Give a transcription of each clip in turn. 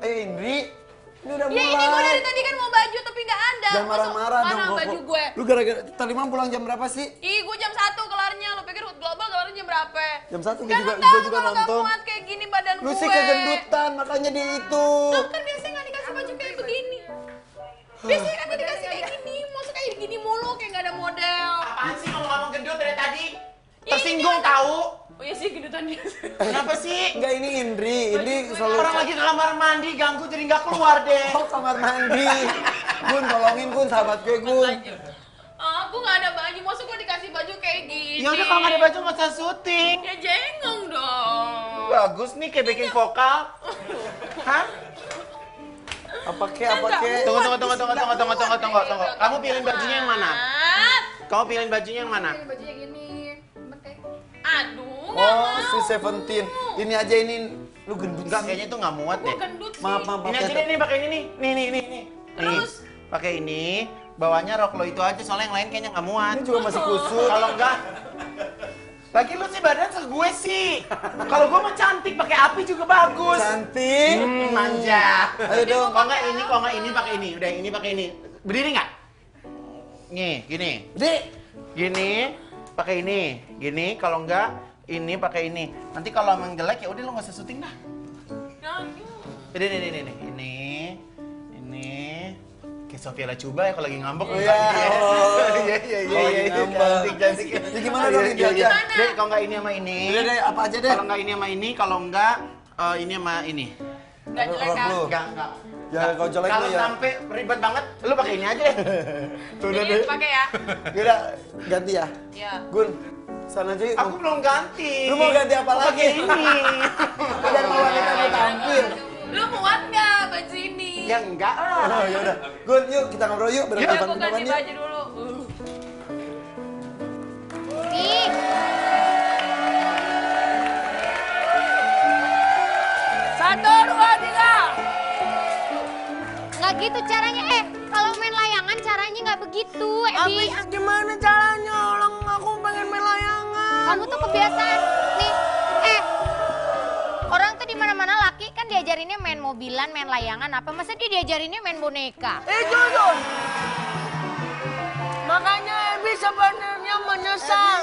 Indri. Ini udah mulai. Ya ini gue dari tadi kan mau baju tapi nggak ada. Jangan marah-marah dong. Mana baju gue? Lu gara-gara tadi malam pulang jam berapa sih? Ih, gue jam 1 kelarnya. Lo pikir Hood Global kelarnya jam berapa? Jam 1 Kan gue juga kalau nonton. gak muat kayak gini badan Lu gue. sih kegendutan, makanya dia itu. Loh, kan biasanya nggak dikasih baju kayak begini. Biasanya kan gak dikasih kayak gini. Masuk kayak gini mulu, kayak nggak ada model. Apaan sih ngomong-ngomong gendut dari tadi? Ya, Tersinggung ini tahu? Oh iya sih gendutan dia. Kenapa sih? Enggak, ini Indri selalu... Orang lagi ke kamar mandi ganggu jadi nggak keluar deh. Oh, kamar mandi. Gun, tolongin Gun, sahabat gue Gun. Aku nggak ada baju, maksud gue dikasih baju kayak gini. Ya udah kalau nggak ada baju nggak usah syuting. Ya jengong dong. Bagus nih kayak bikin vokal. Hah? Apa kek? Tunggu. Kamu pilih bajunya yang mana? Kamu pilih bajunya yang mana? Bajunya gini. Aduh, nggak Oh, mau. si Seventeen. Ini aja ini. Lu gendut Enggak, sih. kayaknya itu nggak muat deh. Gue gendut sih. Maaf. Ini aja deh, nih pakai ini nih. Nih. Terus? Pakai ini. Bawahnya rok lo itu aja, soalnya yang lain kayaknya nggak muat. Ini juga masih kusut. Kalau enggak, lagi lu sih badan segue sih. Kalau gua mah cantik, pakai api juga bagus. Cantik. Manja. Ayo dong. Kalau nggak ini pakai ini. Udah ini pakai ini. Berdiri nggak? Nih, gini. Dek. Gini, pakai ini. Gini, kalau enggak ini pakai ini. Nanti kalau emang jelek ya udah lo nggak usah syuting dah. Ini. Kayak Sofia Lacuba ya kalau lagi ngambek. Oh, iya. Iya. Cantik. Ya gimana dong ini aja? Dek, kalau nggak ini sama ini. Udah deh, apa aja deh. Kalau nggak ini sama ini, kalau nggak ini sama ini. Nggak jelek kan? Lu. Enggak. Ya kalau jelek lu Kalau ya. sampai ribet banget, lu pakai ini aja deh. Tuh udah Ini deh. pakai ya? Udah ganti ya. Iya. Gun, sana aja yuk. Aku belum ganti. Lu mau ganti apa lagi? Pakai ini. Biar mau wanita mau tampil. Lu muat nggak baju ini? Ya enggak lah. Oh ya udah. Gun, yuk kita ngobrol yuk. Ya, Berapa aku ganti yuk. baju dulu. Nih. Satu, dua, tiga. Nggak gitu caranya. Kalau main layangan caranya nggak begitu, Ebi. Gimana caranya? Orang aku pengen main layangan. Kamu tuh kebiasaan. Nih, orang tuh di mana-mana laki kan diajarinnya main mobilan, main layangan apa. Masa dia diajarinnya main boneka? Jujur. Makanya Ebi sebenarnya menyesal.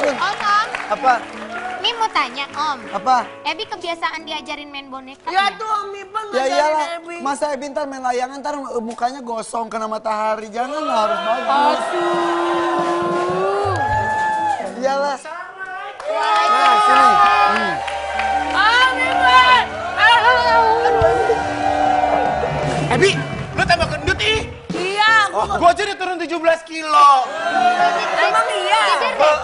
Om. Apa? Nih mau tanya, Om. Apa? Ebi kebiasaan diajarin main boneka. Ya nggak? tuh Om Ipan Ya ngajarin iyalah, Ebi. masa Ebi ntar main layangan ntar mukanya gosong kena matahari. Jangan lah, harus bagus. Iyalah. Nah, sini. Ebi, lu tambah gendut ih. Iya, Gua aja udah turun 17 kilo. emang iya. Kejar deh.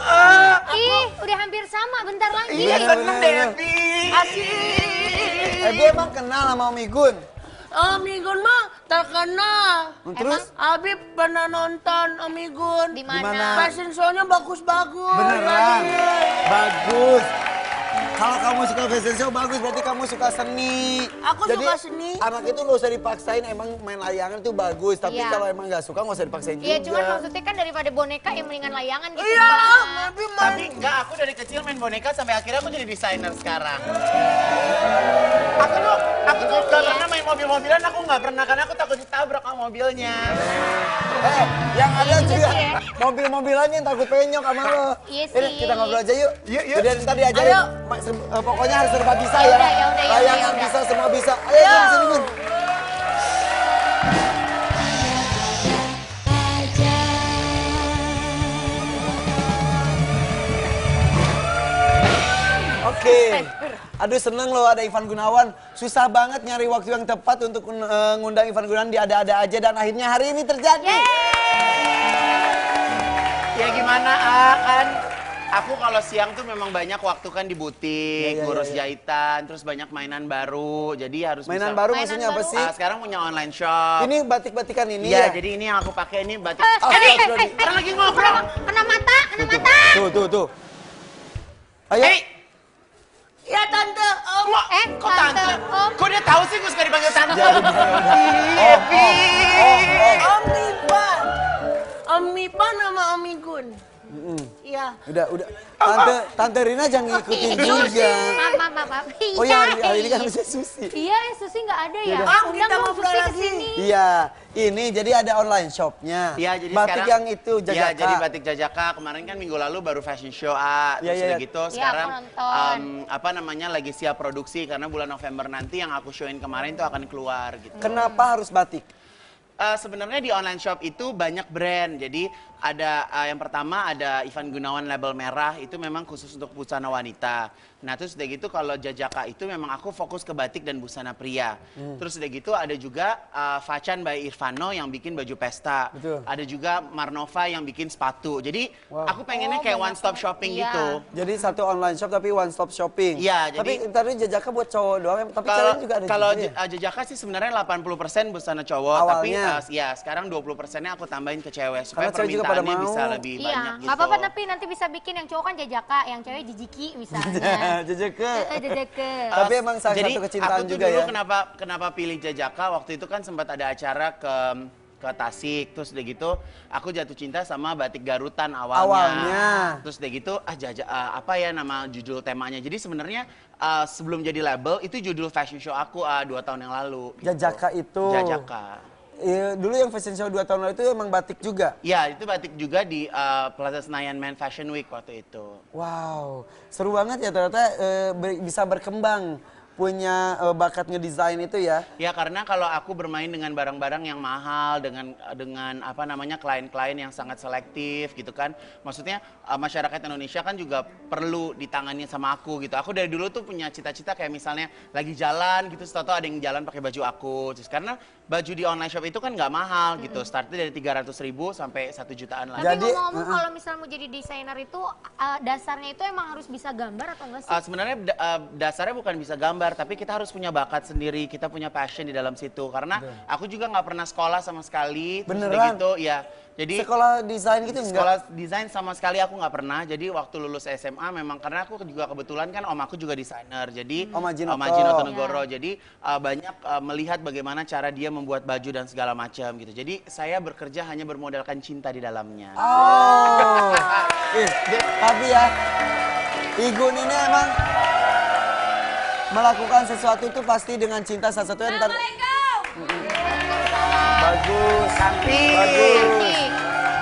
Ih, udah hampir sama, bentar lagi. Iya, seneng deh Ebi. Asik. Ebi emang kenal sama Om Igun? Om Igun mah terkenal. Terus? Abi pernah nonton Om Igun. Di Di mana? mana? Fashion show-nya bagus-bagus. Beneran? Bagus. Kalau kamu suka fashion show bagus, berarti kamu suka seni. Aku Jadi, suka seni. anak itu nggak usah dipaksain, emang main layangan itu bagus. Tapi Iya. kalau emang nggak suka, nggak usah dipaksain juga. Iya, cuman maksudnya kan daripada boneka yang mendingan layangan gitu. Iya, Bang. Ebi main. Tapi enggak, aku dari kecil main boneka sampai akhirnya aku jadi desainer sekarang. Aku tuh gak pernah main mobil-mobilan, aku nggak pernah karena aku takut ditabrak sama mobilnya. Yang ada Iya juga sih ya. mobil-mobilannya yang takut penyok sama lo. Iya Ini sih. kita ngobrol aja yuk. Yuk. Jadi tadi ajarin, Ayo. pokoknya harus serba bisa Ya ya. udah, ya udah, ya Layangan udah. bisa, semua bisa. Ayo, Gun, sini Gun. Oke. Aduh seneng loh ada Ivan Gunawan. Susah banget nyari waktu yang tepat untuk ngundang Ivan Gunawan di Ada-Ada Aja. Dan akhirnya hari ini terjadi. Ya gimana kan? Aku kalau siang tuh memang banyak waktu kan di butik, Iya, ngurus iya. jahitan, terus banyak mainan baru. Jadi harus Mainan bisa. baru Mainan maksudnya apa baru. sih? Sekarang punya online shop. Ini batik-batikan ini Iya, ya? jadi ini yang aku pakai ini batik. Orang lagi ngobrol. Kena mata, kena mata. Tuh. Ayo. Hei, Ya tante, Om. kok tante? Om. Kok dia tahu sih gue suka dipanggil tante? Jadi, Ih, Ebi. Om Ipan. Om Ipan sama Om Igun. Iya. Udah. Tante Rina jangan ngikutin juga. Maaf. Oh ya, hari ini kan bisa Susi. Iya, Susi nggak ada ya. Ah, Undang kita dong ngobrol Susi lagi. kesini. Iya, ini jadi ada online shopnya. Iya, jadi batik sekarang yang itu Iya, Jajaka. jadi batik Jajaka kemarin kan minggu lalu baru fashion show Iya, terus iya. udah gitu Iya, sekarang aku nonton. apa namanya lagi siap produksi karena bulan November nanti yang aku showin kemarin tuh akan keluar gitu. Kenapa harus batik? Sebenarnya di online shop itu banyak brand. Jadi ada yang pertama ada Ivan Gunawan label merah itu memang khusus untuk busana wanita. Nah terus udah gitu kalau Jajaka itu memang aku fokus ke batik dan busana pria. Terus udah gitu ada juga Facan by Irvano yang bikin baju pesta. Betul. Ada juga Marnova yang bikin sepatu. Jadi Wow. aku pengennya kayak one stop shopping Iya. gitu. Jadi satu online shop tapi one stop shopping. Iya, Tapi jadi- tadi Jajaka buat cowok doang, tapi Kalau cewek juga ada kalau juga ya? Jajaka sih sebenarnya 80% busana cowok, Awalnya. tapi ya sekarang 20%-nya aku tambahin ke cewek supaya Karena cewek juga pada permintaannya mau. bisa lebih Iya, banyak gitu. nggak apa-apa tapi nanti bisa bikin yang cowok kan Jajaka, yang cewek Jijiki misalnya. Jajaka. Jajaka. Tapi emang salah Jadi, satu kecintaan aku tuh juga dulu ya. kenapa pilih Jajaka, waktu itu kan sempat ada acara ke Tasik, terus udah gitu aku jatuh cinta sama batik Garutan Awalnya. Terus udah gitu apa ya nama judul temanya. Jadi sebenarnya sebelum jadi label itu judul fashion show aku 2 tahun yang lalu. gitu. Jajaka itu. Jajaka. Iya, dulu yang fashion show 2 tahun lalu itu emang batik juga. Ya, itu batik juga di Plaza Senayan Man Fashion Week waktu itu. Wow, seru banget ya ternyata bisa berkembang punya bakat ngedesain itu ya. Ya karena kalau aku bermain dengan barang-barang yang mahal dengan apa namanya klien-klien yang sangat selektif gitu kan. Maksudnya masyarakat Indonesia kan juga perlu ditangani sama aku gitu. Aku dari dulu tuh punya cita-cita kayak misalnya lagi jalan gitu, tahu ada yang jalan pakai baju aku. Terus karena baju di online shop itu kan nggak mahal gitu. Startnya dari 300.000 sampai 1 jutaan lah. Tapi Jadi, ngomong-ngomong kalau misalnya mau jadi desainer itu dasarnya itu emang harus bisa gambar atau enggak sih? Sebenarnya dasarnya bukan bisa gambar, tapi kita harus punya bakat sendiri, kita punya passion di dalam situ. Karena aku juga nggak pernah sekolah sama sekali. Terus udah Beneran? gitu, ya. Jadi Sekolah desain gitu enggak? sekolah desain sama sekali aku nggak pernah. Jadi waktu lulus SMA memang karena aku juga kebetulan kan om aku juga desainer. Jadi Om Haji Noto. Haji Noto Negoro. Jadi banyak melihat bagaimana cara dia membuat baju dan segala macam gitu. Jadi saya bekerja hanya bermodalkan cinta di dalamnya. Oh, tapi ya, Igun ini emang melakukan sesuatu itu pasti dengan cinta. Salah satunya ntar. Bagus, Cantik.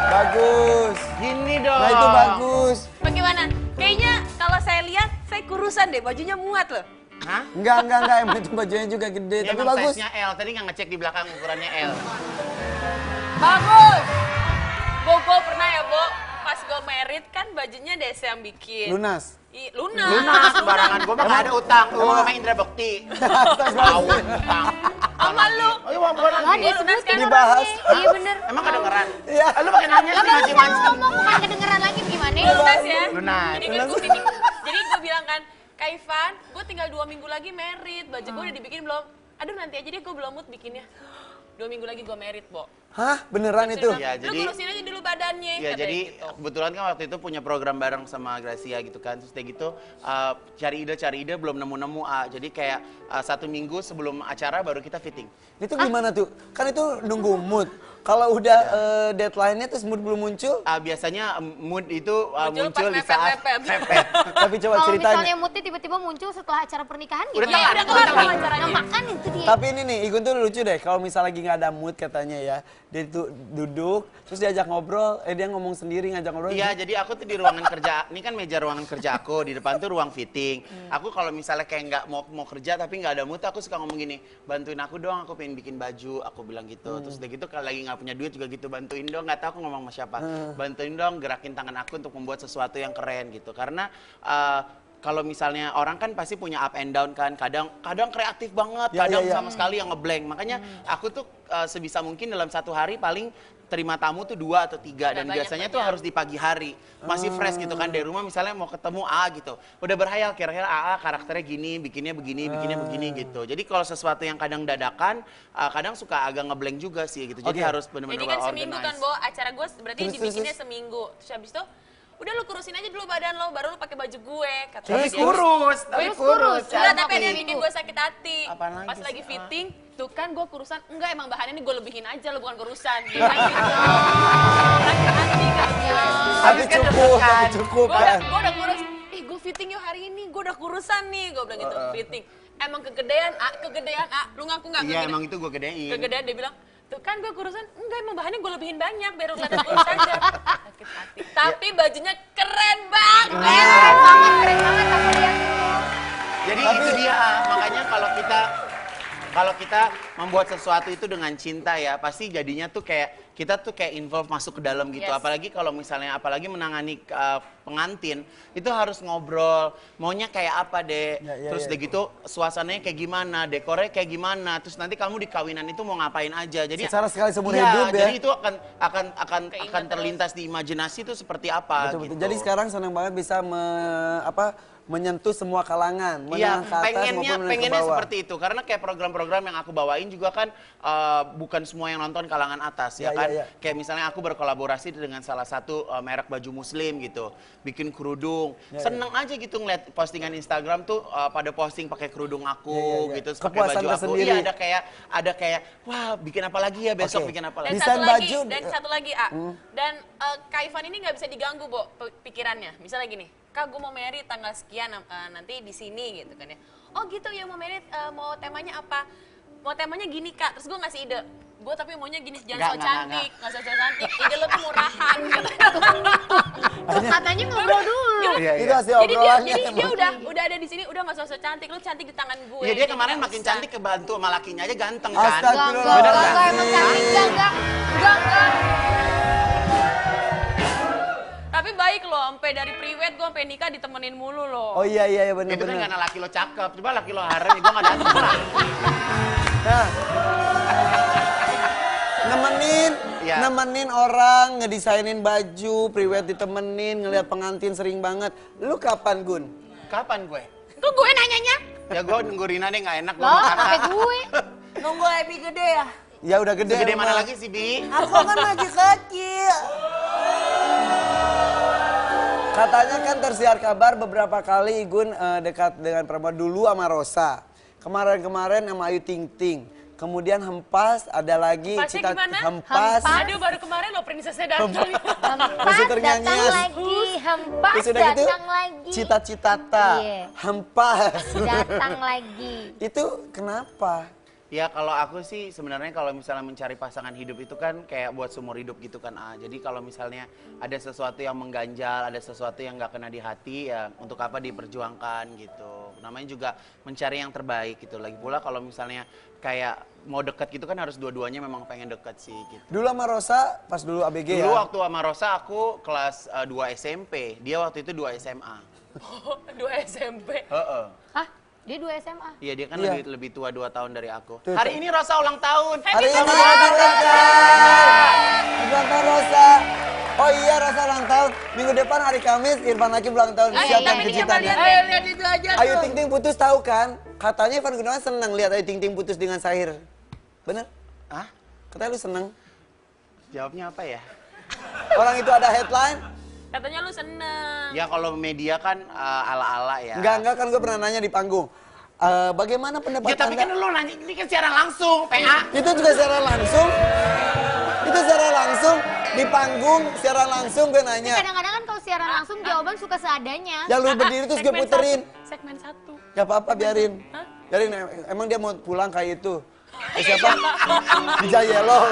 bagus. Gini dong. Nah itu bagus. Bagaimana? Kayaknya kalau saya lihat, saya kurusan deh, bajunya muat loh. Hah? Enggak, emang itu bajunya juga gede, Dia tapi emang bagus. size-nya L. Tadi nggak ngecek di belakang ukurannya L. Bagus! Bo pernah ya, Bo? Pas gue merit kan bajunya Desi yang bikin. Lunas. Lunas. Lunas, sembarangan. Gue mah nggak ada utang. Gue sama Indra Bekti. Tahu utang. Sama lu. Oh iya, bukan Wah, lagi. disebut kan Dibahas. orangnya. Iya bener. Emang kedengeran? Iya. Lu pakai nanya sih mancing-mancing. Ngomong bukan kedengeran lagi gimana? Lunas ya? Lunas. Jadi gue bilang kan, Kak Ivan, gue tinggal 2 minggu lagi merit. Baju gue udah dibikin belum? Aduh nanti aja deh, gue belum mood bikinnya. 2 minggu lagi gue merit, Bo. Hah, beneran itu? Ya, Lu jadi- kurusin aja dulu badannya. Ya katanya jadi gitu. kebetulan kan waktu itu punya program bareng sama Gracia gitu kan. Terus kayak gitu cari ide belum nemu-nemu. Jadi kayak 1 minggu sebelum acara baru kita fitting. Itu gimana tuh? Kan itu nunggu mood. Kalau udah deadline-nya terus mood belum muncul, Biasanya mood itu muncul di pas saat mepet. tapi coba Kalau ceritain. misalnya moodnya tiba-tiba muncul setelah acara pernikahan Udah gimana? telat, udah kelar udah dong telat. acaranya. Nah, makan itu dia. Tapi ini nih, Igun tuh lucu deh. Kalau misalnya lagi nggak ada mood katanya ya, dia tuh duduk, terus diajak ngobrol, dia ngomong sendiri ngajak ngobrol. Iya, jadi aku tuh di ruangan kerja, ini kan meja ruangan kerja aku, di depan tuh ruang fitting. Aku kalau misalnya kayak nggak mau kerja tapi nggak ada mood, aku suka ngomong gini, bantuin aku dong, aku pengen bikin baju, aku bilang gitu. Terus udah gitu kalau lagi nggak punya duit juga gitu, bantuin dong, nggak tahu aku ngomong sama siapa. Bantuin dong, gerakin tangan aku untuk membuat sesuatu yang keren gitu. Karena kalau misalnya orang kan pasti punya up and down kan, kadang kreatif banget, Ya, kadang ya, ya. sama sekali yang ngeblank. Makanya aku tuh sebisa mungkin dalam 1 hari paling terima tamu tuh 2 atau 3 dan banyak-banyak. biasanya tuh harus di pagi hari masih fresh gitu kan dari rumah misalnya mau ketemu A gitu udah berhayal kira-kira A karakternya gini bikinnya begini gitu jadi kalau sesuatu yang kadang dadakan kadang suka agak ngeblank juga sih gitu jadi Oke. harus benar-benar Jadi kan seminggu kan, organize. Bo, acara gue berarti Terus, dibikinnya terus. seminggu. Terus habis itu, udah lu kurusin aja dulu badan lo, baru lu pakai baju gue. Katanya tapi dia. kurus Enggak, tapi ada yang bikin gue sakit hati. Apaan lagi Pas sih? lagi fitting, tuh kan gue kurusan. Enggak, emang bahannya ini gue lebihin aja lo, bukan kurusan. Dia kan gitu. Sakit hati kan. Tapi cukup kan. Gue udah kurus, gue fitting yuk hari ini, gue udah kurusan nih, gue bilang gitu, fitting. Emang kegedean, lu ngaku nggak? Iya emang itu gue gedein. Kegedean, dia bilang, tuh kan gue kurusan, enggak emang bahannya gue lebihin banyak, biar lu kelihatan kurus aja. Sakit hati. Tapi bajunya keren banget. Keren banget aku lihat dulu. Jadi itu dia, makanya kalau kita membuat sesuatu itu dengan cinta ya, pasti jadinya tuh kayak kita tuh kayak involve masuk ke dalam gitu. Yes. Apalagi kalau misalnya menangani pengantin, itu harus ngobrol, maunya kayak apa deh. Terus udah gitu suasananya kayak gimana, dekornya kayak gimana, terus nanti kamu di kawinan itu mau ngapain aja. Jadi secara sekali seumur hidup ya. Jadi itu akan terlintas di imajinasi itu seperti apa Betul. gitu. Jadi sekarang senang banget bisa menyentuh semua kalangan, Iya, menengah ke atas maupun menengah ke pengennya bawah. seperti itu. Karena kayak program-program yang aku bawain juga kan bukan semua yang nonton kalangan atas ya kan. Kayak misalnya aku berkolaborasi dengan salah satu merek baju muslim gitu, bikin kerudung. Seneng aja gitu ngeliat postingan Instagram tuh pada posting pakai kerudung aku gitu, terus pakai Kepuasan baju aku. tersendiri. Iya ada kayak wah bikin apa lagi ya besok bikin apa lagi. Desain baju. Dan satu lagi, dan Kak Ivan ini nggak bisa diganggu, Bo, pikirannya. Misalnya gini, Kak, gue mau married tanggal sekian nanti di sini gitu kan ya. Oh gitu ya, mau married, mau temanya apa? Mau temanya gini Kak, terus gue ngasih ide. Gue tapi maunya gini, jangan so cantik, nggak so cantik. Ide lo tuh murahan. Tuh katanya ngobrol dulu. Itu hasil Jadi obrolannya. dia udah ada di sini, udah nggak so cantik. Lo cantik di tangan gue. Iya dia Jadi kemarin nggak makin usah. cantik kebantu sama lakinya aja ganteng kan. Astagfirullah. Enggak, emang cantik, enggak. Tapi baik loh, sampai dari priwet gue sampai nikah ditemenin mulu loh. Oh iya Itu kan benar-benar. karena laki lo cakep, coba laki lo harem ya gue gak dateng lah. Nah, nemenin orang, ngedesainin baju, priwet ditemenin, ngelihat pengantin sering banget. Lu kapan, Gun? Kapan gue? Kok gue nanyanya? Ya gue nunggu Rina deh gak enak Loh, sampai gue. Nunggu Epi gede ya? Ya udah gede. Segede mana rumah. lagi sih Bi? Aku kan masih kecil. Katanya kan tersiar kabar beberapa kali Igun dekat dengan perempuan dulu sama Rosa. Kemarin-kemarin sama Ayu Ting Ting. Kemudian Hempas, ada lagi Hempasnya gimana? Hempas. Aduh baru kemarin loh prinsesnya datang. Hempas Suster datang nyanyian. lagi, hempas Terus udah gitu, datang lagi. cita-citata, Iya. Hempas. Datang lagi. Itu kenapa? Ya kalau aku sih sebenarnya kalau misalnya mencari pasangan hidup itu kan kayak buat seumur hidup gitu kan. Jadi kalau misalnya ada sesuatu yang mengganjal, ada sesuatu yang nggak kena di hati ya untuk apa diperjuangkan gitu. Namanya juga mencari yang terbaik gitu. Lagi pula kalau misalnya kayak mau deket gitu kan harus dua-duanya memang pengen deket sih gitu. Dulu sama Rosa, pas dulu ABG Dulu ya? waktu sama Rosa aku kelas 2 SMP, dia waktu itu 2 SMA. Oh, 2 SMP. Heeh. Hah? Dia 2 SMA? Iya dia kan Iya. lebih tua 2 tahun dari aku. Tuh, Hari ini Rosa ulang tahun. Hari ini ulang tahun Rosa. Oh iya Rosa ulang tahun. Minggu depan hari Kamis Irfan Hakim ulang tahun. Siapa yang kejutannya? Ayo lihat itu aja Ayu tuh. Ting Ting putus tahu kan? Katanya Irfan Gunawan senang lihat Ayu Ting Ting putus dengan Sahir. Bener? Hah? Katanya lu seneng. Jawabnya apa ya? Orang itu ada headline. Katanya lu seneng. Ya kalau media kan ala-ala ya. Enggak kan gue pernah nanya di panggung. Bagaimana pendapat Ya tapi Anda? kan lu nanya ini kan secara langsung, PA. Itu juga secara langsung. Itu secara langsung di panggung secara langsung gue nanya. Kadang-kadang kan kalau siaran langsung jawaban suka seadanya. Ya lu berdiri terus gue puterin. Segmen 1. Gak apa-apa biarin. Biarin emang dia mau pulang kayak itu. Siapa? Bija Yellow.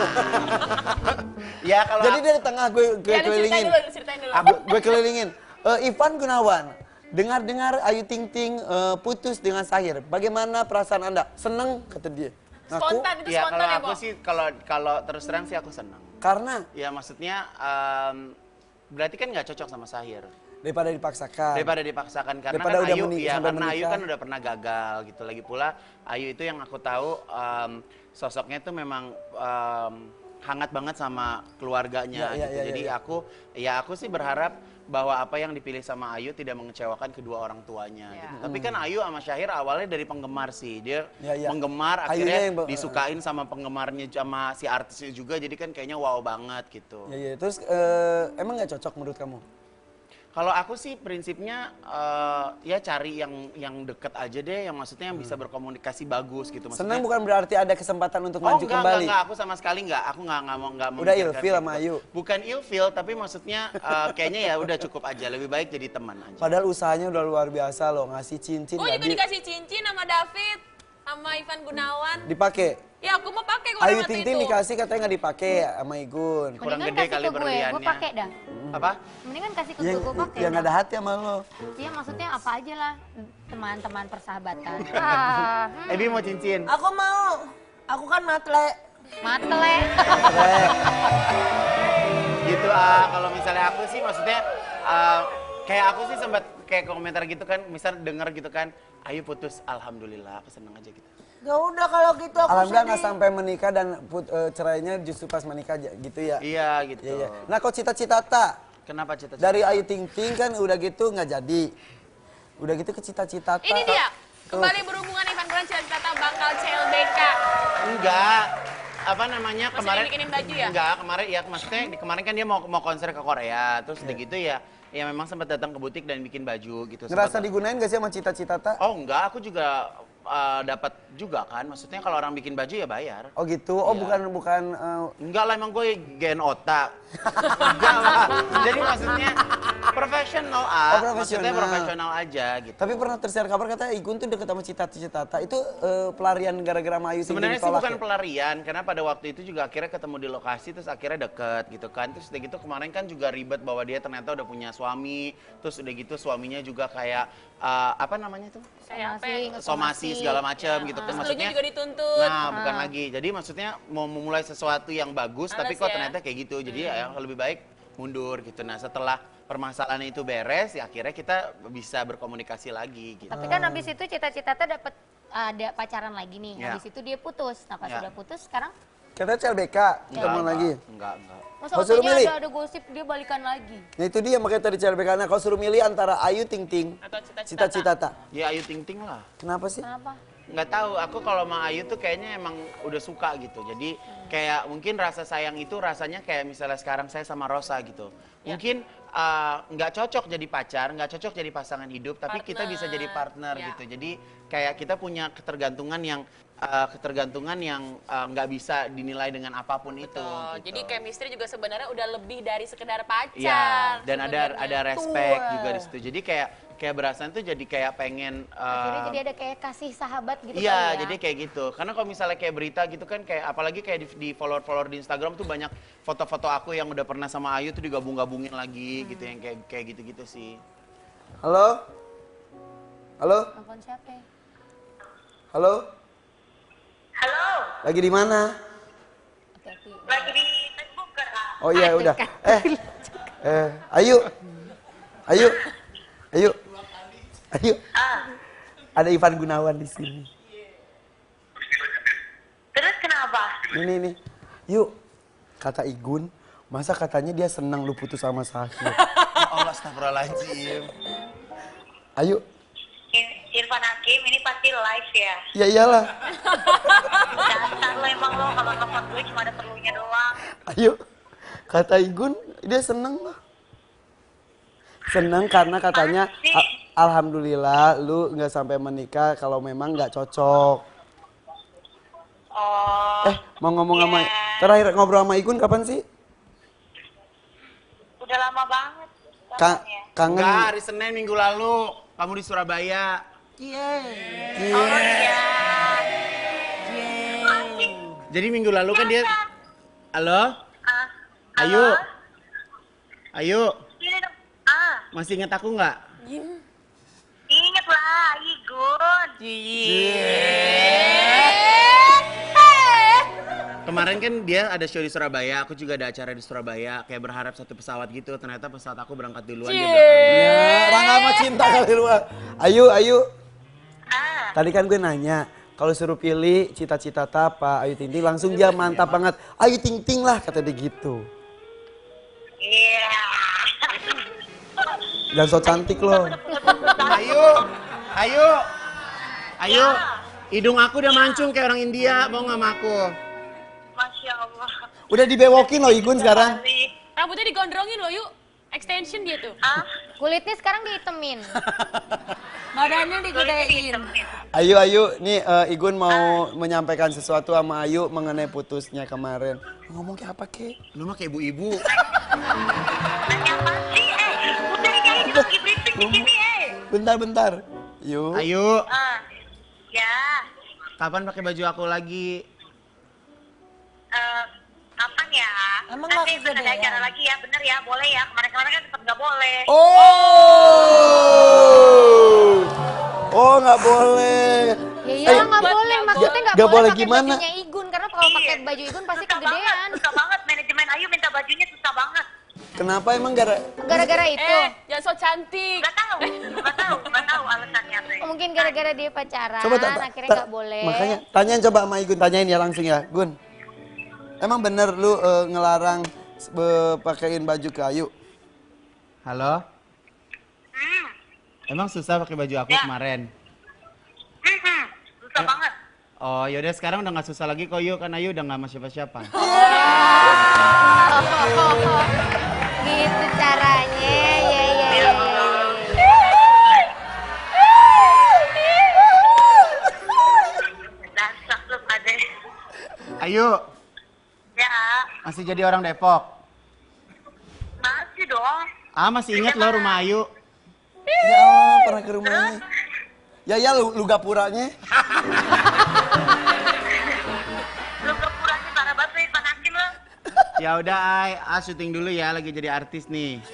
Ya kalau Jadi dari tengah gue Ya lu kelilingin. ceritain dulu. Gue kelilingin. Ivan Gunawan, dengar-dengar Ayu Ting Ting putus dengan Sahir. Bagaimana perasaan Anda? Seneng kata dia. Ngaku. Spontan itu ya spontan kalau ya, aku Bo? sih kalau terus terang sih aku senang. Karena Ya maksudnya berarti kan nggak cocok sama Sahir. daripada dipaksakan. Daripada dipaksakan karena Daripada kan udah Ayu menikah, ya sampai karena Ayu menikah. kan udah pernah gagal gitu. Lagi pula Ayu itu yang aku tahu sosoknya tuh memang hangat banget sama keluarganya Ya, gitu. Jadi aku sih berharap bahwa apa yang dipilih sama Ayu tidak mengecewakan kedua orang tuanya gitu. Tapi kan Ayu sama Syahir awalnya dari penggemar sih. Dia penggemar Ayunya akhirnya yang disukain sama penggemarnya sama si artisnya juga. Jadi kan kayaknya wow banget gitu. Terus emang nggak cocok menurut kamu? Kalau aku sih prinsipnya ya cari yang deket aja deh, yang maksudnya yang bisa berkomunikasi bagus gitu. Maksudnya, Senang bukan berarti ada kesempatan untuk maju kembali. Enggak, aku sama sekali enggak. Aku enggak mau Udah memikirkan ilfil kayak sama gitu. Ayu. Bukan ilfil, tapi maksudnya kayaknya ya udah cukup aja. Lebih baik jadi teman aja. Padahal usahanya udah luar biasa loh, ngasih cincin. Gue juga jadi dikasih cincin sama David, sama Ivan Gunawan. dipakai. Ya aku mau pakai Ayu waktu Ting itu. Ting dikasih katanya nggak dipakai sama Igun. Kurang Mendingan gede kasih kali ke gue berliannya. pakai dah. Apa? Mendingan kasih ke Yang gue pakai yang dah. ada hati sama lo. Iya maksudnya apa aja lah, teman-teman persahabatan. Ebi mau cincin? Aku mau. Aku kan matle. Matle. Gitu kalau misalnya aku sih maksudnya kayak aku sih sempat kayak komentar gitu kan, misal denger gitu kan, Ayu putus, alhamdulillah, aku seneng aja gitu. Ya udah kalau gitu aku Alhamdulillah nggak sedih. sampai menikah dan cerainya justru pas menikah gitu ya. Iya gitu. Iya, iya. Nah kok cita-cita tak? Kenapa cita-cita? Dari Ayu Ting Ting kan udah gitu nggak jadi. Udah gitu ke cita-cita Ini dia, kembali berhubungan Ivan Gunawan cita-cita bakal CLBK. Enggak. Apa namanya Masih kemarin? bikinin baju ya? Enggak, kemarin ya maksudnya kemarin kan dia mau konser ke Korea, terus udah gitu ya memang sempat datang ke butik dan bikin baju gitu. Ngerasa Sempet- digunain gak sih sama cita-cita tak? Oh enggak, aku juga dapat juga kan. Maksudnya kalau orang bikin baju ya bayar. Oh gitu. Oh Iya. bukan Enggak lah, emang gue gen otak. Enggak lah. Jadi maksudnya profesional maksudnya profesional. profesional aja gitu. Tapi pernah tersiar kabar katanya Igun tuh deket sama cita-cita tak. Itu pelarian gara-gara sama Ayu Ting Ting Sebenarnya sih ditolak bukan ya? pelarian, karena pada waktu itu juga akhirnya ketemu di lokasi, terus akhirnya deket gitu kan. Terus udah gitu kemarin kan juga ribet bahwa dia ternyata udah punya suami, terus udah gitu suaminya juga kayak apa namanya tuh? Kayak apa ya? Somasi segala macam gitu kan. Terus Maksudnya juga dituntut. Nah, bukan lagi. Jadi maksudnya mau memulai sesuatu yang bagus, tapi Males kok ya. ternyata kayak gitu. Jadi ya lebih baik mundur gitu. Nah, setelah permasalahan itu beres, ya akhirnya kita bisa berkomunikasi lagi gitu. Tapi kan habis itu cita-cita dapat ada pacaran lagi nih. Ya. Habis itu dia putus. Nah pas Ya. udah putus sekarang Katanya CLBK ketemu lagi. Enggak. masa Kau suruh katanya milih? ada gosip dia balikan lagi. Nah itu dia makanya tadi CLBK. Nah kau suruh milih antara Ayu Ting Ting, Atau cita-cita cita-cita tak. Ya Ayu Ting Ting lah. Kenapa sih? Kenapa? Nggak tahu, aku kalau sama Ayu tuh kayaknya emang udah suka gitu. Jadi kayak mungkin rasa sayang itu rasanya kayak misalnya sekarang saya sama Rosa gitu. Mungkin nggak cocok jadi pacar, nggak cocok jadi pasangan hidup, tapi kita bisa jadi partner Ya. gitu. Jadi kayak kita punya ketergantungan yang nggak bisa dinilai dengan apapun itu. Betul. Gitu. Jadi chemistry juga sebenarnya udah lebih dari sekedar pacar. Iya, dan ada sebenarnya. respect juga di situ. Jadi kayak berasa tuh jadi kayak pengen Akhirnya jadi ada kayak kasih sahabat gitu iya, kali ya. jadi kayak gitu. Karena kalau misalnya kayak berita gitu kan, kayak apalagi kayak di follower di Instagram tuh banyak foto-foto aku yang udah pernah sama Ayu tuh digabung-gabungin lagi gitu, yang kayak gitu-gitu sih. Halo? Halo? Telepon siapa ya? Halo? Halo, Lagi di mana? Hati-hati. lagi di Facebook kan? Oh iya udah. Ayu. Ayu. Ayu. Ayu. Ada Ivan Gunawan di sini. Terus kenapa? Ini. Yuk. Kata Igun, masa katanya dia senang lu putus sama Sahil. Allah, astagfirullahaladzim. Ayu. Irfan Hakim ini pasti live ya. Ya iyalah. Dasar lo emang lo kalau telepon gue cuma ada perlunya doang. Ayo. Kata Igun, dia seneng lah. Seneng karena katanya Pasti. alhamdulillah lu nggak sampai menikah kalau memang nggak cocok. Oh, Mau ngomong sama ya. terakhir ngobrol sama Igun kapan sih? Udah lama banget. Ka teleponnya. kangen. Enggak, hari Senin minggu lalu kamu di Surabaya. Oh iya. Jadi minggu lalu kan dia Halo? Ah, Ayu. halo? Ayu, Ini dong. masih ingat aku nggak? Ingat lah, Igun. Kemarin kan dia ada show di Surabaya, aku juga ada acara di Surabaya, kayak berharap satu pesawat gitu, ternyata pesawat aku berangkat duluan dia belakang. Ya, Rangga sama cinta kali lu. Ayu. Tadi kan gue nanya, kalau suruh pilih cita-cita apa Ayu Ting Ting, langsung dia mantap banget. Ayu Ting Ting lah kata dia gitu. Iya. Jangan so cantik loh. Ayu, hidung aku udah mancung kayak orang India, mau nggak sama aku? Masya Allah. Udah dibewokin loh Igun sekarang. Asik. Rambutnya digondrongin loh yuk. Extension dia tuh. Kulitnya sekarang dihitemin. Badannya digedein. Ayu, nih Igun mau menyampaikan sesuatu sama Ayu mengenai putusnya kemarin. Ngomong kayak apa, Ke? Lu mah kayak ibu-ibu. Nanya apa sih? Udah ini aja juga lagi briefing di sini, Bentar. Yuk. Ayu, Ya, kapan pakai baju aku lagi? kapan ya? Emang Nanti nggak ada kegedean? acara lagi ya, bener ya? Boleh ya? Kemarin-kemarin kan sempat nggak boleh. Oh, nggak boleh. Ya iyalah nggak buat boleh, nggak maksudnya nggak nggak boleh boleh pakai gimana? bajunya Igun karena kalau pakai baju Igun pasti kegedean. Susah banget, manajemen Ayu minta bajunya susah banget. Kenapa emang Gara-gara itu. Jangan so cantik. Nggak tahu alasannya teh. Mungkin gara-gara dia pacaran, Coba akhirnya nggak boleh. Makanya tanyain coba sama Igun, tanyain ya langsung ya, Gun. Emang bener lu ngelarang pakein baju ke Ayu? Halo? Emang susah pakai baju aku kemarin? Susah banget. Oh, yaudah sekarang udah nggak susah lagi kok Yu, kan Ayu udah nggak sama siapa-siapa. Gitu caranya, ya. Dasar lu ade. Ayu, Ya, masih jadi orang Depok? masih dong. Masih inget loh rumah Ayu? Ya Allah, pernah ke rumahnya. Ya lu gapuranya. Lu kepuranya parah banget nih, panasin lu. Ya udah, syuting dulu ya, lagi jadi artis nih.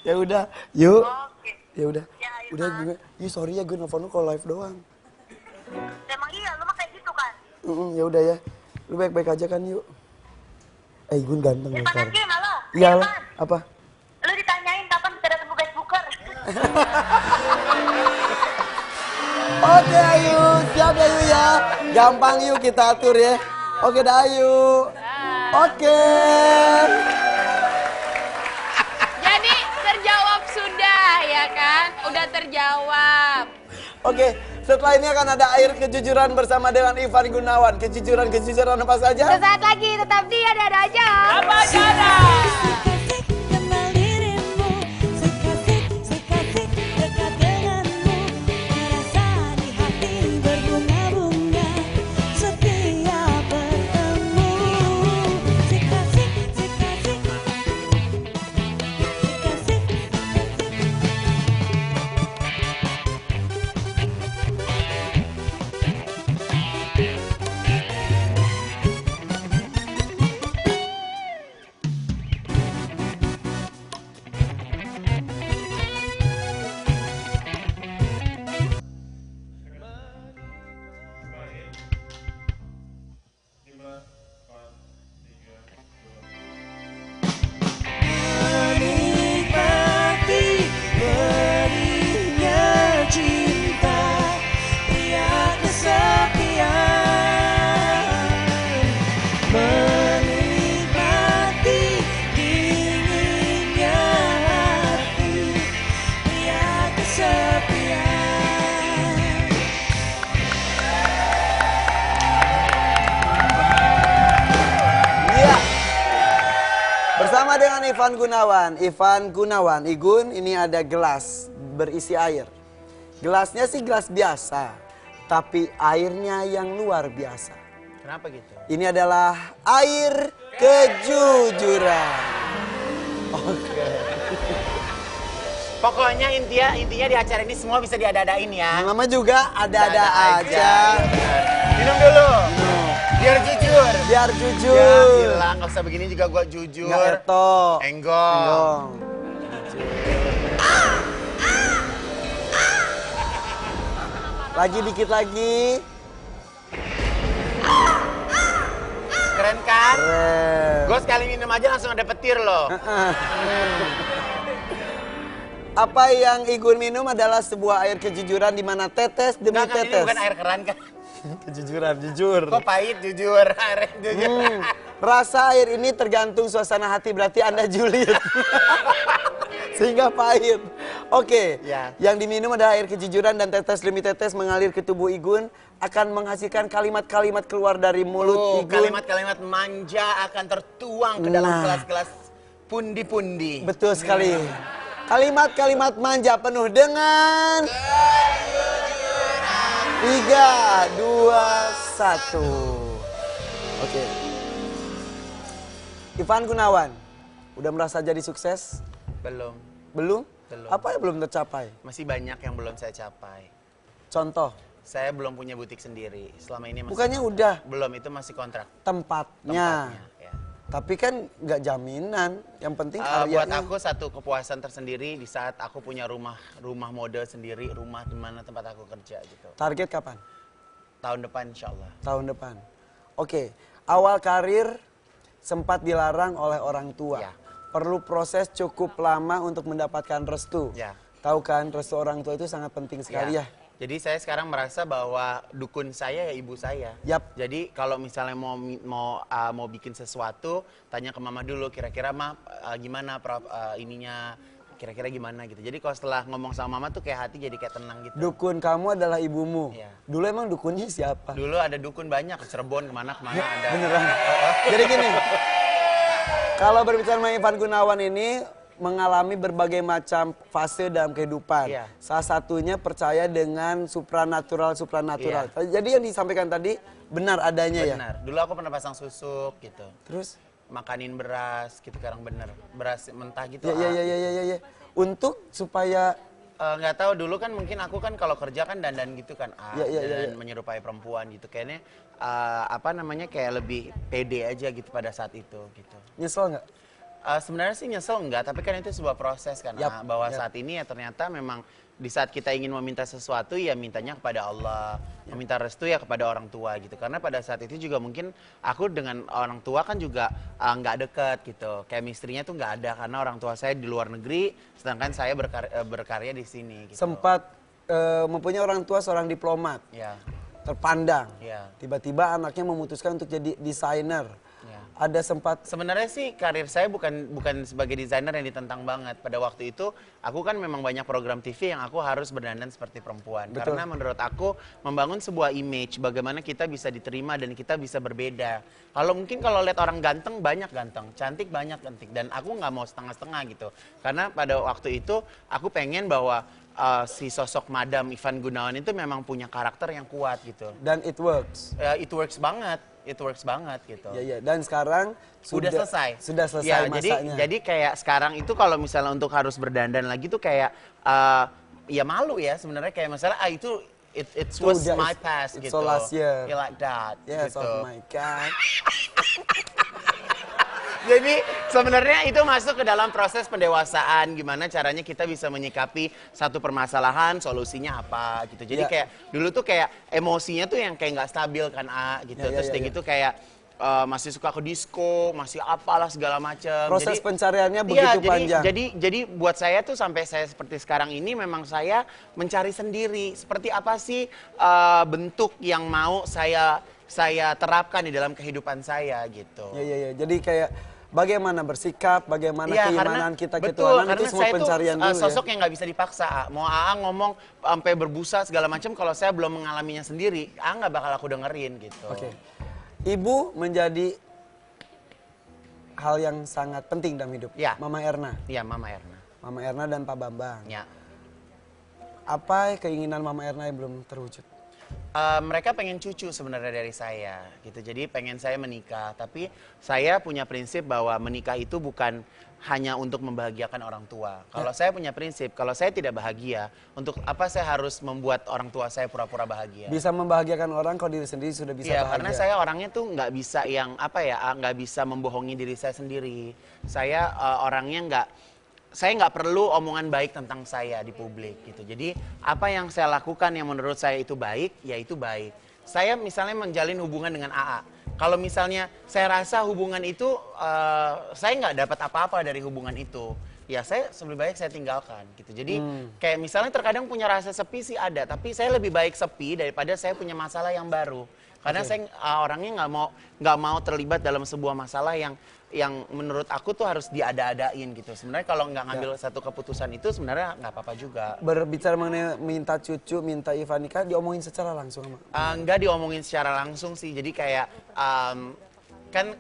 Ya udah, yuk. Oke. Ya udah. Ya, ayo, Udah Mas. gue. Ih, sorry ya gue nelfon lu kalau live doang. Emang iya, lu mah kayak gitu kan? Ya udah ya. Lu baik-baik aja kan, yuk. Gun ganteng loh sekarang. Panasin malu. Iya lah. Apa? Lu ditanyain kapan bisa datang ke Facebooker. Oke Ayu, siap ya Ayu ya. Gampang yuk kita atur ya. Oke dah Ayu. Oke. Jadi terjawab sudah ya kan? Udah terjawab. Oke, setelah ini akan ada air kejujuran bersama dengan Ivan Gunawan. Kejujuran apa saja? Sesaat lagi, tetap di ada aja. Apa cara? Kenal dirimu, sekasih dekat denganmu, merasa di hati berbunga-bunga setiap bertemu. Sekasih. Menikmati berinya cinta, pria kesepian. Menikmati dinginnya hati, pria kesepian. Iya. Bersama dengan Ivan Gunawan. Igun, ini ada gelas berisi air. Gelasnya sih gelas biasa, tapi airnya yang luar biasa. Kenapa gitu? Ini adalah air kejujuran. Oke. Pokoknya intinya di acara ini semua bisa diada-adain ya. Nama juga ada-ada aja. Minum dulu. Biar jujur. Biar Ya jujur. bilang, nggak usah begini juga gua jujur. Nggak eto. Enggong. Lagi dikit lagi. Keren kan? Keren. Gue sekali minum aja langsung ada petir loh. Apa yang Igun minum adalah sebuah air kejujuran di mana tetes demi Enggak kan, ini tetes. bukan air keran kan? Kejujuran, jujur. Kok pahit jujur, air jujur. Rasa air ini tergantung suasana hati, berarti Anda julid. Sehingga pahit. Oke, Ya. yang diminum adalah air kejujuran dan tetes demi tetes mengalir ke tubuh Igun akan menghasilkan kalimat-kalimat keluar dari mulut Igun. Kalimat-kalimat manja akan tertuang ke dalam Nah. gelas-gelas pundi-pundi. Betul sekali. Kalimat-kalimat manja penuh dengan 3, 2, 1. Oke. Ivan Gunawan, udah merasa jadi sukses? Belum. Belum? Belum. Apa yang belum tercapai? Masih banyak yang belum saya capai. Contoh, Saya belum punya butik sendiri. Selama ini masih bukannya udah belum, itu masih kontrak. tempatnya. Ya. Tapi kan nggak jaminan. Yang penting Buat karyanya. aku satu kepuasan tersendiri di saat aku punya rumah mode sendiri, rumah di mana tempat aku kerja gitu. Target kapan? Tahun depan insya Allah. Tahun depan. Oke, awal karir sempat dilarang oleh orang tua. Ya. Perlu proses cukup lama untuk mendapatkan restu. Ya. Tahu kan, restu orang tua itu sangat penting sekali ya. Jadi saya sekarang merasa bahwa dukun saya ya ibu saya. Yap. Jadi kalau misalnya mau bikin sesuatu, tanya ke mama dulu. Kira-kira gimana ininya? Kira-kira gimana gitu. Jadi kalau setelah ngomong sama mama tuh kayak hati jadi kayak tenang gitu. Dukun kamu adalah ibumu. Iya. Dulu emang dukunnya siapa? Dulu ada dukun banyak ke Cirebon kemana-kemana ada. Beneran. Jadi gini, kalau berbicara mengenai Ivan Gunawan ini mengalami berbagai macam fase dalam kehidupan. Iya. Salah satunya percaya dengan supranatural. Iya. Jadi yang disampaikan tadi benar adanya ya. Benar. Dulu aku pernah pasang susuk gitu. Terus? Makanin beras gitu sekarang bener. Beras mentah gitu. Ya. Untuk supaya Nggak tahu dulu kan mungkin aku kan kalau kerja kan dandan gitu kan dan menyerupai perempuan gitu kayaknya kayak lebih pede aja gitu pada saat itu gitu. nyesel nggak? Sebenarnya sih nyesel enggak, tapi kan itu sebuah proses kan bahwa saat ini ya ternyata memang di saat kita ingin meminta sesuatu ya mintanya kepada Allah, meminta restu ya kepada orang tua gitu. Karena pada saat itu juga mungkin aku dengan orang tua kan juga nggak deket gitu, chemistry-nya tuh nggak ada karena orang tua saya di luar negeri, sedangkan saya berkarya di sini. Gitu. Sempat mempunyai orang tua seorang diplomat, Ya, terpandang. ya. Tiba-tiba anaknya memutuskan untuk jadi desainer. Ya. Ada sempat Sebenarnya sih karir saya bukan sebagai desainer yang ditentang banget. Pada waktu itu aku kan memang banyak program TV yang aku harus berdandan seperti perempuan. Betul. Karena menurut aku membangun sebuah image bagaimana kita bisa diterima dan kita bisa berbeda. Kalau lihat orang ganteng banyak ganteng, cantik banyak cantik dan aku nggak mau setengah-setengah gitu. Karena pada waktu itu aku pengen bahwa si sosok Madam Ivan Gunawan itu memang punya karakter yang kuat gitu. dan it works. It works banget gitu. Ya. Dan sekarang Sudah selesai. Sudah selesai Ya, masanya. jadi kayak sekarang itu kalau misalnya untuk harus berdandan lagi tuh kayak ya malu ya sebenarnya kayak misalnya itu it was Udah, my past it's gitu. so last year. Yeah, like that Yes, gitu. oh my God. Jadi sebenarnya itu masuk ke dalam proses pendewasaan gimana caranya kita bisa menyikapi satu permasalahan, solusinya apa gitu. Jadi Ya. kayak dulu tuh kayak emosinya tuh yang kayak nggak stabil kan gitu. Ya, Terus gitu kayak masih suka ke disco, masih apalah segala macam. Proses pencariannya Iya, begitu panjang. Jadi buat saya tuh sampai saya seperti sekarang ini memang saya mencari sendiri seperti apa sih bentuk yang mau saya terapkan di dalam kehidupan saya gitu. Ya. Jadi kayak bagaimana bersikap, bagaimana Iya, keimanan kita ke betul, Tuhan karena itu semua saya tuh, pencarian dulu sosok ya. yang nggak bisa dipaksa. Mau ngomong sampai berbusa segala macam, kalau saya belum mengalaminya sendiri, nggak bakal aku dengerin gitu. Oke. Ibu menjadi hal yang sangat penting dalam hidup. Ya. Mama Erna. Iya, Mama Erna. Mama Erna dan Pak Bambang. Ya. Apa keinginan Mama Erna yang belum terwujud? Mereka pengen cucu sebenarnya dari saya gitu. Jadi pengen saya menikah, tapi saya punya prinsip bahwa menikah itu bukan hanya untuk membahagiakan orang tua. Kalau saya punya prinsip, kalau saya tidak bahagia, untuk apa saya harus membuat orang tua saya pura-pura bahagia? Bisa membahagiakan orang kalau diri sendiri sudah bisa Iya, bahagia. karena saya orangnya tuh nggak bisa nggak bisa membohongi diri saya sendiri. Saya orangnya saya nggak perlu omongan baik tentang saya di publik gitu. Jadi apa yang saya lakukan yang menurut saya itu baik, ya itu baik. Saya misalnya menjalin hubungan dengan AA. Kalau misalnya saya rasa hubungan itu saya nggak dapat apa-apa dari hubungan itu. ya saya lebih baik saya tinggalkan gitu. Jadi kayak misalnya terkadang punya rasa sepi sih ada, tapi saya lebih baik sepi daripada saya punya masalah yang baru. Karena saya orangnya nggak mau terlibat dalam sebuah masalah yang menurut aku tuh harus diada-adain gitu. Sebenarnya kalau nggak ngambil satu keputusan itu sebenarnya nggak apa-apa juga. Berbicara mengenai minta cucu, minta Ivan nikah, diomongin secara langsung sama? Nggak diomongin secara langsung sih. Jadi kayak kan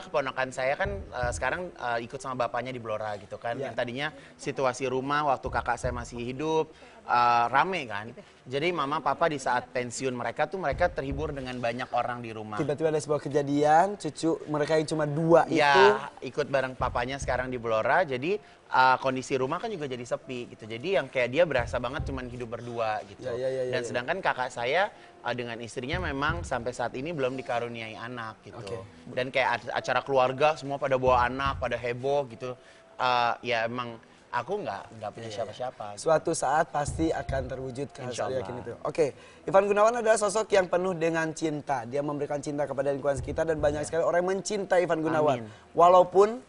keponakan saya kan sekarang ikut sama bapaknya di Blora gitu kan. Yang tadinya situasi rumah waktu kakak saya masih hidup rame kan. Jadi mama papa di saat pensiun mereka terhibur dengan banyak orang di rumah. Tiba-tiba ada sebuah kejadian, cucu mereka yang cuma 2 itu. Ya, ikut bareng papanya sekarang di Blora. Jadi kondisi rumah kan juga jadi sepi gitu. Jadi yang kayak dia berasa banget cuman hidup berdua gitu. Dan sedangkan kakak saya dengan istrinya memang sampai saat ini belum dikaruniai anak gitu. Dan kayak acara keluarga semua pada bawa anak, pada heboh gitu. Ya emang aku nggak punya siapa-siapa. Suatu saat pasti akan terwujud, saya yakin itu. Insyaallah. Oke, Ivan Gunawan adalah sosok yang penuh dengan cinta. Dia memberikan cinta kepada lingkungan sekitar dan banyak sekali orang yang mencintai Ivan Gunawan. Amin. Walaupun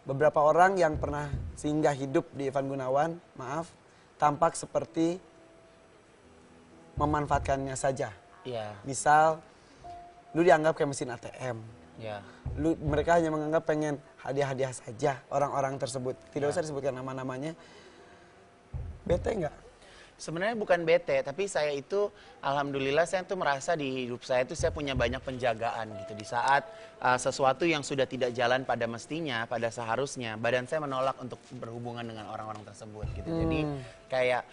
beberapa orang yang pernah singgah hidup di Ivan Gunawan, maaf, tampak seperti memanfaatkannya saja. Iya. Misal, lu dianggap kayak mesin ATM. Ya. Mereka hanya menganggap pengen hadiah-hadiah saja orang-orang tersebut. Tidak usah disebutkan nama-namanya. Bete nggak? Sebenarnya bukan bete, tapi saya itu alhamdulillah saya tuh merasa di hidup saya tuh saya punya banyak penjagaan gitu. Di saat sesuatu yang sudah tidak jalan pada mestinya, pada seharusnya, badan saya menolak untuk berhubungan dengan orang-orang tersebut gitu. Jadi kayak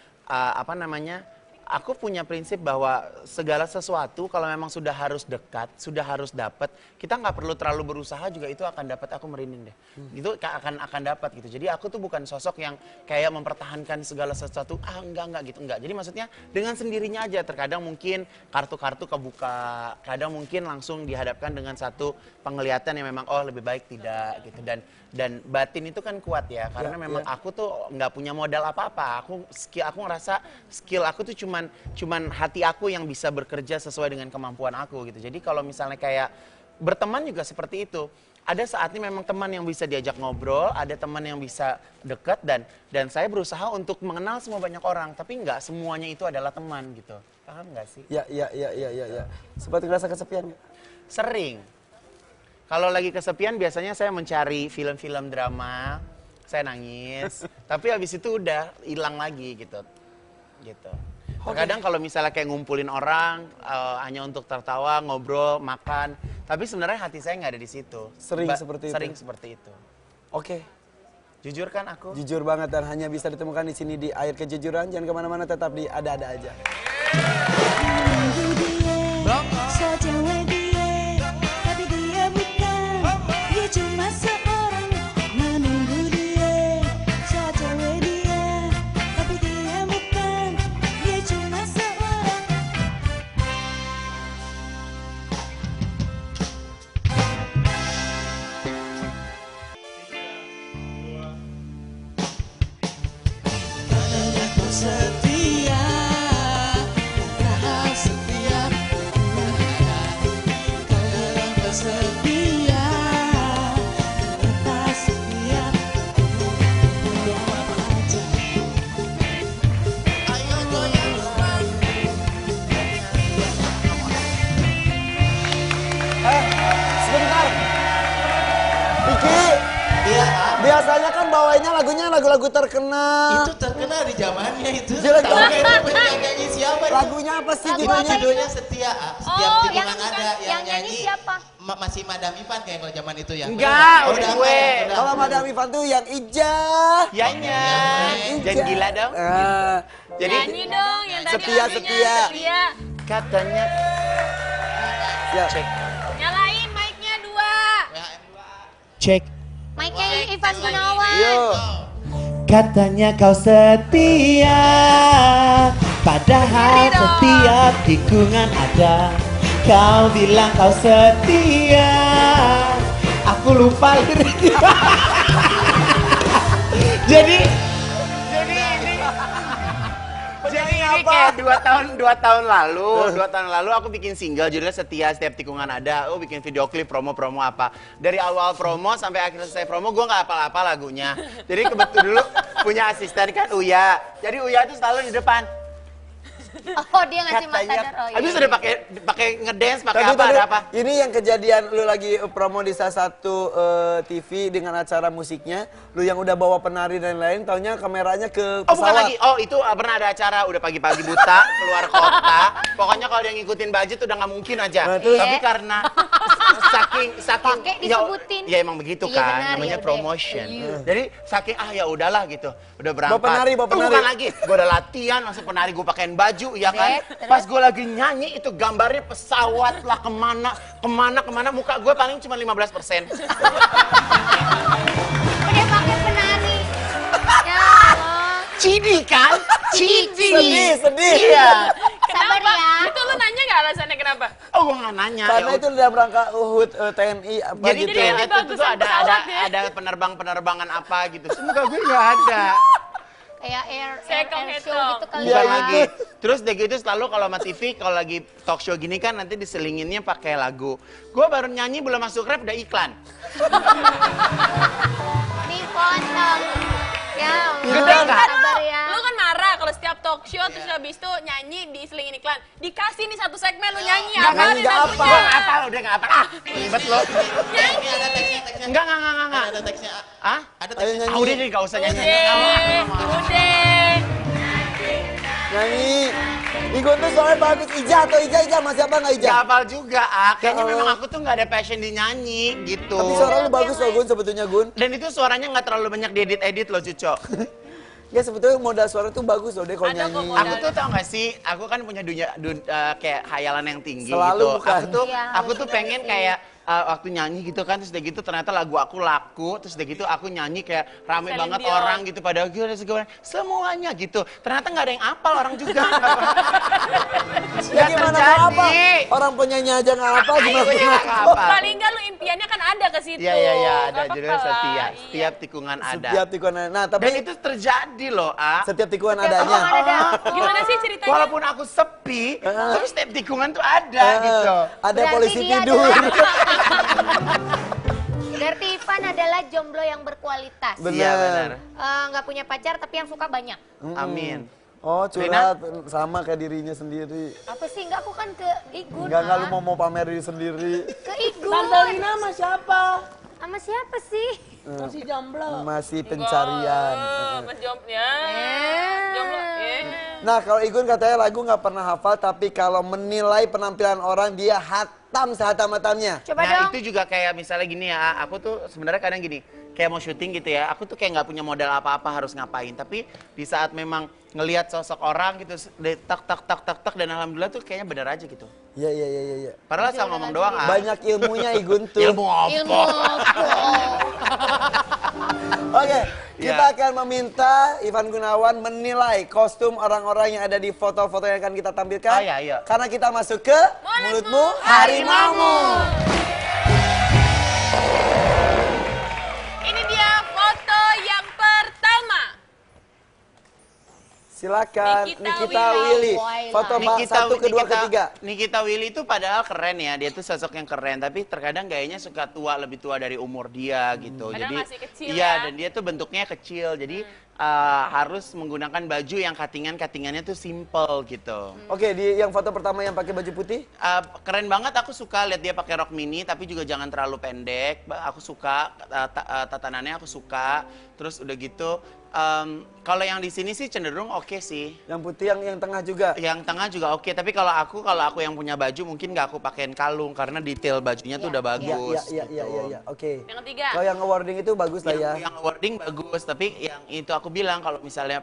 aku punya prinsip bahwa segala sesuatu kalau memang sudah harus dekat, sudah harus dapat, kita nggak perlu terlalu berusaha juga itu akan dapat. Aku merinding deh. Itu akan dapat gitu. Jadi aku tuh bukan sosok yang kayak mempertahankan segala sesuatu. Enggak gitu, enggak. Jadi maksudnya dengan sendirinya aja. Terkadang mungkin kartu-kartu kebuka, kadang mungkin langsung dihadapkan dengan satu penglihatan yang memang lebih baik tidak gitu. Dan batin itu kan kuat ya, karena memang aku tuh nggak punya modal apa-apa. Aku ngerasa skill aku tuh cuman hati aku yang bisa bekerja sesuai dengan kemampuan aku gitu. Jadi kalau misalnya kayak berteman juga seperti itu. Ada saatnya memang teman yang bisa diajak ngobrol, ada teman yang bisa dekat dan saya berusaha untuk mengenal semua banyak orang, tapi nggak semuanya itu adalah teman gitu. Paham nggak sih? Ya. Seperti ngerasa kesepian nggak? Sering. Kalau lagi kesepian biasanya saya mencari film-film drama, saya nangis, tapi habis itu udah hilang lagi gitu. Terkadang kalau misalnya kayak ngumpulin orang hanya untuk tertawa, ngobrol, makan, tapi sebenarnya hati saya nggak ada di situ. Sering seperti itu? Sering seperti itu. Oke. Jujur kan aku? Jujur banget dan hanya bisa ditemukan di sini di Air Kejujuran. Jangan kemana-mana, tetap di Ada-Ada Aja. Sejauh dia, tapi dia bukan. Dia cuma seorang menunggu dia. Sejauh dia, tapi dia bukan. Dia cuma seorang. Karena kau setia, kau setia. Setia, lepas setia, punya apa aja. Ayo goyang. Sebentar. Iki. Iya, Biasanya kan bawainnya lagu-lagu terkenal. itu terkenal di zamannya itu. Jelek Tahu banget. nggak itu penyanyi siapa itu? Lagunya apa sih Lagu judulnya? Judulnya Setia. Setiap Oh, tikungan yang ada yang nyanyi siapa? Masih Madam Ivan kayak kalau zaman itu ya. Enggak, Oh, udah enggak, gue. udah. Kalau Madam Ivan tuh yang Ija. Yanya. Jangan gila dong. Jadi Nyanyi dong yang tadi Setia, lagunya, setia. setia. katanya Siap. cek. Nyalain mic-nya 2. Cek. Mike-nya Ivan Gunawan. Yuk. Katanya kau setia, padahal setiap tikungan ada. Kau bilang kau setia, aku lupa liriknya. Jadi Jadi Jadi apa? kayak 2 tahun lalu aku bikin single judulnya Setia Setiap Tikungan Ada. Aku bikin video klip promo apa. Dari awal promo sampai akhir selesai promo gue nggak hafal-hafal lagunya. Jadi kebetulan dulu punya asisten kan Uya. Jadi Uya itu selalu di depan. Oh, dia ngasih matador. Oh, iya. Habis udah pakai ngedance, pakai Tadi, apa tadi, ada apa? Ini yang kejadian lu lagi promo di salah satu TV dengan acara musiknya, lu yang udah bawa penari dan lain, taunya kameranya ke pesawat. Oh bukan lagi, oh itu pernah ada acara udah pagi-pagi buta keluar kota. Pokoknya kalau dia ngikutin budget udah nggak mungkin aja. Nah, terus? Tapi karena saking Pakai disebutin. Ya emang begitu Iya, kan, benar, namanya ya udah. promotion. Jadi saking ya udahlah gitu, udah berangkat. Bawa penari. Bukan lagi, gue udah latihan langsung penari gue pakein baju, ya kan. Terus? Pas gue lagi nyanyi itu gambarnya pesawat lah kemana, muka gue paling cuma 15%. Udah pakai penari. Ya Allah. Cidi kan? Cidi. Sedih. Iya. Sabar Kenapa? ya. Itu lu nanya nggak alasannya kenapa? Oh gue nggak nanya. Karena ya itu dalam rangka Uhud TNI apa Jadi gitu. kayak lebih itu bagus tuh kan pesawatnya. ada penerbangan apa gitu. Semoga gue nggak ada. Kayak air Sekong show itu. gitu kali Bukan Iya, ya. lagi. Terus udah gitu selalu kalau sama TV kalau lagi talk show gini kan nanti diselinginnya pakai lagu. Gue baru nyanyi belum masuk rap udah iklan. Dipotong. Ya Gede Allah. nggak? Sabar ya. Lu kan marah kalau setiap talk show terus habis itu nyanyi diselingin iklan. Dikasih nih satu segmen lu nyanyi Nggak apa nyanyi, nih nggak lagunya? Gue nggak apa udah nggak apa. Ribet lo. Enggak. Ada teksnya. Ah? Ada Ayo teksnya. nyanyi. Udah jadi nggak usah nyanyi. Udah. Nyanyi. Igun tuh soalnya bagus. Ija masih apa nggak Ija? Gak hafal juga, kayaknya Ya Allah. memang aku tuh nggak ada passion di nyanyi gitu. Tapi suara lu bagus loh Gun sebetulnya Gun. Dan itu suaranya nggak terlalu banyak diedit-edit loh Cuco. Ya sebetulnya modal suara tuh bagus loh deh kalau Ada kok nyanyi. modal. Aku tuh tau gak sih, aku kan punya kayak hayalan yang tinggi Selalu gitu. bukan. Iya, Aku tuh pengen kayak waktu nyanyi gitu kan, terus udah gitu ternyata lagu aku laku, terus udah gitu aku nyanyi kayak rame Celine banget Dion. orang gitu pada gue semuanya gitu. Ternyata nggak ada yang apal orang juga. Ya Nggak gimana nggak apa? terjadi. Orang penyanyi aja nggak apa gimana Iya, nggak nggak apa? apa. Paling enggak lu impiannya kan ada ke situ. Iya, ada Nggak apa-apa judulnya lah. Setia. Iya. Setiap tikungan ada. Setiap tikungan. Nah tapi Dan itu terjadi loh, setiap tikungan Setiap adanya. tikungan ada. Gimana sih ceritanya? Walaupun aku sepi, tapi setiap tikungan tuh ada gitu. Ada Berarti polisi dia tidur. Berarti Ivan adalah jomblo yang berkualitas. Bener. Iya benar. Nggak punya pacar tapi yang suka banyak. Amin. Oh curhat sama kayak dirinya sendiri. Apa sih? Enggak, aku kan ke Igun. Enggak lu mau pamer diri sendiri. Ke Igun. Tante Lina sama siapa? Sama siapa sih? Masih jomblo. Masih pencarian. Mas jomblo ya. Jomblo. Nah kalau Igun katanya lagu nggak pernah hafal tapi kalau menilai penampilan orang dia hatam sehatam-hatamnya. Coba Nah dong. itu juga kayak misalnya gini ya, aku tuh sebenarnya kadang gini, kayak mau syuting gitu ya, aku tuh kayak nggak punya modal apa-apa harus ngapain, tapi di saat memang ngelihat sosok orang gitu, tak dan alhamdulillah tuh kayaknya bener aja gitu. Iya. Padahal asal ngomong doang Banyak ilmunya Igun tuh. ilmu apa? Ilmu Oke, kita Ya. akan meminta Ivan Gunawan menilai kostum orang-orang yang ada di foto-foto yang akan kita tampilkan. Oh, iya, iya. Karena kita masuk ke Mulutmu Harimaumu. Ini dia foto yang pertama. Silakan Nikita Nikita Willy. Willy. Foto satu, kedua, ketiga. Nikita Willy itu padahal keren ya, dia tuh sosok yang keren, tapi terkadang gayanya suka tua, lebih tua dari umur dia gitu. Padahal masih kecil iya, ya. dan dia tuh bentuknya kecil, jadi harus menggunakan baju yang katingannya tuh simple gitu. Oke, di yang foto pertama yang pakai baju putih. Keren banget, aku suka lihat dia pakai rok mini, tapi juga jangan terlalu pendek. Aku suka tatanannya, aku suka. Terus udah gitu, kalau yang di sini sih cenderung oke sih. Yang putih yang tengah juga. Yang tengah juga oke, tapi kalau aku yang punya baju mungkin nggak aku pakein kalung karena detail bajunya tuh udah bagus. Iya. Oke. Yang ketiga. Kalau yang awarding itu bagus lah ya. Yang wording bagus, tapi yang itu aku bilang kalau misalnya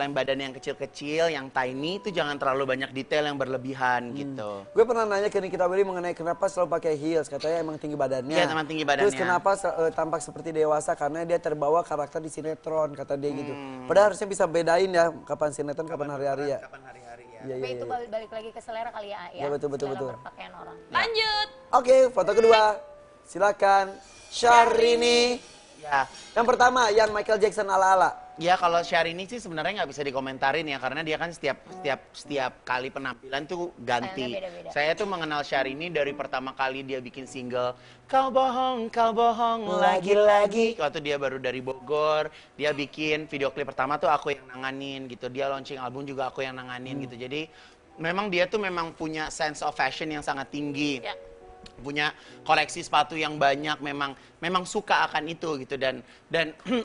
badan yang kecil-kecil, yang tiny itu jangan terlalu banyak detail yang berlebihan gitu. Gue pernah nanya ke Nikita Willy mengenai kenapa selalu pakai heels. Katanya emang tinggi badannya. Iya, emang tinggi badannya. Terus kenapa tampak seperti dewasa? Karena dia terbawa karakter di sinetron, kata dia gitu. Padahal harusnya bisa bedain ya kapan sinetron, kapan hari-hari ya. Kapan hari-hari ya. Iya, Tapi itu balik lagi ke selera kali ya. Ya, betul. Selera berpakaian orang. Lanjut. Oke, foto kedua. Silakan. Syahrini. Ya. Yang pertama, yang Michael Jackson ala-ala. Ya kalau Syahrini sih sebenarnya nggak bisa dikomentarin ya karena dia kan setiap kali penampilan tuh ganti. Stylenya beda-beda. Saya tuh mengenal Syahrini dari pertama kali dia bikin single kau bohong lagi-lagi. Waktu dia baru dari Bogor, dia bikin video klip pertama tuh aku yang nanganin gitu. Dia launching album juga aku yang nanganin gitu. Jadi memang dia tuh memang punya sense of fashion yang sangat tinggi. Ya. Punya koleksi sepatu yang banyak, memang suka akan itu gitu dan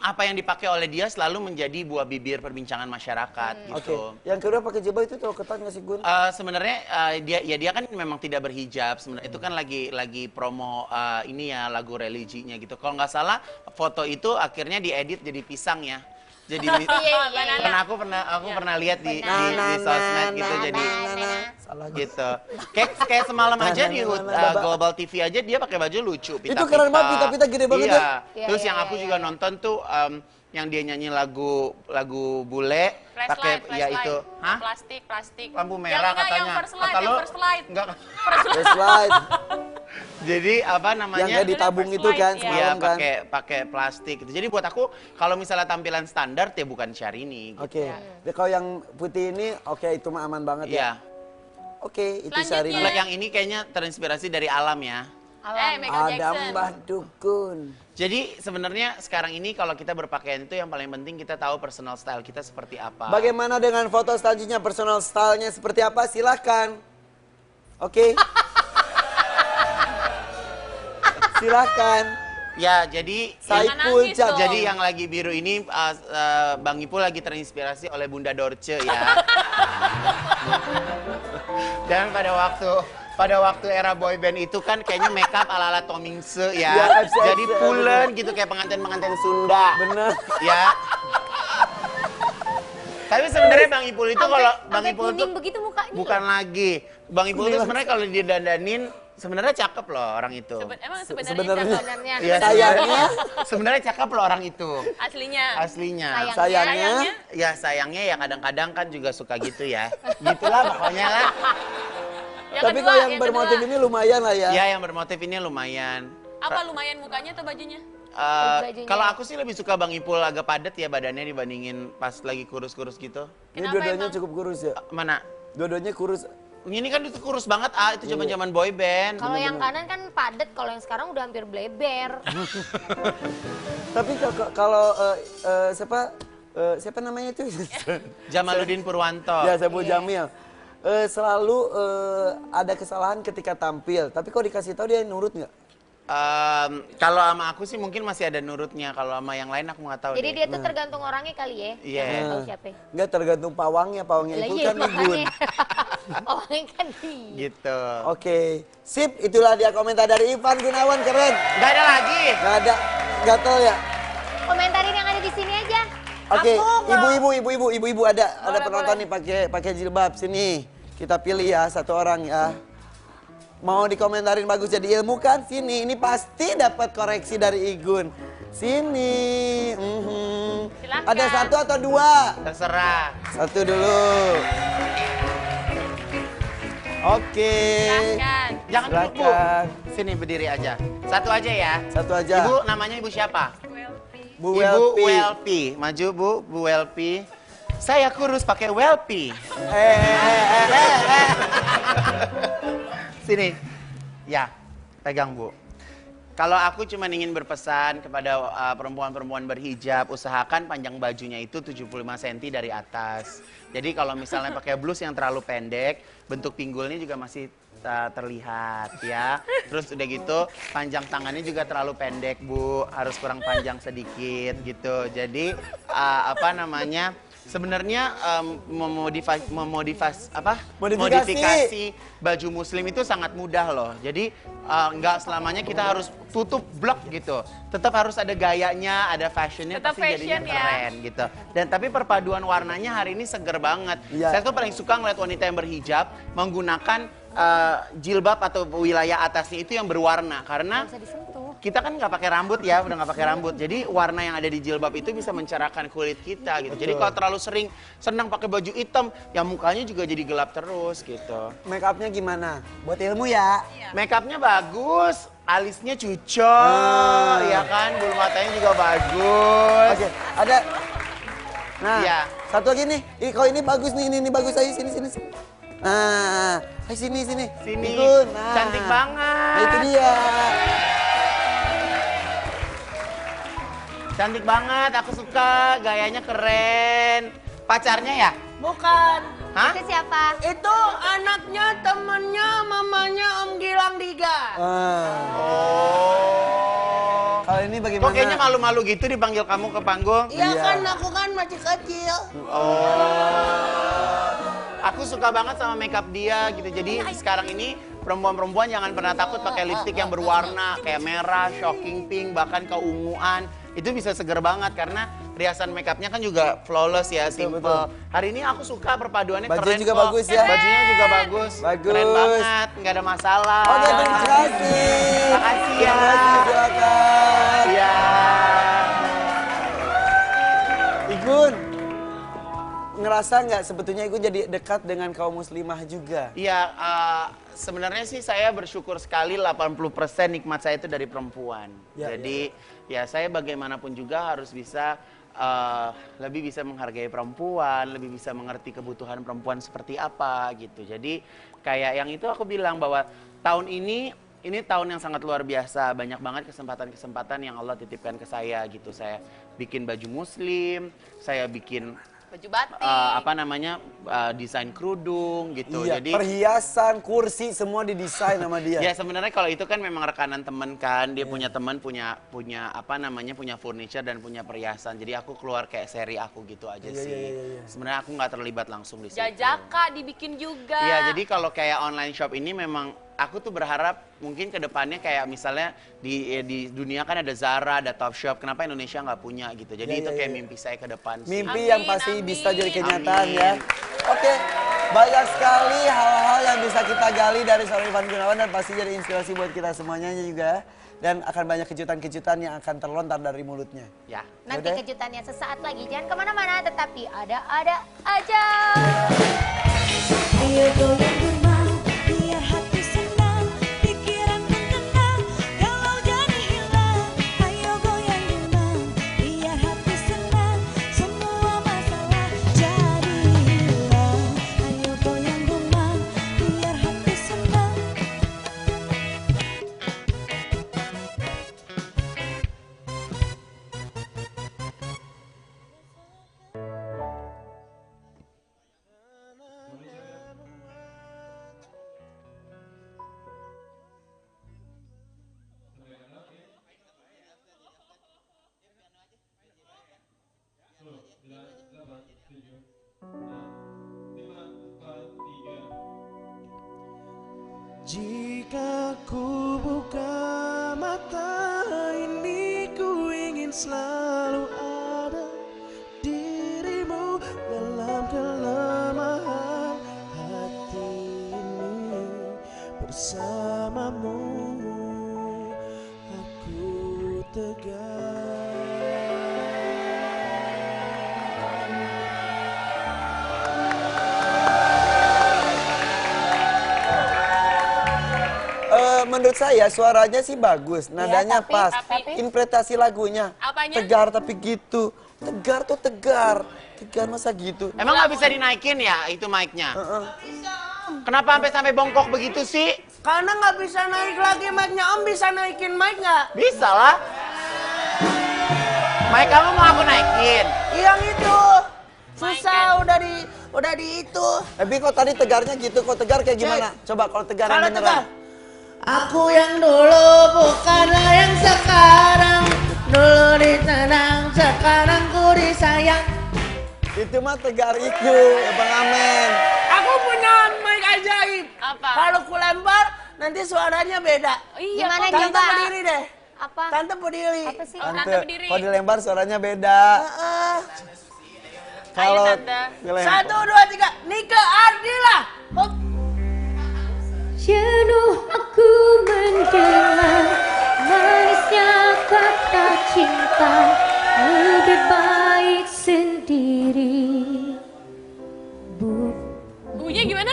apa yang dipakai oleh dia selalu menjadi buah bibir perbincangan masyarakat Oke. gitu. Yang kedua pakai jilbab itu terlalu ketat nggak sih Gun? Sebenarnya dia kan memang tidak berhijab sebenarnya itu kan lagi promo ini ya lagu religinya gitu. Kalau nggak salah foto itu akhirnya diedit jadi pisang ya. Jadi karena aku pernah lihat di sosmed gitu jadi Salah gitu. Kayak semalam aja di Global TV aja dia pakai baju lucu pita-pita. Itu keren banget, pita-pita gede banget ya. Iya. Terus yang aku juga nonton tuh yang dia nyanyi lagu bule pakai ya itu. Hah? Plastik. Lampu merah katanya. Yang first light, Kata yang lo, first light. Enggak. First light. Jadi apa Yang namanya? kayak ditabung First itu light, kan ya. Iya, semalam kan. pakai plastik gitu. Jadi buat aku kalau misalnya tampilan standar ya bukan Syahrini gitu. Oke. Jadi kalau yang putih ini oke itu mah aman banget ya. Iya. Oke, itu Selanjutnya. Syahrini. Kalau yang ini kayaknya terinspirasi dari alam ya. Michael Ada Jackson. Mbah Dukun. Jadi sebenarnya sekarang ini kalau kita berpakaian itu yang paling penting kita tahu personal style kita seperti apa. Bagaimana dengan foto selanjutnya, personal style-nya seperti apa? Silakan. Oke. Silakan. Ya, jadi Saiful nangis Jamil. dong. jadi yang lagi biru ini Bang Ipul lagi terinspirasi oleh Bunda Dorce ya. Dan pada waktu era boyband itu kan kayaknya makeup ala-ala Tomingse Ya, ya. FCX. Jadi pulen gitu kayak pengantin-pengantin Sunda. Bener. Ya. Tapi sebenarnya Bang Ipul itu kalau Bang Sampai Ipul itu kuning begitu mukanya. bukan lagi. Bang Ipul itu sebenarnya kalau didandanin sebenarnya cakep loh orang itu. Emang Sebenarnya. sebenarnya Sebenarnya. Iya, Sayangnya. sebenarnya cakep loh orang itu. aslinya. Aslinya. Sayangnya. Ya sayangnya ya kadang-kadang kan juga suka gitu ya. Gitulah pokoknya lah. Yang Tapi kedua, kalau yang yang bermotif kedua. ini lumayan lah ya. Ya yang bermotif ini lumayan. Apa lumayan mukanya atau bajunya? Bajunya. Kalau aku sih lebih suka Bang Ipul agak padat ya badannya dibandingin pas lagi kurus-kurus gitu. Ini Kenapa dua-duanya emang? cukup kurus ya. Mana? Dua-duanya kurus. Ini kan itu kurus banget itu zaman-zaman boy band. Kalau yang kanan kan padat, kalau yang sekarang udah hampir bleber. Tapi kalau siapa namanya itu? Jamaluddin Purwanto. Ya, Saiful Jamil. Selalu ada kesalahan ketika tampil. Tapi kalau dikasih tahu dia nurut nggak? Kalau sama aku sih mungkin masih ada nurutnya. Kalau sama yang lain aku nggak tahu. Jadi deh. dia tuh tergantung orangnya kali ya. Iya. Nggak tahu siapa. Nggak tergantung pawangnya. Pawangnya Lah itu iya kan Igun. makanya. Orangnya kan dia. Gitu. Oke, sip. Itulah dia komentar dari Ivan Gunawan, keren. Nggak ada lagi. Nggak ada, gatel ya. Komentarin yang ada di sini aja. Oke, Aku nggak- ibu-ibu ada penonton nih pakai jilbab sini. Kita pilih ya satu orang ya. Mau dikomentarin bagus jadi ilmu kan? Sini, ini pasti dapat koreksi dari Igun. Sini. Silakan. Ada satu atau dua? Terserah. Satu dulu. Oke. Silahkan. Jangan duduk, Bu. Silakan. Sini berdiri aja. Satu aja ya. Satu aja. Ibu namanya Ibu siapa? Bu Ibu Welpi. Welpi. Maju Bu, Bu Welpi. Saya kurus pakai Welpi. Sini. Ya, pegang Bu. Kalau aku cuma ingin berpesan kepada perempuan-perempuan berhijab, usahakan panjang bajunya itu 75 cm dari atas. Jadi kalau misalnya pakai blus yang terlalu pendek, bentuk pinggulnya juga masih terlihat ya. Terus udah gitu, panjang tangannya juga terlalu pendek Bu, harus kurang panjang sedikit gitu. Jadi apa namanya? Sebenarnya modifikasi baju muslim itu sangat mudah loh. Jadi nggak selamanya kita harus tutup blok gitu. Tetap harus ada gayanya, ada fashionnya, Tetap pasti jadinya fashion ya. keren gitu. Dan tapi perpaduan warnanya hari ini seger banget. Iya. Saya tuh paling suka ngeliat wanita yang berhijab menggunakan jilbab atau wilayah atasnya itu yang berwarna karena Bisa disentuh. kita kan nggak pakai rambut ya, udah nggak pakai rambut. Jadi warna yang ada di jilbab itu bisa mencerahkan kulit kita gitu. Jadi kalau terlalu sering senang pakai baju hitam, ya mukanya juga jadi gelap terus gitu. Make upnya gimana? Buat ilmu ya. Make upnya bagus, alisnya cucok, ya kan, bulu matanya juga bagus. Oke, Nah, Iya. satu lagi nih. Kalau ini bagus nih, ini bagus. Ayo sini. Nah, ayo sini. Sini. Igun. Nah. Cantik banget. Nah, itu dia. Cantik banget, aku suka. Gayanya keren. Pacarnya ya? Bukan. Hah? Itu siapa? Itu anaknya temennya mamanya Om Gilang Diga. Oh. Kalau ini bagaimana? Kok kayaknya malu-malu gitu dipanggil kamu ke panggung? Iya Iya. kan, aku kan masih kecil. Oh. Aku suka banget sama makeup dia gitu. Jadi sekarang ini perempuan-perempuan jangan pernah takut pakai lipstik yang berwarna kayak merah, shocking pink, bahkan keunguan. Itu bisa seger banget karena riasan makeupnya kan juga flawless ya, simple. betul. Hari ini aku suka perpaduannya Bajunya keren juga kok. bagus ya. Bajunya juga bagus. Bagus. Keren banget, nggak ada masalah. Oke, terima kasih. Makasih ya. Terima kasih, silakan. Iya. Igun, ngerasa nggak sebetulnya Igun jadi dekat dengan kaum muslimah juga? Iya, sebenarnya sih saya bersyukur sekali 80% nikmat saya itu dari perempuan. Ya, Jadi ya saya bagaimanapun juga harus bisa lebih bisa menghargai perempuan, lebih bisa mengerti kebutuhan perempuan seperti apa gitu. Jadi kayak yang itu aku bilang bahwa tahun ini tahun yang sangat luar biasa. Banyak banget kesempatan-kesempatan yang Allah titipkan ke saya gitu. Saya bikin baju muslim, saya bikin Baju batik. desain kerudung gitu. Iya, Jadi perhiasan, kursi semua didesain sama dia. ya sebenarnya kalau itu kan memang rekanan temen kan, dia punya teman punya furniture dan punya perhiasan. Jadi aku keluar kayak seri aku gitu aja Iya, sih. iya, iya. Sebenarnya aku nggak terlibat langsung di situ. Jajaka dibikin juga. Iya, jadi kalau kayak online shop ini memang aku tuh berharap mungkin ke depannya kayak misalnya di dunia kan ada Zara, ada Topshop, kenapa Indonesia nggak punya gitu. Jadi Iya, itu iya, kayak iya. mimpi saya ke depan sih. Mimpi Amin, yang pasti amin. bisa jadi kenyataan Amin. ya. Oke, banyak sekali hal-hal yang bisa kita gali dari seorang Ivan Gunawan dan pasti jadi inspirasi buat kita semuanya juga. Dan akan banyak kejutan-kejutan yang akan terlontar dari mulutnya. Ya. Nanti Yaudah. kejutannya sesaat lagi. Jangan kemana-mana, tetapi ada aja. Ayo goyang rumah, biar hati senang, pikiran pun tenang, galau jadi hilang. Ayo goyang rumah, biar hati senang, semua masalah jadi hilang. Ayo goyang rumah, biar hati senang. Jika ku buka mata ini, ku ingin selalu ada dirimu dalam kelemahan hati ini. Bersamamu aku tegar. Menurut saya suaranya sih bagus, nadanya tapi- pas, tapi- interpretasi lagunya Apanya? tegar tapi gitu, tegar tuh tegar masa gitu. Emang nggak bisa dinaikin ya itu mic-nya? Kenapa sampai bongkok begitu sih? Karena nggak bisa naik lagi mic-nya. Om bisa naikin mic nggak? Bisa lah. Mic kamu mau aku naikin? Yang itu. Susah, udah di itu. Tapi kok tadi tegarnya gitu, kok tegar kayak gimana? Coba kalau tegar yang Kalau beneran. tegar. Aku yang dulu bukanlah yang sekarang. Dulu disenang, sekarang ku disayang. Itu mah tegar itu, Bang Amen. Aku punya mic ajaib. Apa? Kalau ku lempar, nanti suaranya beda. Iya, Gimana, kok. Tante coba? berdiri deh. Apa? Tante berdiri. Apa sih? Tante berdiri. Kalau dilempar suaranya beda. Heeh. Kalau Tante. dilempar. 1, 2, 3. Nike Ardila. Hop. Jenuh aku mendengar manisnya kata cinta, lebih baik sendiri. Bunyinya gimana?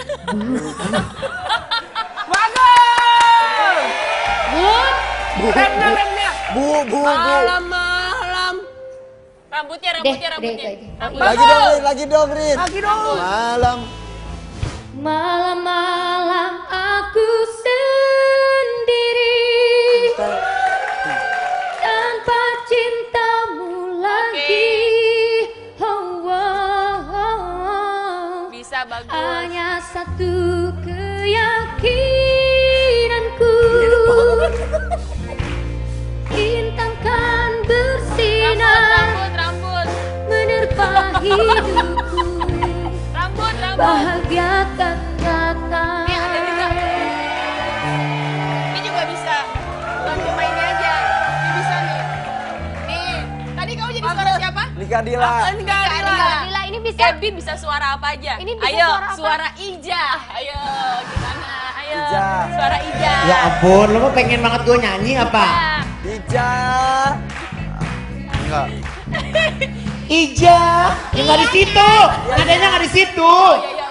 Bagus. Remnya. Bu. Malam-malam. Rambut Rambutnya. Lagi dong, Rin. Malam. Malam-malam aku sendiri tanpa cintamu lagi. Oh, oh, oh. Bisa bagus. Hanya satu keyakinanku, bintang kan bersinar Rambut. menerpa hidupku. Rambut. Bahagiakan datang. Nih ada juga. Ini juga bisa. Bukan cuma ini aja. Ini bisa nih. Nih, tadi kamu jadi suara siapa? Nika Dila. Nika Dila. Dila, ini bisa. Ebi bisa suara apa aja? Ini bisa Ayo, suara apa? suara Ija. Ayo, gimana? Ayo. Ija. Suara Ija. Ya ampun, lo mah pengen banget gue nyanyi apa? Ija. Enggak. Ija, yang nggak di situ, nadanya nggak di situ. Iya,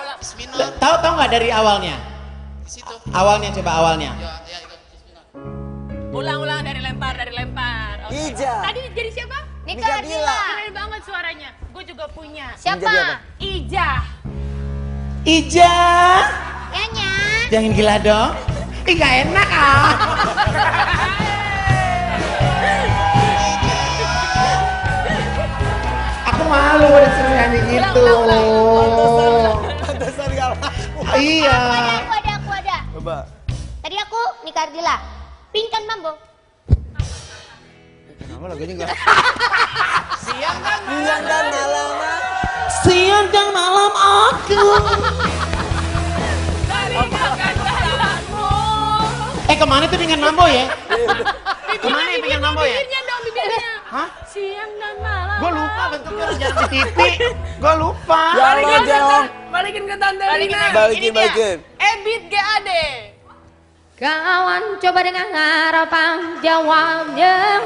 ulang. Tahu nggak dari awalnya? Awalnya coba awalnya. Ulang dari lempar. Oke. Ija. Tadi jadi siapa? Nika Dila. Keren banget suaranya. Gue juga punya. Jadi apa? Siapa? Ija. Ija, Yanya. jangan gila dong. Ih nggak enak ah. Aku malu udah suruh nyanyi gitu. Pantesan gak laku. Iya. Aku ada. Coba. Tadi aku Nika Dila. Pingkan Mambo. Kenapa lagunya enggak? Siang kan? Siang dan malam. Siang dan malam aku. Dari makan jalanmu. Kemana tuh dengan Mambo ya? Kemana ya pengen mambo ya? Bibirnya dong, bibirnya. Hah? Siang dan malam. Gue lupa bentuknya udah jalan di TV. Gue lupa. Ya Allah, Jong. Balikin ke Tante Rina. Balikin. Ebit GAD. Kawan coba dengan harapan jawabnya.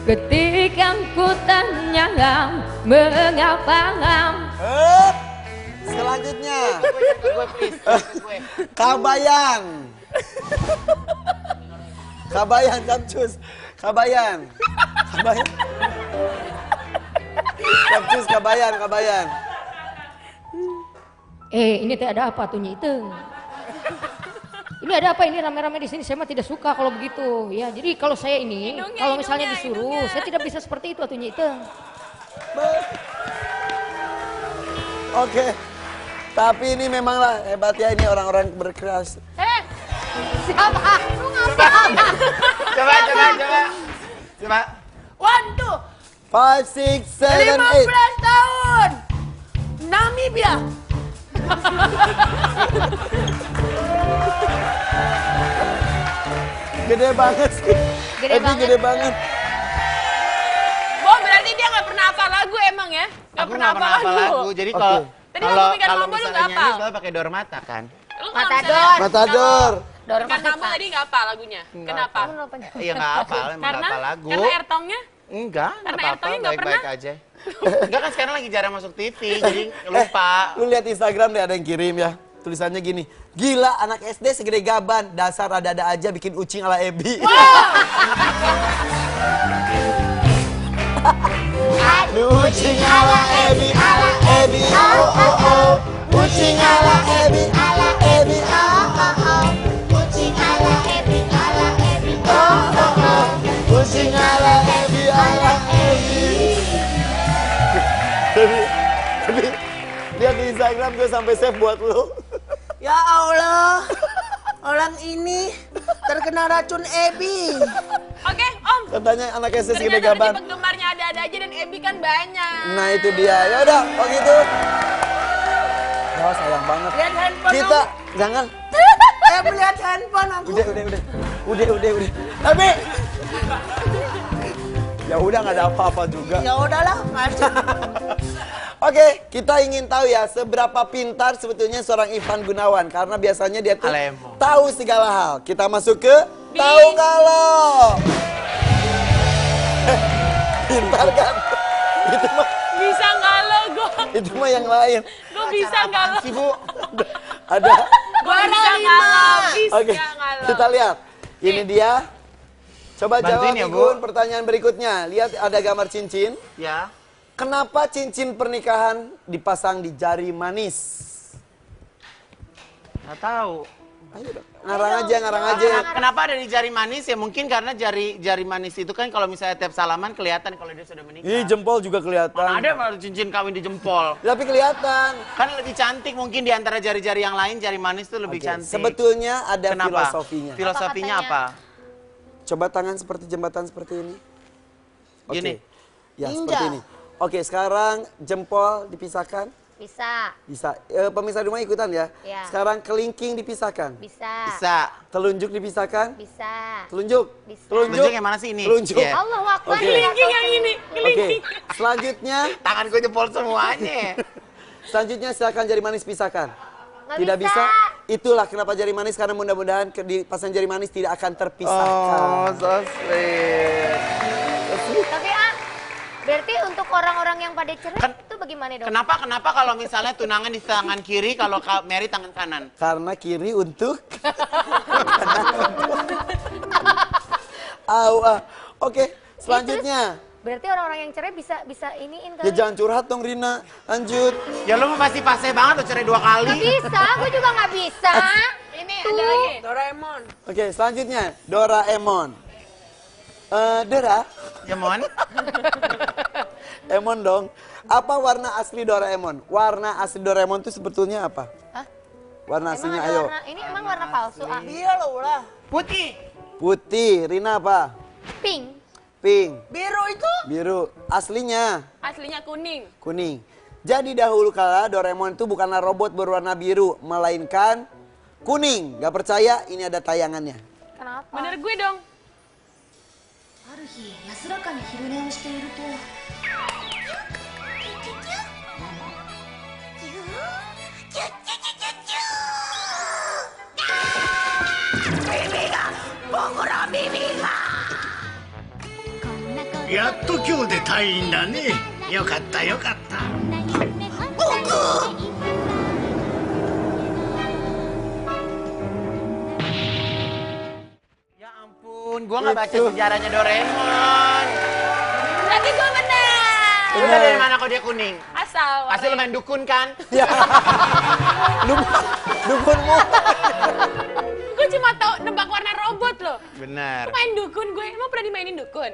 Ketika ku tanya mengapa Selanjutnya. Gue please. Kabayan. Kabayan, Capcus. Kabayan. Capcus, kabayan. ini teh ada apa tuh Nyi Iteng? Ini ada apa ini rame-rame di sini? Saya mah tidak suka kalau begitu. Ya, jadi kalau saya ini, kalau misalnya disuruh, saya tidak bisa seperti itu atuh Nyi Iteng. Oke. Tapi ini memanglah hebatnya ini orang-orang berkeras. Siapa? Lu ngapain? Coba. 1, 2, 5, 6, 7, 8. 15 tahun. Namibia. Gede banget sih. Gede Ebi banget. gede banget. Bo, berarti dia nggak pernah hafal lagu emang ya? Aku nggak pernah hafal lagu. Jadi Oke. kalau Tadi lagu Pikan Mambo lu misalnya nggak nyanyi hafal? selalu pakai dormata kan? Lu kalau Matador. misalnya- Matador. kalau Pikan Mambo tadi nggak hafal lagunya. Kenapa? Iya nggak hafal, emang nggak Karena hafal lagu. karena airtongnya Enggak, nggak Karena apa-apa, Ertonya nggak baik-baik aja. Enggak kan sekarang lagi jarang masuk TV, jadi lupa. Lu lihat Instagram deh ada yang kirim ya. Tulisannya gini, gila anak SD segede gaban, dasar ada-ada aja bikin ucing ala Ebi. Lu ucing ala Ebi, oh oh oh. Ucing ala Ebi, oh oh oh. Kucing ala Ebi, Oh oh oh. Ucing ala Ebi, Tapi lihat di Instagram gue sampai save buat lu. Ya Allah, orang ini terkena racun Ebi. Oke, Om. Katanya anak SD segede Ternyata gaban. berarti penggemarnya ada-ada aja dan Ebi kan banyak. Nah itu dia. Ya udah, oh gitu. Oh sayang banget. Lihat handphone Kita jangan. lihat handphone aku. Udah. Tapi ya udah nggak ada apa-apa juga. Ya udahlah, macet. Oke, kita ingin tahu ya seberapa pintar sebetulnya seorang Ivan Gunawan karena biasanya dia tuh Alemo. tahu segala hal. Kita masuk ke tahu kalau. Pintar kan? Itu mah Bisa nggak lo, itu mah yang lain. gue bisa nggak lo. Sih Bu, Ada. Gue bisa nggak lo, bisa Oke, nggak lo. kita lihat. Ini dia Coba Bantuin jawab ya, Bu. Igun pertanyaan berikutnya. Lihat ada gambar cincin. Ya. Kenapa cincin pernikahan dipasang di jari manis? Nggak tahu. Ayo dong. Ngarang aja. Kenapa ada di jari manis? Ya mungkin karena jari manis itu kan kalau misalnya tiap salaman kelihatan kalau dia sudah menikah. Ih, jempol juga kelihatan. Mana ada malah cincin kawin di jempol. Tapi kelihatan. Kan lebih cantik mungkin di antara jari-jari yang lain, jari manis tuh lebih Oke, cantik. sebetulnya ada Kenapa? filosofinya. Filosofinya Apa apa? Coba tangan seperti jembatan seperti ini. Oke. Gini. Ya, seperti ini. Oke, sekarang jempol dipisahkan. Bisa, Bisa. Pemirsa di rumah ikutan ya. Ya. Sekarang kelingking dipisahkan. bisa, Bisa. Telunjuk dipisahkan. bisa. Telunjuk. Bisa. Telunjuk yang mana sih ini? Telunjuk. Iya. Allah Akbar. Oke. Kelingking yang ini, Oke. kelingking. Selanjutnya, Tangan gue jempol semuanya. selanjutnya silakan jari manis pisahkan. Nggak Tidak bisa. bisa. Itulah kenapa jari manis, karena mudah-mudahan dipasang jari manis tidak akan terpisahkan. Oh, so sweet. Tapi berarti untuk orang-orang yang pada cerai Kan- itu bagaimana dong? Kenapa kalau misalnya tunangan di tangan kiri, kalau Mary tangan kanan? Karena kiri untuk Oke, selanjutnya. Berarti orang-orang yang cerai bisa iniin Ya kali. jangan curhat dong Rina. Lanjut. Ya lu mau pasti pasnya banget tuh cerai 2 kali. Bisa, gue juga nggak bisa. Ini ada lagi. Doraemon. Oke, selanjutnya Doraemon. Dora, Ya mon. Emon dong. Apa warna asli Doraemon? Warna asli Doraemon itu sebetulnya apa? Hah? Warna Emang aslinya ada ayo. warna, ini emang warna palsu, Iya loh lah. Putih. Putih, Rina apa? Pink. Pink, Biru itu. biru. Aslinya Aslinya kuning. kuning. Jadi dahulu kala Doraemon itu bukanlah robot berwarna biru, melainkan kuning. Gak percaya? Ini ada tayangannya. Kenapa? Bener gue dong. ある日安らかに昼寝をしているとやっと今日で退院だね。よかったよかった。 Ya ampun, gua nggak baca sejarahnya Doraemon. Berarti gue bener. Udah dari mana kok dia kuning? Asal. Pasti lu main dukun kan? Ya. Dukunmu. Gue cuma tahu nebak warna robot loh. Benar. Gue main dukun gue. Emang pernah dimainin dukun?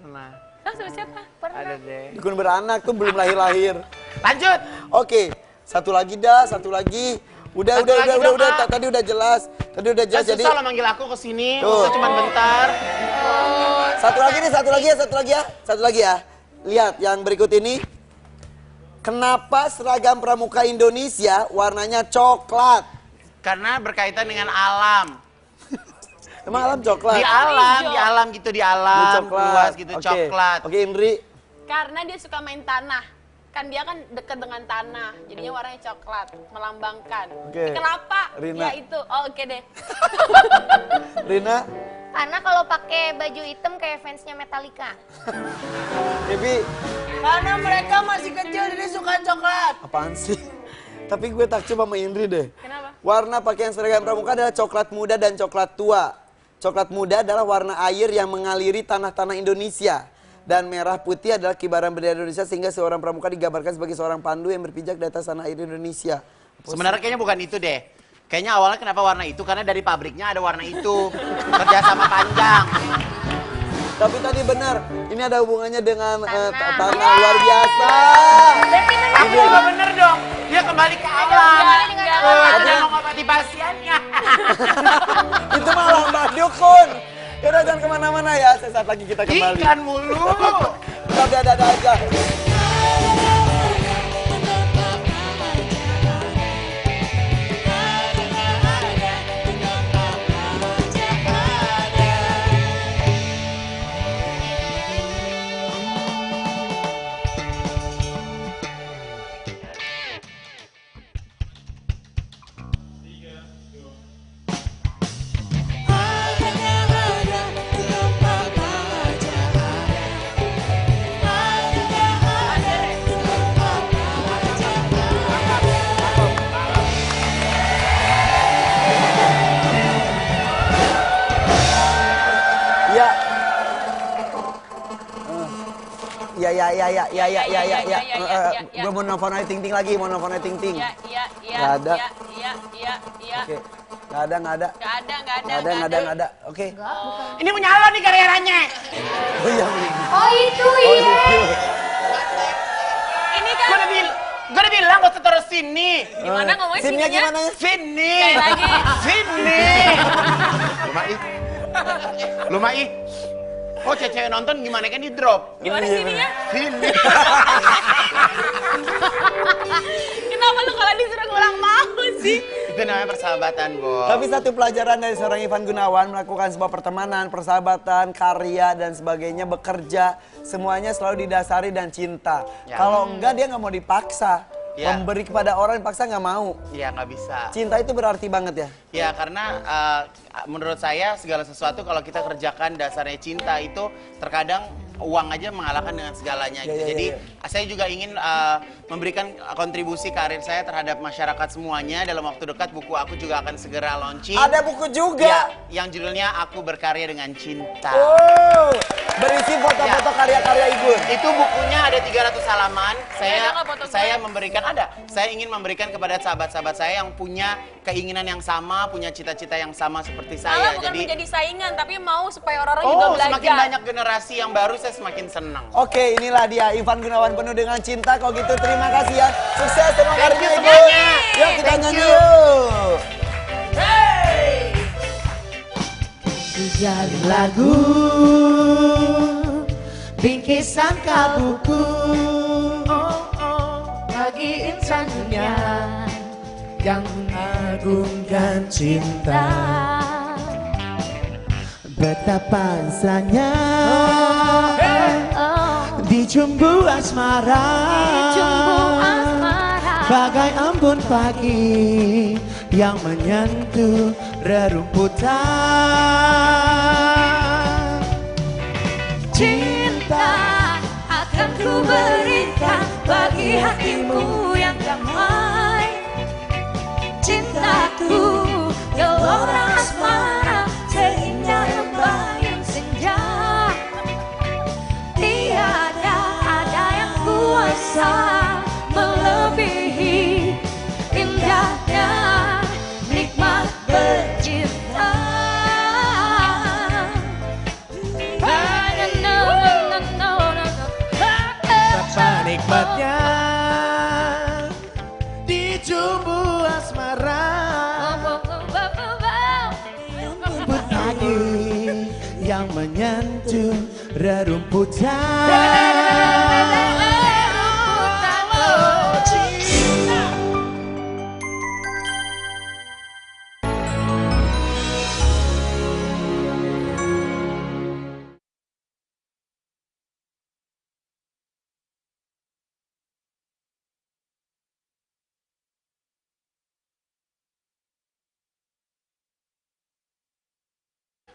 Nah, Hah, sama siapa? ada deh. Dukun beranak tuh belum lahir-lahir. Lanjut. Oke, satu lagi dah, satu lagi. Udah, Satu lagi dong, Kak. tadi udah jelas. Tadi udah Kan jelas jadi susah lo manggil aku ke sini, Tuh. masa cuma bentar. satu lagi nih, satu lagi ya. Lihat yang berikut ini. Kenapa seragam pramuka Indonesia warnanya coklat? Karena berkaitan dengan alam. Emang alam coklat? Di alam gitu, di Ini alam. Luas gitu, Oke. coklat. Oke, Indri. Karena dia suka main tanah. Kan dia kan deket dengan tanah. Jadinya warnanya coklat. Melambangkan. Oke. Kelapa. Rina. Ya itu. Oh, oke deh. Rina, Karena kalau pakai baju hitam kayak fansnya Metallica. Bibi. Karena mereka masih kecil jadi suka coklat. Apaan sih? Tapi gue takjub sama Indri deh. Kenapa? Warna pakaian seragam pramuka adalah coklat muda dan coklat tua. Coklat muda adalah warna air yang mengaliri tanah-tanah Indonesia. Dan merah putih adalah kibaran bendera Indonesia sehingga seorang pramuka digambarkan sebagai seorang pandu yang berpijak di atas tanah air Indonesia. Sebenarnya kayaknya bukan itu deh. Kayaknya awalnya kenapa warna itu? Karena dari pabriknya ada warna itu. Kerjasama panjang. Tapi tadi benar, ini ada hubungannya dengan Tanah. tanah luar biasa. Berarti benar Aku dong. juga bener dong. Dia kembali ke alam. Kembali dengan alam. Dia mau ngobati pasiennya. Itu malah Mbak Dukun. Yaudah jangan kemana-mana ya, sesaat lagi kita kembali. Ikan mulu. Kita ada aja. Hanya ada tempat aja ada Gue mau nelfon aja Ting Ting lagi, mau nelfon aja Ting Ting. Nggak ada. Oke, nggak ada. Oke. Ini menyala nih karyanya. Oh iya. Oh itu iya. Ini kan Gue udah bilang gak usah taruh sini. gimana ngomongnya Sini sininya? gimana ya? Sini. Sekali lagi. Sini. Lumai. Oh cewek nonton gimana kan di drop? Gimana sininya? Sini. Kenapa lu kalau disuruh ngulang mau sih? Itu namanya persahabatan, Bo. Tapi satu pelajaran dari seorang Ivan Gunawan melakukan sebuah pertemanan, persahabatan, karya dan sebagainya, bekerja, semuanya selalu didasari dan cinta. Ya. Kalau enggak dia nggak mau dipaksa. Ya. Memberi kepada orang dipaksa nggak mau. Iya nggak bisa. Cinta itu berarti banget ya. Ya karena menurut saya segala sesuatu kalau kita kerjakan dasarnya cinta itu terkadang uang aja mengalahkan dengan segalanya gitu. Jadi saya juga ingin memberikan kontribusi karir saya terhadap masyarakat semuanya. Dalam waktu dekat buku aku juga akan segera launching. Ada buku juga. Ya, yang judulnya Aku Berkarya Dengan Cinta. Oh, berisi foto-foto karya-karya Igun. Itu bukunya ada 300 halaman. Ada nggak foto Saya gue? memberikan saya ingin memberikan kepada sahabat-sahabat saya yang punya keinginan yang sama, punya cita-cita yang sama seperti Malah saya. bukan menjadi saingan, tapi mau supaya orang-orang juga Oh, belajar. semakin banyak generasi yang baru saya semakin senang. Oke, inilah dia Ivan Gunawan penuh dengan cinta. Kalau gitu terima kasih ya. Sukses terima Thank kasih you Igun. semuanya. Yuk kita Thank nyanyi you. yuk. Jadi lagu bingkisan kabuku bagi insan dunia yang mengagungkan cinta. Betapa mesranya dijumbu asmara, bagai embun pagi yang menyentuh rerumputan. Cinta akan ku berikan bagi hatimu yang damai. Cintaku gelora asmara seindah lembayung senja. Tiada ada yang kuasa melebihi indahnya nikmat bercinta. Betapa nikmatnya dijumbu asmara, embun pagi yang menyentuh rerumputan.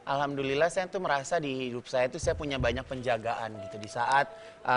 Alhamdulillah saya tuh merasa di hidup saya tuh saya punya banyak penjagaan gitu. Di saat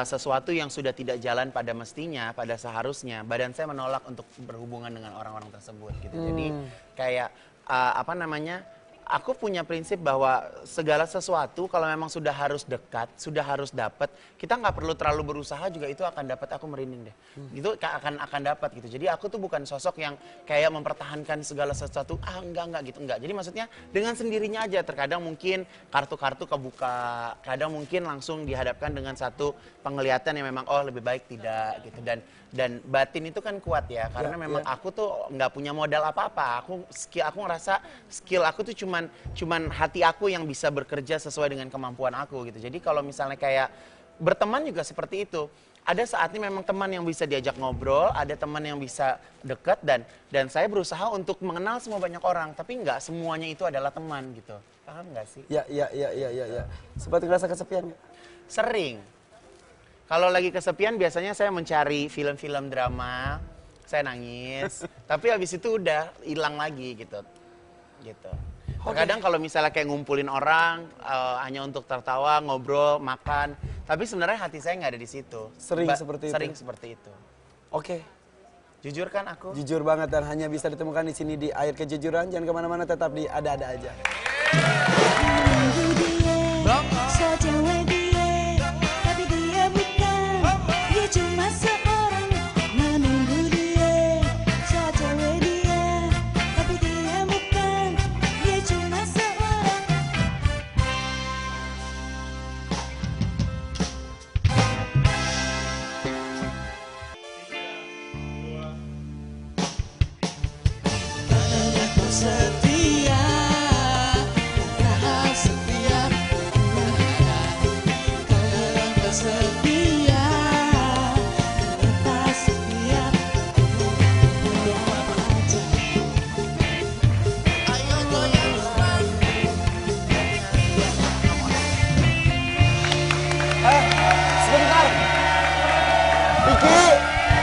sesuatu yang sudah tidak jalan pada mestinya, pada seharusnya, badan saya menolak untuk berhubungan dengan orang-orang tersebut gitu. Jadi kayak apa namanya? Aku punya prinsip bahwa segala sesuatu kalau memang sudah harus dekat, sudah harus dapat, kita nggak perlu terlalu berusaha juga itu akan dapat. Aku merinding deh. Itu akan dapat gitu. Jadi aku tuh bukan sosok yang kayak mempertahankan segala sesuatu. Enggak gitu, enggak. Jadi maksudnya dengan sendirinya aja. Terkadang mungkin kartu-kartu kebuka, kadang mungkin langsung dihadapkan dengan satu penglihatan yang memang lebih baik tidak gitu. Dan batin itu kan kuat ya, karena memang aku tuh nggak punya modal apa-apa. Aku ngerasa skill aku tuh cuman hati aku yang bisa bekerja sesuai dengan kemampuan aku gitu. Jadi kalau misalnya kayak berteman juga seperti itu. Ada saatnya memang teman yang bisa diajak ngobrol, ada teman yang bisa dekat dan saya berusaha untuk mengenal semua banyak orang, tapi nggak semuanya itu adalah teman gitu. Paham nggak sih? Ya. Sempat ngerasa kesepian nggak? Sering. Kalau lagi kesepian biasanya saya mencari film-film drama, saya nangis, tapi habis itu udah hilang lagi gitu. Terkadang kalau misalnya kayak ngumpulin orang hanya untuk tertawa, ngobrol, makan, tapi sebenarnya hati saya nggak ada di situ. Sering seperti itu. Sering seperti itu. Oke. Jujur kan aku? Jujur banget dan hanya bisa ditemukan di sini di Air Kejujuran. Jangan kemana-mana, tetap di Ada-Ada Aja. Sejauh dia, tapi dia bukan cuma seorang menunggu dia, saja dia, tapi dia bukan, dia cuma seorang. Tadanya kau setia, padahal setiap kadang kau setia, Ternyata setiap dia aja. ayo goyang rumah. Sebentar. Iki,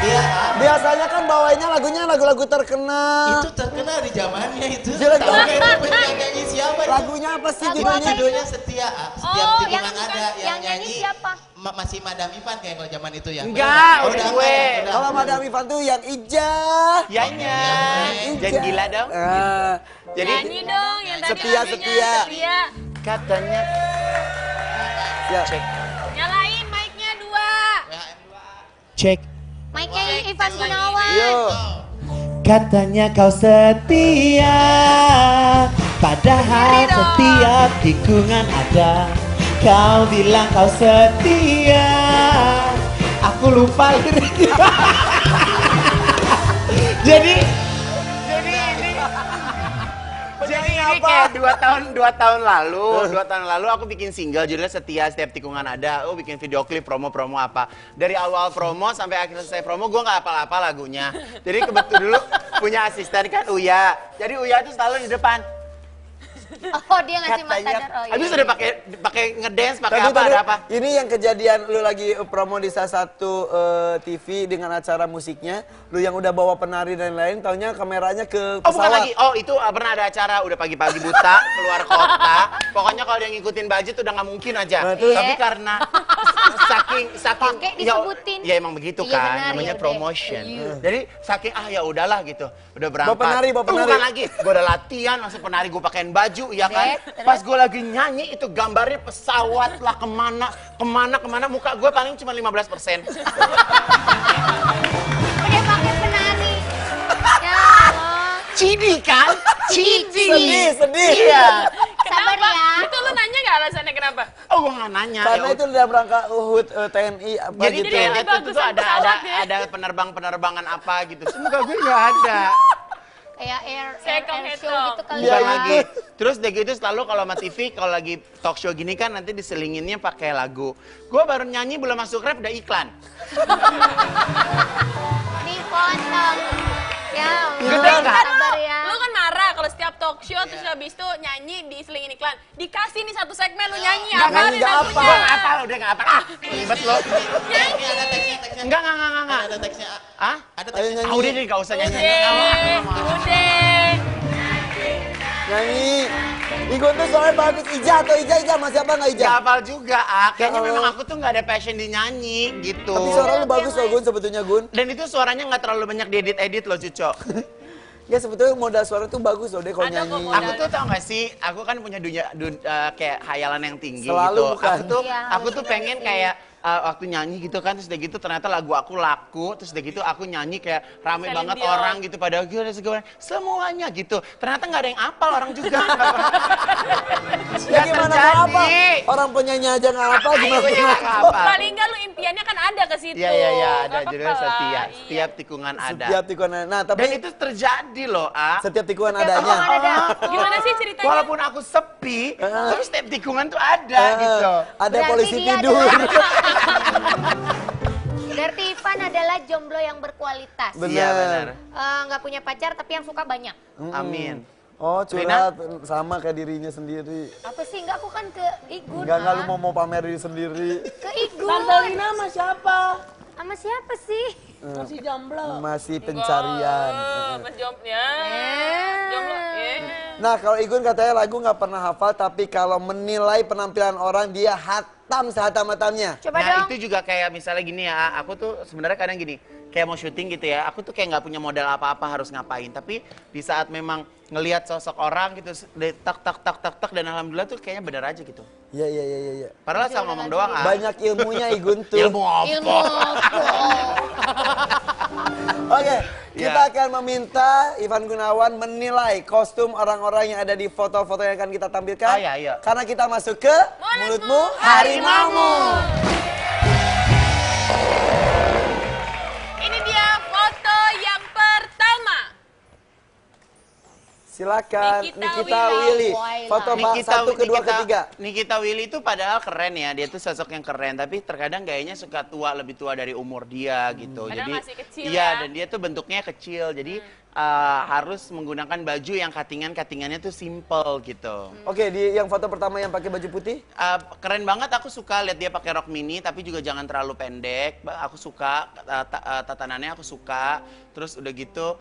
Iya, biasanya kan bawainnya lagunya lagu-lagu terkenal. itu terkenal di zamannya itu. Jelek Tahu banget. nggak itu penyanyi siapa? itu? Lagunya apa sih Lagu judulnya? Judulnya Setia. Setiap Oh, tikungan yang- ada yang nyanyi siapa? Masih Madam Ivan kayak kalau zaman itu ya. Enggak, Oh, udah enggak, gue. udah. Kalau Madam Ivan tuh yang Ija. Yanya. Jangan gila dong. Jadi Nyanyi dong yang tadi Setia, lagunya, setia. Setia. katanya Ya. Nyalain mic-nya 2. Cek. Mic-nya Ivan Gunawan. Yuk. Katanya kau setia, padahal setiap tikungan ada. Kau bilang kau setia, aku lupa liriknya. Jadi ini kayak 2 tahun lalu aku bikin single judulnya Setia Setiap Tikungan Ada. Oh, bikin video klip promo apa. Dari awal promo sampai akhir selesai promo gue nggak hafal-hafal lagunya. Jadi kebetulan dulu punya asisten kan Uya. Jadi Uya tuh selalu di depan. Oh, dia ngasih matador. Oh, iya. Habis udah pakai ngedance, pakai Tadi, apa tadi, ada apa. ini yang kejadian lu lagi promo di salah satu TV dengan acara musiknya, lu yang udah bawa penari dan lain, taunya kameranya ke Oh, bukan pesawat. lagi. Oh, itu pernah ada acara udah pagi-pagi buta keluar kota. Pokoknya kalau dia ngikutin budget udah nggak mungkin aja. Nah, terus? Tapi karena saking Pakai disebutin. Ya emang begitu Iya, kan, benar, namanya ya udah. promotion. Jadi saking ya udahlah gitu. Udah berangkat. Bawa penari, bawa Tuh, penari. bukan lagi. Gue udah latihan langsung penari gue pakein baju ya kan. Terus? Pas gue lagi nyanyi itu gambarnya pesawat lah kemana muka gue paling cuma 15%. Pakai penari. Ya Allah. Cidi kan? Cidi. Sedih. Iya. Sabar Kenapa? ya. Itu lu nanya nggak alasannya kenapa? Oh, gue nggak nanya. Karena Ya itu udah berangkat Uhud TNI apa Jadi gitu. kayak lebih itu tuh bagusan ada pesawat ya. ada penerbangan apa gitu. Semoga gue nggak ada. Kayak air Sekong show hetong. gitu kali Bukan Iya, lagi. Terus udah gitu selalu kalau sama TV kalau lagi talk show gini kan nanti diselinginnya pakai lagu. Gue baru nyanyi belum masuk rap udah iklan. Dipotong. Ya Allah. Gede nggak? Sabar ya. Lu kan marah kalau setiap talk show terus habis itu nyanyi diselingin iklan. Dikasih nih satu segmen lu nyanyi Nggak apa nyanyi nih nggak lagunya? Gue nggak hafal udah nggak hafal. Ah, ribet lo. Ini ada teksnya. Enggak. Ada teksnya. Ah? Ada Ayo teksnya. Ah, udah deh nggak usah nyanyi. Udah. Nyanyi. Igun tuh soalnya bagus. Ija atau Ija masih apa nggak Ija? Nggak hafal juga. Ah, kayaknya Ya memang Allah. aku tuh nggak ada passion di nyanyi gitu. Tapi suara lu bagus loh Gun sebetulnya Gun. Dan itu suaranya nggak terlalu banyak diedit-edit loh Cuco. Ya sebetulnya modal suara tuh bagus loh deh kalau Ada kok nyanyi. modal. Aku tuh tau gak sih, aku kan punya kayak hayalan yang tinggi Selalu gitu. bukan. Iya, Aku tuh pengen kayak waktu nyanyi gitu kan, terus udah gitu ternyata lagu aku laku, terus udah gitu aku nyanyi kayak rame Celine banget Dion. orang gitu pada gue segala semuanya gitu. Ternyata nggak ada yang apal orang juga. Ya gimana nggak apa? Orang penyanyi aja nggak apa gimana? Gue nggak nggak apa. Paling enggak lu impiannya kan ada ke situ. Iya iya iya, ada Nggak judulnya apa-apa Setia. lah. Setiap tikungan ada. Setiap tikungan. Nah Dan tapi itu terjadi loh, Ah. setiap tikungan Setiap adanya. tikungan ada. Gimana sih ceritanya? Walaupun aku sepi, tapi setiap tikungan tuh ada gitu. Ada Berarti polisi dia tidur. Berarti Ivan adalah jomblo yang berkualitas. Iya benar. Nggak punya pacar tapi yang suka banyak. Amin. Oh curhat sama kayak dirinya sendiri. Apa sih? Enggak, aku kan ke Igun. Enggak lu Ah. mau pamer diri sendiri. Ke Igun. Tante Lina sama siapa? Sama siapa sih? Masih jomblo. Masih pencarian. Mas Jomblo. Jomblo. Nah kalau Igun katanya lagu nggak pernah hafal tapi kalau menilai penampilan orang dia hatam sehatam-hatamnya. Coba Nah dong. itu juga kayak misalnya gini ya, aku tuh sebenarnya kadang gini, kayak mau syuting gitu ya, aku tuh kayak nggak punya modal apa-apa harus ngapain. Tapi di saat memang ngelihat sosok orang gitu, tak dan alhamdulillah tuh kayaknya bener aja gitu. Iya. Padahal asal ngomong doang. Banyak ilmunya Igun tuh. Ilmu apa? Oke, kita akan meminta Ivan Gunawan menilai kostum orang-orang yang ada di foto-foto yang akan kita tampilkan. Oh, iya. Karena kita masuk ke Mulutmu Harimaumu. Ini dia foto yang pertama. Silakan Nikita Nikita Willy. Foto satu, kedua, ketiga. Nikita Willy itu padahal keren ya, dia tuh sosok yang keren, tapi terkadang gayanya suka tua, lebih tua dari umur dia gitu. Padahal Jadi masih kecil iya, ya. dan dia tuh bentuknya kecil, jadi harus menggunakan baju yang katingannya tuh simple gitu. Oke, di yang foto pertama yang pakai baju putih. Keren banget, aku suka lihat dia pakai rok mini, tapi juga jangan terlalu pendek. Aku suka tatanannya, aku suka. Terus udah gitu,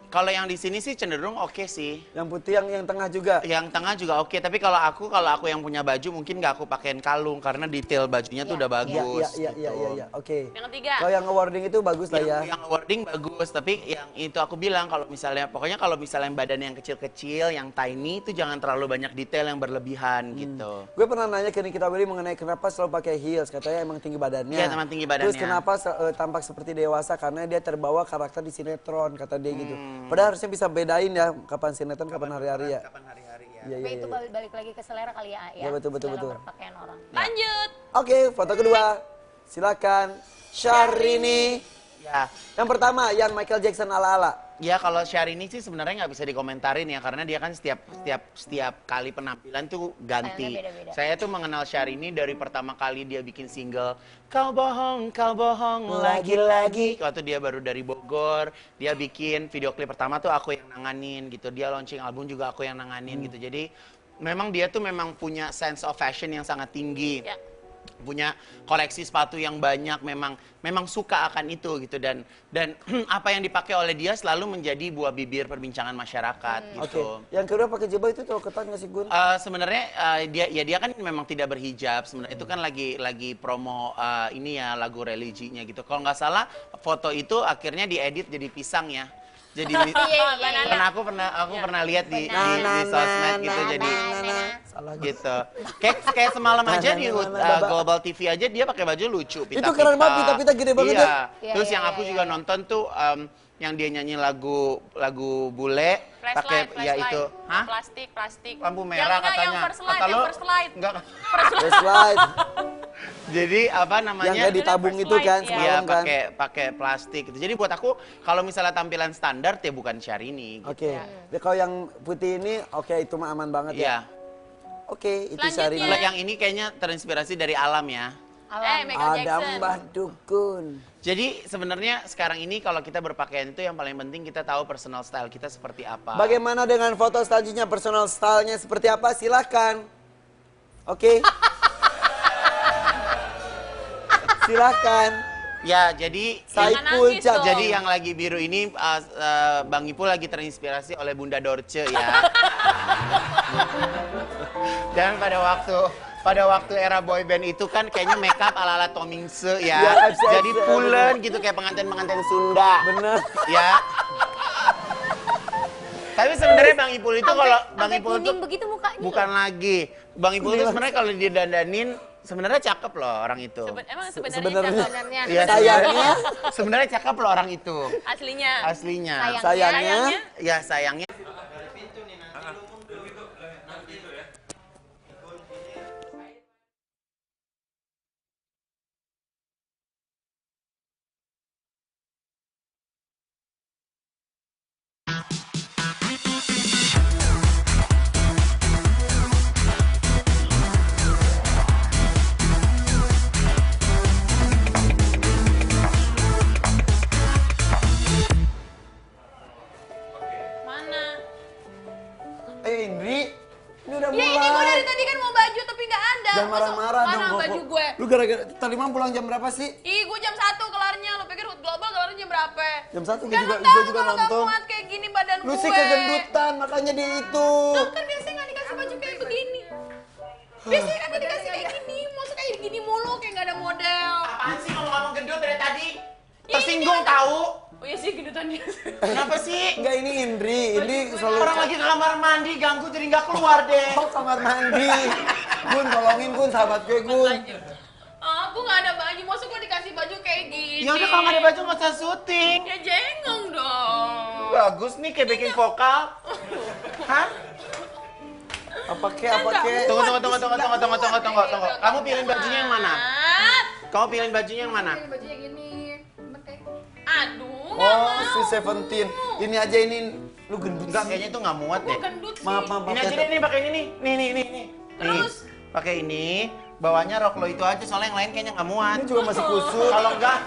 kalau yang di sini sih cenderung oke sih. Yang putih yang tengah juga. Yang tengah juga oke, tapi kalau aku yang punya baju mungkin nggak aku pakein kalung karena detail bajunya tuh udah bagus. Iya. Oke. Yang ketiga. Kalau yang awarding itu bagus lah ya. Yang wording bagus, tapi yang itu aku bilang kalau misalnya, pokoknya kalau misalnya badan yang kecil-kecil, yang tiny itu jangan terlalu banyak detail yang berlebihan gitu. Gue pernah nanya ke Nikita Willy mengenai kenapa selalu pakai heels, katanya emang tinggi badannya. Iya, emang tinggi badannya. Terus kenapa tampak seperti dewasa, karena dia terbawa karakter di sinetron, kata dia gitu. Padahal harusnya bisa bedain ya, kapan sinetron, kapan hari-hari ya. Kapan hari-hari ya. Iya. Tapi itu balik lagi ke selera kali ya. Ya, betul. Selera berpakaian orang. Lanjut. Oke, foto kedua. Silakan Syahrini. Ya. Yang pertama, yang Michael Jackson ala-ala. Ya kalau Syahrini sih sebenarnya nggak bisa dikomentarin ya, karena dia kan setiap kali penampilan tuh ganti. Stylenya beda-beda. Saya tuh mengenal Syahrini dari pertama kali dia bikin single Kau bohong lagi-lagi. Waktu dia baru dari Bogor, dia bikin video klip pertama tuh aku yang nanganin gitu. Dia launching album juga aku yang nanganin gitu. Jadi memang dia tuh memang punya sense of fashion yang sangat tinggi. Ya. Punya koleksi sepatu yang banyak, memang suka akan itu gitu, dan apa yang dipakai oleh dia selalu menjadi buah bibir perbincangan masyarakat Oke. gitu. Yang kedua pakai jubah itu terlalu ketat nggak sih Gun? Sebenarnya dia kan memang tidak berhijab sebenarnya, itu kan lagi promo ini ya, lagu religinya gitu. Kalau nggak salah foto itu akhirnya diedit jadi pisang ya. Jadi karena aku pernah lihat di sosmed gitu, jadi gitu. Kayak semalam aja di Global TV aja dia pakai baju lucu, pita-pita. Itu keren banget, pita-pita gede banget iya. ya. Terus yang aku juga nonton tuh yang dia nyanyi lagu bule pakai ya itu, Plastik. lampu merah katanya. Yang first light. Enggak. First light. Jadi apa namanya? Yang kayak ditabung itu kan Iya, semalam kan. pakai plastik gitu. Jadi buat aku kalau misalnya tampilan standar ya bukan Syahrini gitu. Oke. Kalau yang putih ini oke, itu mah aman banget Iya. ya. Oke, itu Selanjutnya. Syahrini. Kalau yang ini kayaknya terinspirasi dari alam ya. Michael Ada Jackson. Mbah Dukun. Jadi sebenarnya sekarang ini kalau kita berpakaian itu yang paling penting kita tahu personal style kita seperti apa. Bagaimana dengan foto selanjutnya, personal style-nya seperti apa? Silahkan. Oke. Silahkan. Ya, jadi Saipul nangis Jamil. dong. jadi yang lagi biru ini Bang Ipul lagi terinspirasi oleh Bunda Dorce ya. Dan pada waktu era boyband itu kan kayaknya makeup ala-ala Tomingse ya. Ya, Jadi pulen gitu kayak pengantin-pengantin Sunda. Bener. Ya. Tapi sebenarnya Bang Ipul itu kalau Bang Sampai Ipul itu kuning begitu mukanya. bukan lagi. Bang Ipul itu sebenarnya kalau didandanin sebenarnya cakep loh orang itu. Emang Sebenarnya. sebenarnya Iya, Sayangnya, sebenarnya cakep loh orang itu. aslinya. Aslinya. sayangnya, Ya sayangnya. Mana? Indri, ini udah Ya ini gue mulai. dari tadi kan mau baju tapi nggak ada. Jangan marah-marah dong. Mana baju gue? Lu gara-gara tadi malam pulang jam berapa sih? Ih, gue jam 1 kelarnya. Lo pikir Hood Global kelarnya jam berapa? Jam 1 Kan gue lo tahu juga kalau nggak nonton. muat kayak gini badan Lu gue. sih kegendutan, makanya dia itu. Loh, kan biasanya nggak dikasih baju kayak begini. Biasanya kan dikasih kayak gini. Masa kayak gini mulu, kayak nggak ada model. Apaan sih ngomong-ngomong gendut dari tadi? Ya tersinggung tahu. Oh iya sih gendutannya. Kenapa sih? Enggak, ini Indri selalu... Orang lagi ke kamar mandi ganggu jadi nggak keluar deh. Oh, kamar mandi. Gun, tolongin Gun, sahabat gue Gun. Aku nggak ada baju, maksud gue dikasih baju kayak gini. Ya udah kalau nggak ada baju nggak usah syuting. Ya jengong dong. Bagus nih kayak bikin vokal. Hah? Apa kek? Tunggu. Kamu pilih bajunya yang mana? Kamu pilih bajunya yang mana? Bajunya gini. Aduh, Oh, si Seventeen. Ini aja ini lu gendut. Enggak, kayaknya itu nggak muat deh. gendut sih. Maaf. Ini aja deh, nih pakai ini nih. Nih. Terus? Pakai ini, bawahnya rok lo itu aja soalnya yang lain kayaknya nggak muat. Ini juga masih kusut. Kalau enggak,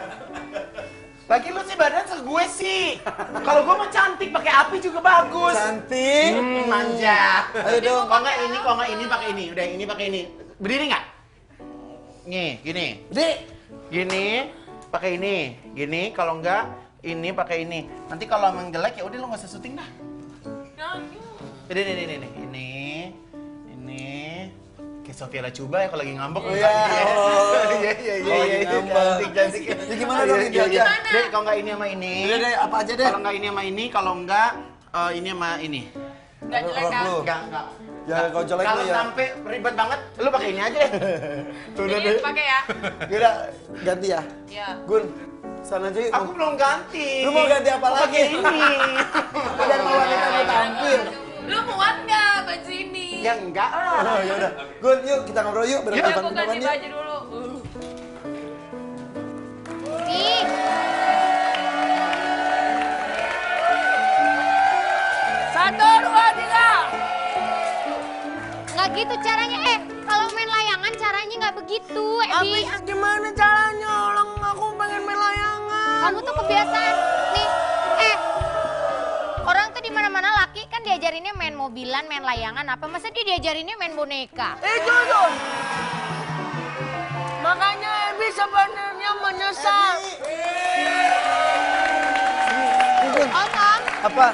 lagi lu sih badan segue sih. Kalau gua mah cantik, pakai api juga bagus. Cantik. Manja. Ayo dong. Kalau nggak ini pakai ini. Udah ini pakai ini. Berdiri nggak? Nih, gini. Dek. Gini, pakai ini. Gini, kalau enggak ini pakai ini. Nanti kalau emang jelek ya udah lu nggak usah syuting dah. Ini. Kayak Sofia Lacuba ya kalau lagi ngambek. Oh iya. Iya. Cantik. Ya gimana dong ini aja? Dek, kalau nggak ini sama ini. Udah deh, apa aja deh. Kalau nggak ini sama ini, kalau enggak ini sama ini. Nggak jelek Rok kan? lu. Enggak. Ya kalau jelek lu Kalau ya. sampai ribet banget, lu pakai ini aja deh. Ini pakai ya? Udah ganti ya. Iya. Gun, sana aja yuk. Aku belum ganti. Lu mau ganti apa lagi? Pakai ini. Biar mau wanita mau tampil. Lu muat nggak baju ini? Ya enggak lah. Oh ya udah. Gun, yuk kita ngobrol yuk. Ya, Berapa aku ganti yuk. baju dulu. Nih. Satu, dua, tiga. Nggak gitu caranya. Kalau main layangan caranya nggak begitu, Ebi. Habis gimana caranya? Orang aku pengen main layangan. Kamu tuh kebiasaan. Nih, orang tuh di mana-mana laki kan diajarinnya main mobilan, main layangan apa. Masa dia diajarinnya main boneka? Jujur. Makanya Ebi sebenarnya menyesal. Om. Apa?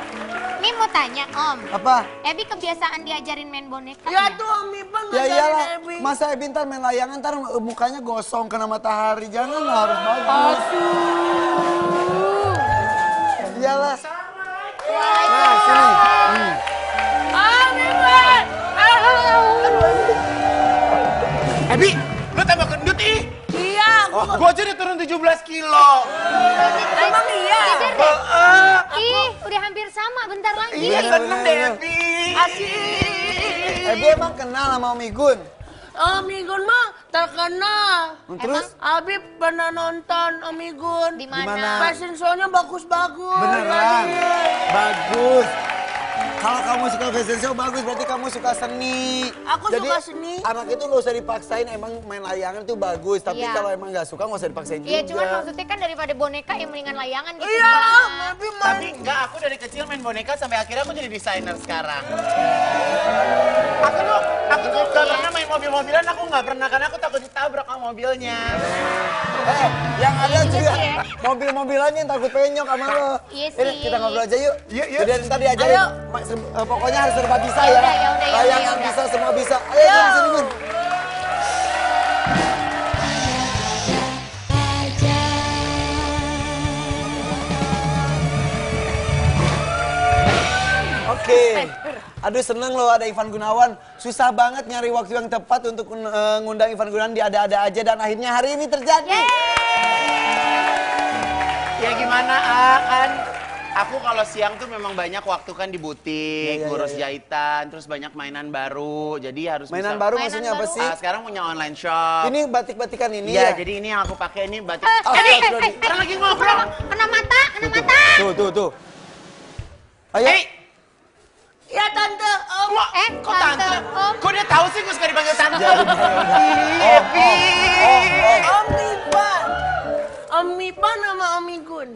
Nih mau tanya, Om. Apa? Ebi kebiasaan diajarin main boneka. Ya tuh Om Ipan Ya ngajarin iyalah, Ebi. masa Ebi ntar main layangan ntar mukanya gosong kena matahari. Jangan lah, harus bagus. Iyalah. Nah, sini. Om Ipan. Ebi, lu tambah gendut ih. Iya, Gua aja udah turun 17 kilo. emang iya. Ih, udah hampir sama, bentar lagi. Iya, seneng deh Ebi. Asik. Ebi emang kenal sama Om Igun? Om Igun mah terkenal. Terus? Abi pernah nonton Om Igun. Di Di mana? mana? Fashion show-nya bagus-bagus. Beneran? Bagus. Kalau kamu suka fashion show bagus, berarti kamu suka seni. Aku Jadi, suka seni. anak itu nggak usah dipaksain, emang main layangan itu bagus. Tapi Iya. kalau emang nggak suka, nggak usah dipaksain Iya, juga. cuman maksudnya kan daripada boneka yang mendingan layangan gitu. Iya, Bang. Abi main. Tapi enggak, aku dari kecil main boneka sampai akhirnya aku jadi desainer sekarang. Aku tuh gak pernah main mobil-mobilan, aku nggak pernah karena aku takut ditabrak sama mobilnya. Yang ada Iya juga sih ya. mobil-mobilannya yang takut penyok sama lo. Iya Ini sih. kita ngobrol aja yuk. Yuk. Jadi ntar diajarin. Ayo. Pokoknya harus serba bisa Ya ya. udah, ya udah, ya udah, Layangan ya udah. bisa, semua bisa. Ayo Gun, sini Gun. Oke. Aduh seneng loh ada Ivan Gunawan. Susah banget nyari waktu yang tepat untuk ngundang Ivan Gunawan di Ada-Ada Aja. Dan akhirnya hari ini terjadi. Ya gimana kan? Aku kalau siang tuh memang banyak waktu kan di butik, Iya, ngurus iya. jahitan, terus banyak mainan baru. Jadi harus Mainan bisa... baru Mainan maksudnya apa baru. sih? Sekarang punya online shop. Ini batik-batikan ini Iya, ya? jadi ini yang aku pakai ini batik. Kita lagi ngobrol. Kena mata, kena mata. Tuh. Ayo. Hei, Ya tante, Om. kok tante? Om. Kok dia tahu sih gue suka dipanggil tante? Jadi, Ih, Ebi. Om Ipan. Om Ipan sama Om Igun.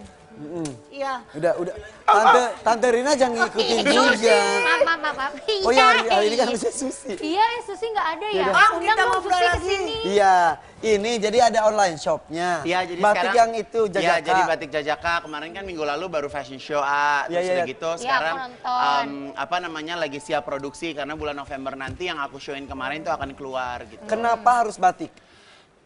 Iya. Udah. Tante Rina jangan ngikutin juga. Maaf. Oh ya, hari Iya, ini kan bisa Susi. Iya, Susi nggak ada ya. Yaudah. Om, Undang kita dong ngobrol Susi lagi. kesini. Iya, ini jadi ada online shopnya. Iya, jadi batik sekarang yang itu Iya, Jajaka. jadi batik Jajaka. Kemarin kan minggu lalu baru fashion show terus Iya, udah iya. gitu Iya, sekarang aku nonton. apa namanya lagi siap produksi karena bulan November nanti yang aku showin kemarin tuh akan keluar gitu. Kenapa harus batik?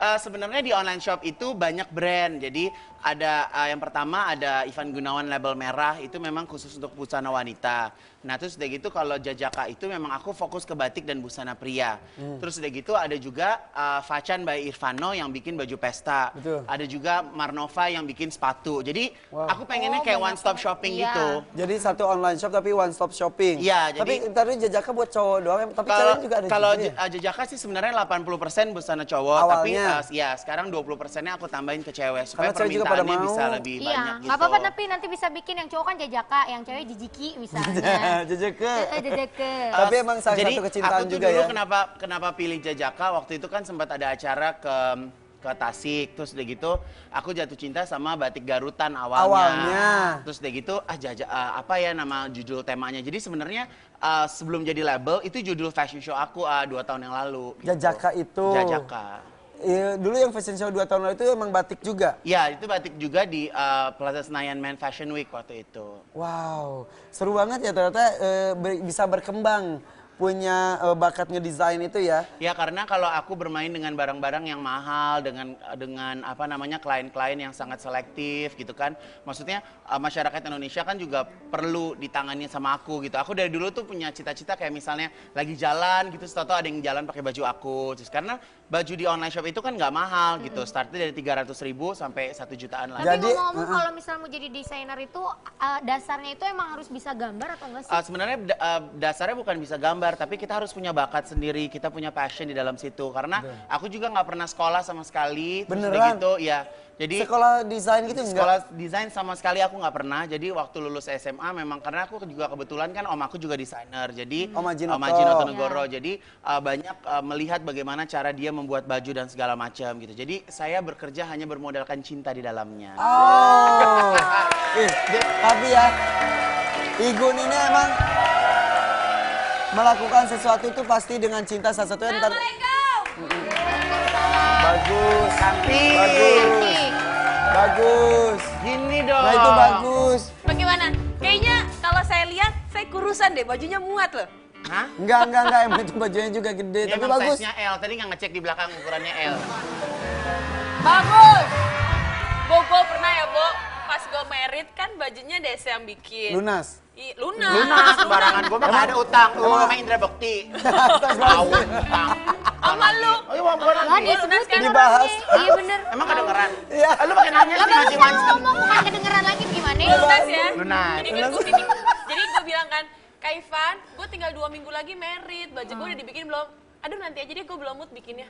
Sebenarnya di online shop itu banyak brand. Jadi Ada yang pertama ada Ivan Gunawan label merah, itu memang khusus untuk busana wanita. Nah terus udah gitu kalau Jajaka itu memang aku fokus ke batik dan busana pria. Terus udah gitu ada juga Facan by Irvano yang bikin baju pesta. Betul. Ada juga Marnova yang bikin sepatu. Jadi aku pengennya kayak one stop shopping gitu. Jadi satu online shop tapi one stop shopping. Iya, Tapi jadi tadi Jajaka buat cowok doang, tapi cewek juga ada kalau juga ya? Jajaka sih sebenarnya 80% busana cowok, Awalnya. tapi ya sekarang 20%-nya aku tambahin ke cewek supaya Karena cewek juga pada permintaannya mau. bisa lebih Iya, banyak gitu. nggak apa-apa tapi nanti bisa bikin yang cowok kan Jajaka, yang cewek Jijiki misalnya. Jajaka. Jajaka. Tapi emang salah Jadi, satu kecintaan aku tuh juga dulu ya. kenapa pilih Jajaka, waktu itu kan sempat ada acara ke Tasik, terus udah gitu aku jatuh cinta sama batik Garutan awalnya. Terus udah gitu apa ya nama judul temanya. Jadi sebenarnya sebelum jadi label itu judul fashion show aku 2 tahun yang lalu. Gitu. Jajaka itu. Jajaka. Dulu yang fashion show 2 tahun lalu itu emang batik juga? Ya, itu batik juga di Plaza Senayan Man Fashion Week waktu itu. Wow, seru banget ya ternyata bisa berkembang punya bakat ngedesain itu ya. Ya karena kalau aku bermain dengan barang-barang yang mahal, dengan apa namanya klien-klien yang sangat selektif gitu kan. Maksudnya masyarakat Indonesia kan juga perlu ditangani sama aku gitu. Aku dari dulu tuh punya cita-cita kayak misalnya lagi jalan gitu, setelah ada yang jalan pakai baju aku. Terus karena baju di online shop itu kan nggak mahal gitu, startnya dari 300.000 sampai 1 jutaan lah. Tapi ngomong-ngomong kalau misalnya mau jadi desainer itu dasarnya itu emang harus bisa gambar atau enggak sih? Sebenarnya dasarnya bukan bisa gambar, tapi kita harus punya bakat sendiri, kita punya passion di dalam situ. Karena aku juga nggak pernah sekolah sama sekali. Beneran? Gitu, ya. Jadi sekolah desain gitu enggak? Sekolah desain sama sekali aku nggak pernah. Jadi waktu lulus SMA memang karena aku juga kebetulan kan om aku juga desainer. Jadi Om Haji Noto. Haji Noto Negoro. Jadi banyak melihat bagaimana cara dia membuat baju dan segala macam gitu. Jadi saya bekerja hanya bermodalkan cinta di dalamnya. Oh, tapi ya Igun ini emang melakukan sesuatu itu pasti dengan cinta, salah satunya ntar. Bagus, Cantik. bagus. Gini dong. Nah itu bagus. Bagaimana? Kayaknya kalau saya lihat, saya kurusan deh, bajunya muat loh. Hah? Enggak, emang itu bajunya juga gede, Ya, tapi emang bagus. size-nya L. Tadi nggak ngecek di belakang ukurannya L. Bagus! Gue pernah ya, Bo, pas gue merit kan bajunya Desi yang bikin. Lunas. Lunas. Lunas, sembarangan. Gue mah nggak ada utang. Gue sama Indra Bekti. Tahu utang. Sama lu. Oh iya, bukan Gak lagi. disebut kan Dibahas. orangnya. Iya bener. Emang kedengeran? Iya. Lu pakai nanya sih mancing-mancing. Ngomong bukan kedengeran lagi gimana? Lunas ya. Lunas. Jadi gue bilang kan, Kak Ivan, gue tinggal 2 minggu lagi merit. Baju gue udah dibikin belum? Aduh nanti aja deh, gue belum mood bikinnya.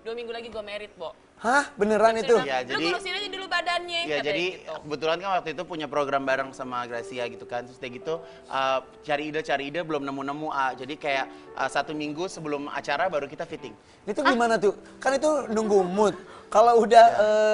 2 minggu lagi gue merit, Bo. Hah, beneran itu? Ya, Lu jadi- kurusin aja dulu badannya. Ya katanya jadi gitu. kebetulan kan waktu itu punya program bareng sama Gracia gitu kan. Terus kayak gitu cari ide belum nemu-nemu. Jadi kayak 1 minggu sebelum acara baru kita fitting. Itu gimana tuh? Kan itu nunggu mood. Kalau udah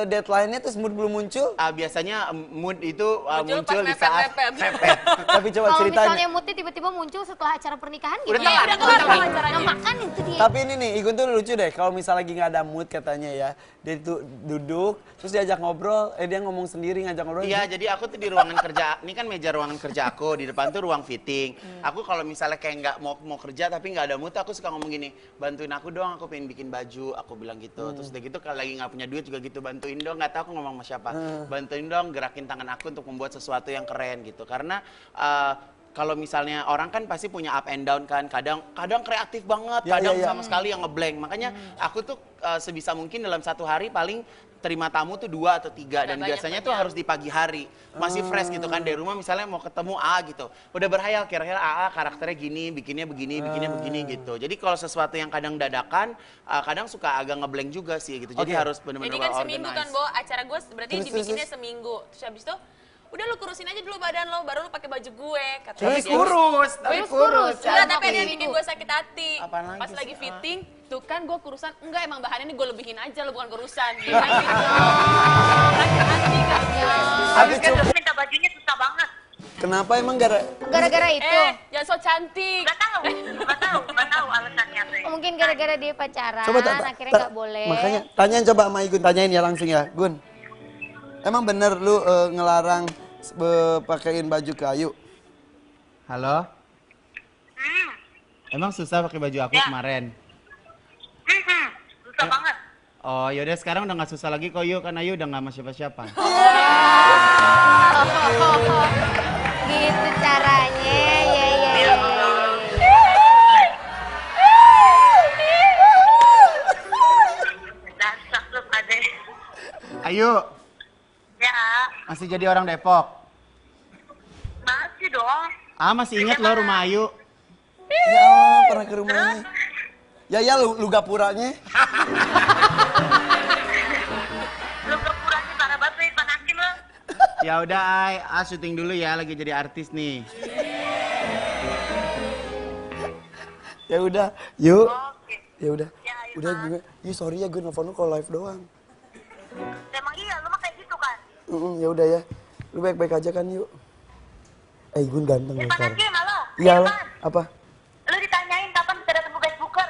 deadline-nya terus mood belum muncul, Biasanya mood itu Muncul muncul pas di saat mepet-mepet. tapi coba Kalau ceritain. misalnya moodnya tiba-tiba muncul setelah acara pernikahan Udah gimana? telat, udah kelar udah telat. acaranya. Nah, makan itu dia. Tapi ini nih, Igun tuh lucu deh. Kalau misalnya lagi nggak ada mood katanya ya, dia tuh duduk, terus diajak ngobrol, dia ngomong sendiri ngajak ngobrol. Iya, jadi aku tuh di ruangan kerja, ini kan meja ruangan kerja aku, di depan tuh ruang fitting. Aku kalau misalnya kayak nggak mau kerja tapi nggak ada mood, aku suka ngomong gini, bantuin aku dong, aku pengen bikin baju, aku bilang gitu. Terus udah gitu kalau lagi nggak punya duit juga gitu, bantuin dong, nggak tahu aku ngomong sama siapa, bantuin dong, gerakin tangan aku untuk membuat sesuatu yang keren gitu. Karena kalau misalnya orang kan pasti punya up and down kan, kadang kreatif banget, Ya, kadang ya, ya. sama sekali yang ngeblank. Makanya aku tuh sebisa mungkin dalam 1 hari paling terima tamu tuh 2 atau 3 dan banyak-banyak. biasanya tuh harus di pagi hari masih fresh gitu kan dari rumah, misalnya mau ketemu A gitu udah berhayal kira-kira A karakternya gini, bikinnya begini gitu. Jadi kalau sesuatu yang kadang dadakan kadang suka agak ngeblank juga sih gitu. Jadi Oke. harus benar-benar Jadi kan well seminggu kan, organized. Bo, acara gue berarti Terus, dibikinnya terus. seminggu. Terus habis itu, udah lu kurusin aja dulu badan lo, baru lu pakai baju gue. Katanya Tapi dia. kurus, Enggak, tapi ada yang bikin gue sakit hati. Apaan lagi Pas sih? lagi fitting, tuh kan gue kurusan. Enggak, emang bahannya ini gue lebihin aja, lo bukan kurusan. Dia kan gitu. Sakit hati kayaknya. Tapi Kan coba, minta bajunya susah banget. kenapa emang Gara-gara itu. Jangan so cantik. Nggak tahu alasannya. Teh. Mungkin gara-gara dia pacaran, coba akhirnya nggak boleh. Makanya tanyain coba sama Igun, tanyain ya langsung ya, Gun. Emang bener lu ngelarang pakein baju kayu? Halo? Emang susah pakai baju aku kemarin? Susah banget. Oh yaudah sekarang udah nggak susah lagi kok yuk, kan Ayu udah nggak sama siapa-siapa. Gitu caranya. Ya. Dasar lu pada. Ayu, Ya, masih jadi orang Depok? masih dong. Ah masih inget loh rumah Ayu. Ya, pernah ke rumahnya. Ya, lu gapuranya. Lu kepuranya parah banget, panasin lu. Ya udah syuting dulu ya, lagi jadi artis nih. Ya udah, yuk. Oke. Ya udah. Ya, ayo, Udah Mas. gue. Yuk sorry ya gue nelfon lu kalau live doang. Emang iya, lu mah kayak gitu kan? Ya udah ya. Lu baik-baik aja kan yuk. Gun ganteng Ya loh sekarang. panasin malu. Iya lah. Apa? Lu ditanyain kapan kita datang ke guys booker.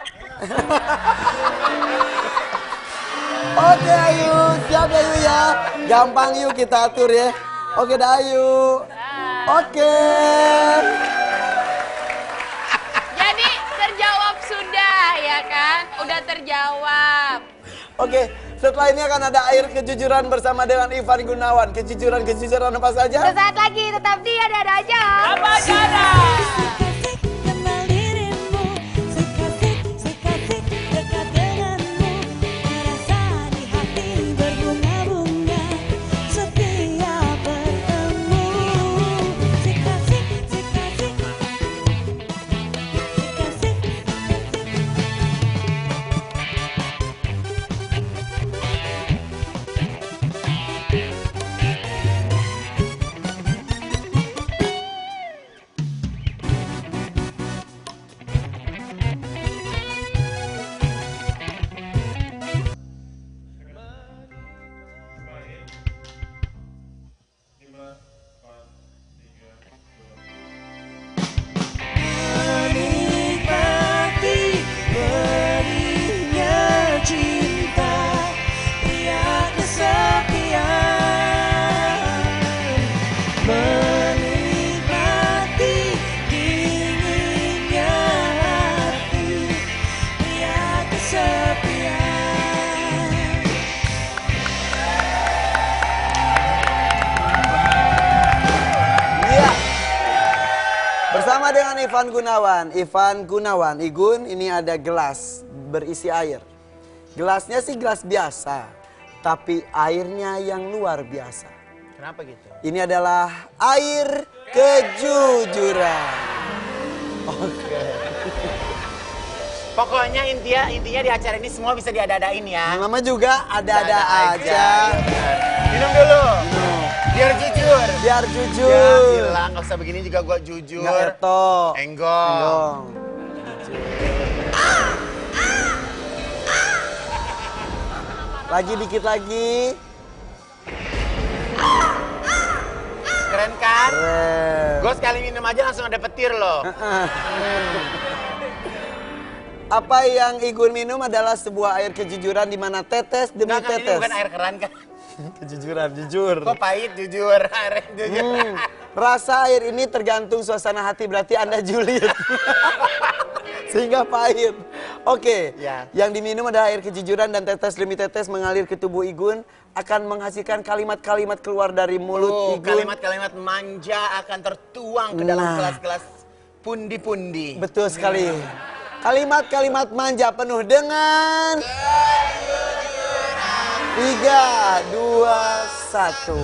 Oke Ayu, siap ya Ayu ya. Gampang yuk kita atur ya. Oke dah Ayu. Oke. Jadi terjawab sudah ya kan? Udah terjawab. Oke, setelah ini akan ada air kejujuran bersama dengan Ivan Gunawan. Kejujuran apa saja? Sesaat lagi tetap di ada aja. Apa cara? Sekasih kenal dirimu, sekasih dekat denganmu, merasa di hati berbunga-bunga setiap bertemu. Sekasih. Menikmati berinya cinta, pria kesepian. Menikmati dinginnya hati, pria kesepian. Iya. Bersama dengan Ivan Gunawan. Igun, ini ada gelas berisi air. Gelasnya sih gelas biasa, tapi airnya yang luar biasa. Kenapa gitu? Ini adalah air kejujuran. Oke. Pokoknya intinya di acara ini semua bisa diada-adain ya. Mama juga ada-ada aja. Minum dulu. Biar jujur. Biar Ya jujur. bilang nggak usah begini juga gua jujur. Nggak eto. Enggong. Lagi dikit lagi. Keren kan? Keren. Gue sekali minum aja langsung ada petir loh. Apa yang Igun minum adalah sebuah air kejujuran di mana tetes demi Nggak, kan ini tetes. bukan air keran kan? Kejujuran, jujur. Kok pahit jujur, air jujur. Rasa air ini tergantung suasana hati, berarti Anda julid. Sehingga pahit. Oke, Ya. yang diminum adalah air kejujuran dan tetes demi tetes mengalir ke tubuh Igun akan menghasilkan kalimat-kalimat keluar dari mulut Igun. Kalimat-kalimat manja akan tertuang ke dalam Nah. kelas-kelas pundi-pundi. Betul sekali. Kalimat-kalimat manja penuh dengan 3, 2, 1.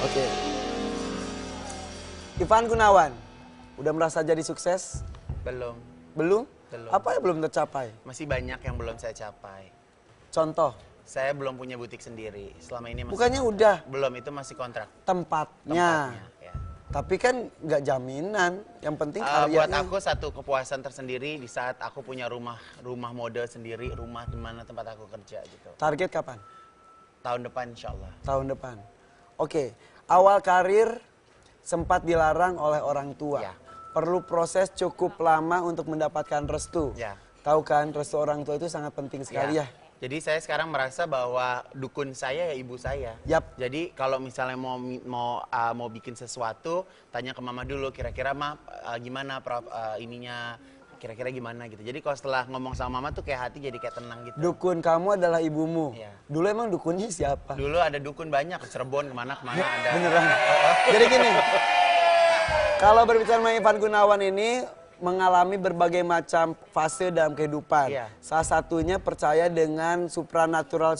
Oke. Ivan Gunawan, udah merasa jadi sukses? Belum. Belum? Belum. Apa yang belum tercapai? Masih banyak yang belum saya capai. Contoh, Saya belum punya butik sendiri. Selama ini masih bukannya udah belum, itu masih kontrak. tempatnya. Ya. Tapi kan nggak jaminan. Yang penting Buat karyanya. aku satu kepuasan tersendiri di saat aku punya rumah mode sendiri, rumah di mana tempat aku kerja gitu. Target kapan? Tahun depan insya Allah. Tahun depan. Oke, awal karir sempat dilarang oleh orang tua. Ya. Perlu proses cukup lama untuk mendapatkan restu. Ya. Tahu kan, restu orang tua itu sangat penting sekali ya. Jadi saya sekarang merasa bahwa dukun saya ya ibu saya. Yap. Jadi kalau misalnya mau bikin sesuatu, tanya ke mama dulu. Kira-kira gimana ininya kira-kira gimana gitu. Jadi kalau setelah ngomong sama mama tuh kayak hati jadi kayak tenang gitu. Dukun kamu adalah ibumu. Iya. Dulu emang dukunnya siapa? Dulu ada dukun banyak, ke Cirebon kemana ada. Beneran. Jadi gini, kalau berbicara mengenai Ivan Gunawan ini mengalami berbagai macam fase dalam kehidupan. Iya. Salah satunya percaya dengan supranatural.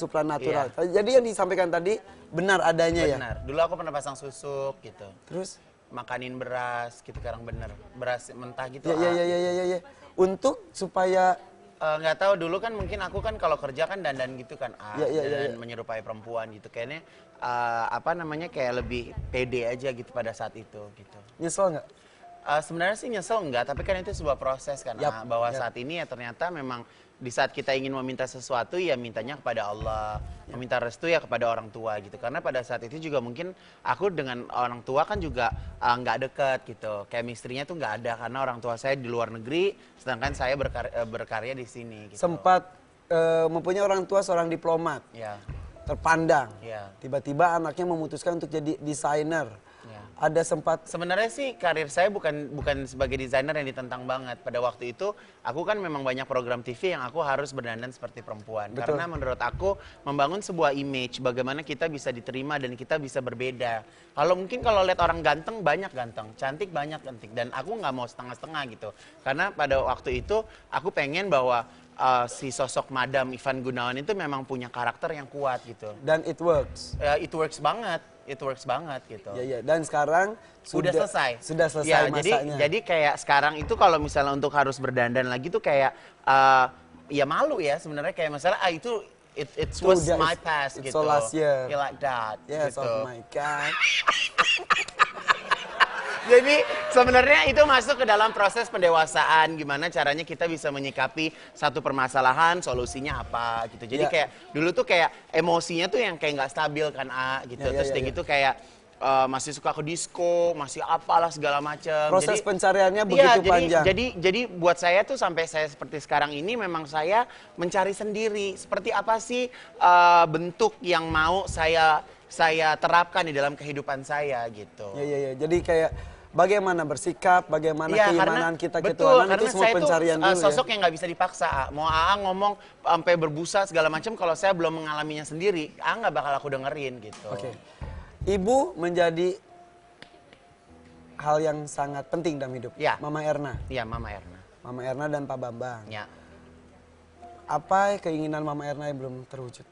Jadi yang disampaikan tadi benar adanya ya? Benar. Dulu aku pernah pasang susuk gitu. Terus? Makanin beras gitu, sekarang bener. Beras mentah gitu. Iya. Untuk supaya nggak tahu dulu kan mungkin aku kan kalau kerja kan dandan gitu kan dan menyerupai perempuan gitu kayaknya apa namanya kayak lebih pede aja gitu pada saat itu gitu. Nyesel nggak? Sebenarnya sih nyesel enggak, tapi kan itu sebuah proses kan bahwa saat ini ya ternyata memang di saat kita ingin meminta sesuatu ya mintanya kepada Allah, meminta restu ya kepada orang tua gitu. Karena pada saat itu juga mungkin aku dengan orang tua kan juga nggak deket gitu, chemistry-nya tuh nggak ada karena orang tua saya di luar negeri, sedangkan saya berkarya di sini. Gitu. Sempat mempunyai orang tua seorang diplomat, terpandang. Tiba-tiba anaknya memutuskan untuk jadi desainer. Ada sempat sebenarnya sih karir saya bukan sebagai desainer yang ditentang banget. Pada waktu itu aku kan memang banyak program TV yang aku harus berdandan seperti perempuan. Betul. Karena menurut aku membangun sebuah image bagaimana kita bisa diterima dan kita bisa berbeda. Kalau mungkin kalau lihat orang ganteng banyak ganteng, cantik banyak cantik dan aku nggak mau setengah-setengah gitu. Karena pada waktu itu aku pengen bahwa si sosok Madam Ivan Gunawan itu memang punya karakter yang kuat gitu. Dan it works. It works banget. It works banget gitu. Iya. Dan sekarang sudah selesai. Sudah selesai ya, masanya. Jadi kayak sekarang itu kalau misalnya untuk harus berdandan lagi tuh kayak ya malu ya sebenarnya kayak masalah itu it was my past gitu. So last year. You like that. Yes, gitu. oh my God. Jadi sebenarnya itu masuk ke dalam proses pendewasaan, gimana caranya kita bisa menyikapi satu permasalahan, solusinya apa gitu. Jadi kayak dulu tuh kayak emosinya tuh yang kayak nggak stabil kan gitu. Terus gitu kayak masih suka ke disco, masih apalah segala macam. Proses pencariannya begitu panjang. Jadi buat saya tuh sampai saya seperti sekarang ini memang saya mencari sendiri seperti apa sih bentuk yang mau saya terapkan di dalam kehidupan saya gitu. Iya. Jadi kayak bagaimana bersikap, bagaimana keimanan kita ke betul, Tuhan itu semua pencarian dulu ya. Sosok yang nggak bisa dipaksa. Mau ngomong sampai berbusa segala macam, kalau saya belum mengalaminya sendiri, nggak bakal aku dengerin gitu. Oke. Ibu menjadi hal yang sangat penting dalam hidup. Ya. Mama Erna. Iya, Mama Erna. Mama Erna dan Pak Bambang. Ya. Apa keinginan Mama Erna yang belum terwujud?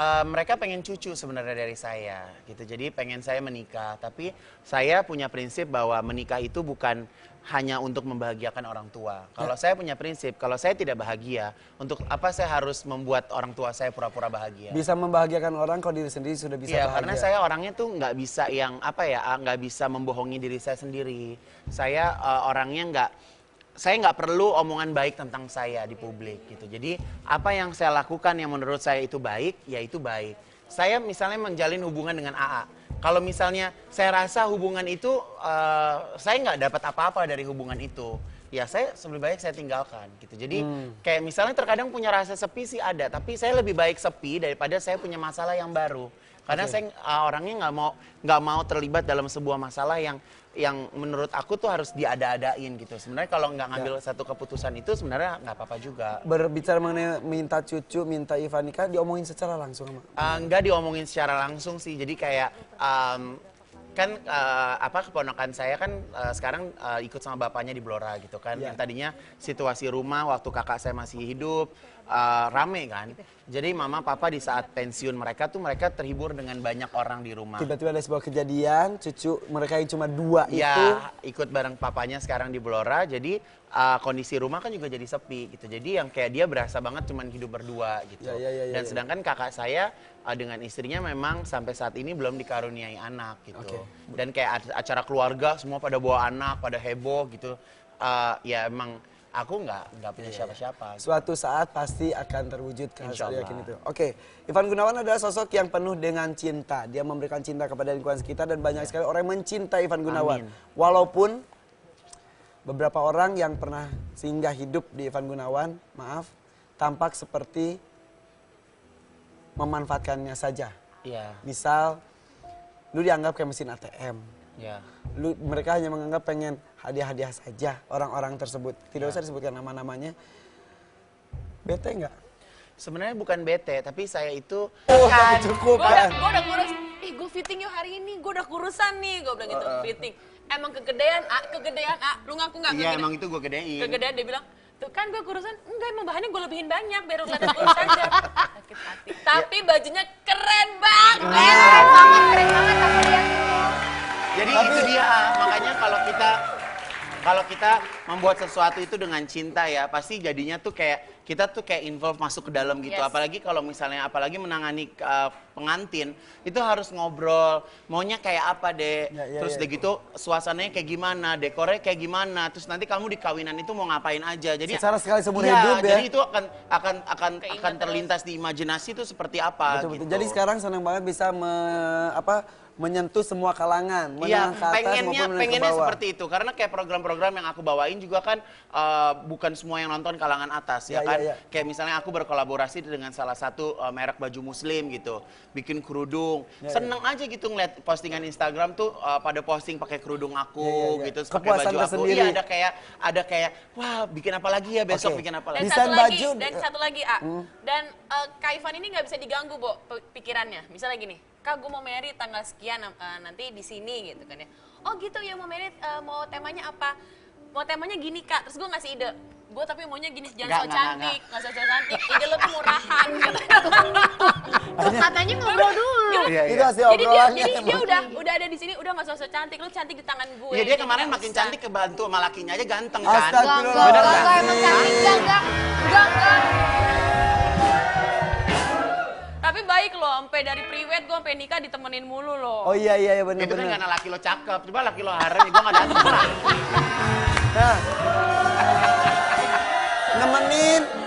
Mereka pengen cucu sebenarnya dari saya gitu. Jadi pengen saya menikah, tapi saya punya prinsip bahwa menikah itu bukan hanya untuk membahagiakan orang tua. Kalau saya punya prinsip, kalau saya tidak bahagia, untuk apa saya harus membuat orang tua saya pura-pura bahagia? Bisa membahagiakan orang kalau diri sendiri sudah bisa bahagia. Karena saya orangnya tuh nggak bisa yang nggak bisa membohongi diri saya sendiri. Saya orangnya saya nggak perlu omongan baik tentang saya di publik gitu. Jadi apa yang saya lakukan yang menurut saya itu baik, ya itu baik. Saya misalnya menjalin hubungan dengan AA. Kalau misalnya saya rasa hubungan itu saya nggak dapat apa-apa dari hubungan itu, ya saya lebih baik saya tinggalkan gitu. Jadi kayak misalnya terkadang punya rasa sepi sih ada, tapi saya lebih baik sepi daripada saya punya masalah yang baru. Karena saya orangnya nggak mau terlibat dalam sebuah masalah yang menurut aku tuh harus diada-adain gitu. Sebenarnya kalau nggak ngambil satu keputusan itu sebenarnya nggak apa-apa juga. Berbicara mengenai minta cucu, minta Ivan nikah, diomongin secara langsung sama? Nggak diomongin secara langsung sih. Jadi kayak kan keponakan saya kan sekarang ikut sama bapaknya di Blora gitu kan. Yang tadinya situasi rumah waktu kakak saya masih hidup rame kan. Jadi mama papa di saat pensiun mereka terhibur dengan banyak orang di rumah. Tiba-tiba ada sebuah kejadian, cucu mereka yang cuma 2 itu. Ya, ikut bareng papanya sekarang di Blora. Jadi kondisi rumah kan juga jadi sepi gitu. Jadi yang kayak dia berasa banget cuman hidup berdua gitu. Dan sedangkan kakak saya dengan istrinya memang sampai saat ini belum dikaruniai anak gitu. Dan kayak acara keluarga semua pada bawa anak, pada heboh gitu. Ya emang aku nggak punya siapa-siapa. Suatu saat pasti akan terwujud, saya yakin itu. Oke, Ivan Gunawan adalah sosok yang penuh dengan cinta. Dia memberikan cinta kepada lingkungan sekitar dan banyak sekali orang yang mencintai Ivan Gunawan. Amin. Walaupun beberapa orang yang pernah singgah hidup di Ivan Gunawan, maaf, tampak seperti memanfaatkannya saja. Iya. Misal, lu dianggap kayak mesin ATM. Ya. Mereka hanya menganggap pengen hadiah-hadiah saja orang-orang tersebut. Tidak usah disebutkan nama-namanya. Bete nggak? Sebenarnya bukan bete, tapi saya itu Cukup Gue kan? udah kurus, gue fitting yuk hari ini, gue udah kurusan nih, gue bilang gitu, fitting. Emang kegedean, lu ngaku nggak? iya emang itu gue gedein. Kegedean, dia bilang, tuh kan gue kurusan, enggak emang bahannya gue lebihin banyak, biar lu kelihatan kurus aja. Sakit hati. Tapi bajunya keren banget. Keren banget aku lihat dulu. Jadi itu dia, makanya kalau kita membuat sesuatu itu dengan cinta ya, pasti jadinya tuh kayak kita tuh kayak involve masuk ke dalam gitu. Yes. Apalagi kalau misalnya menangani pengantin, itu harus ngobrol, maunya kayak apa deh. Terus udah gitu suasananya kayak gimana, dekornya kayak gimana, terus nanti kamu di kawinan itu mau ngapain aja. Jadi Secara sekali seumur iya, hidup ya. Jadi itu akan terlintas di imajinasi itu seperti apa Betul, betul. gitu. Jadi sekarang senang banget bisa menyentuh semua kalangan, Iya, menengah ke atas maupun menengah ke pengennya bawah. seperti itu. Karena kayak program-program yang aku bawain juga kan bukan semua yang nonton kalangan atas ya Iya, kan. iya, iya. Kayak misalnya aku berkolaborasi dengan salah satu merek baju muslim gitu, bikin kerudung. Iya, Seneng aja gitu ngeliat postingan Instagram tuh pada posting pakai kerudung aku Iya, iya, iya. gitu, pakai Kepuasan baju aku. tersendiri. Iya, ada kayak wah bikin apa lagi ya besok, Oke. bikin apa Dan lagi. Desain satu lagi, baju. dan satu lagi, dan Kak Ivan ini nggak bisa diganggu, Bo, pikirannya. Misalnya gini, Kak, gue mau married tanggal sekian, nanti di sini gitu kan ya. Oh gitu ya, mau married, mau temanya apa? Mau temanya gini, Kak. Terus gue ngasih ide. Gue tapi maunya gini, jangan so cantik, nggak so cantik. Ide lo tuh murahan. Tuh katanya ngobrol dulu. Iya, Itu hasil Jadi obrolannya. dia udah ada di sini, udah nggak so cantik. Lo cantik di tangan gue. Iya, dia Jadi kemarin nggak makin usah. cantik kebantu sama lakinya aja ganteng kan. Astagfirullah. Bener nggak? Enggak emang cantik enggak. Tapi baik loh, sampai dari priwet gue sampai nikah ditemenin mulu loh. Oh iya Itu kan benar-benar. karena laki lo cakep, coba laki lo harem, gue gak dateng lah. Nah,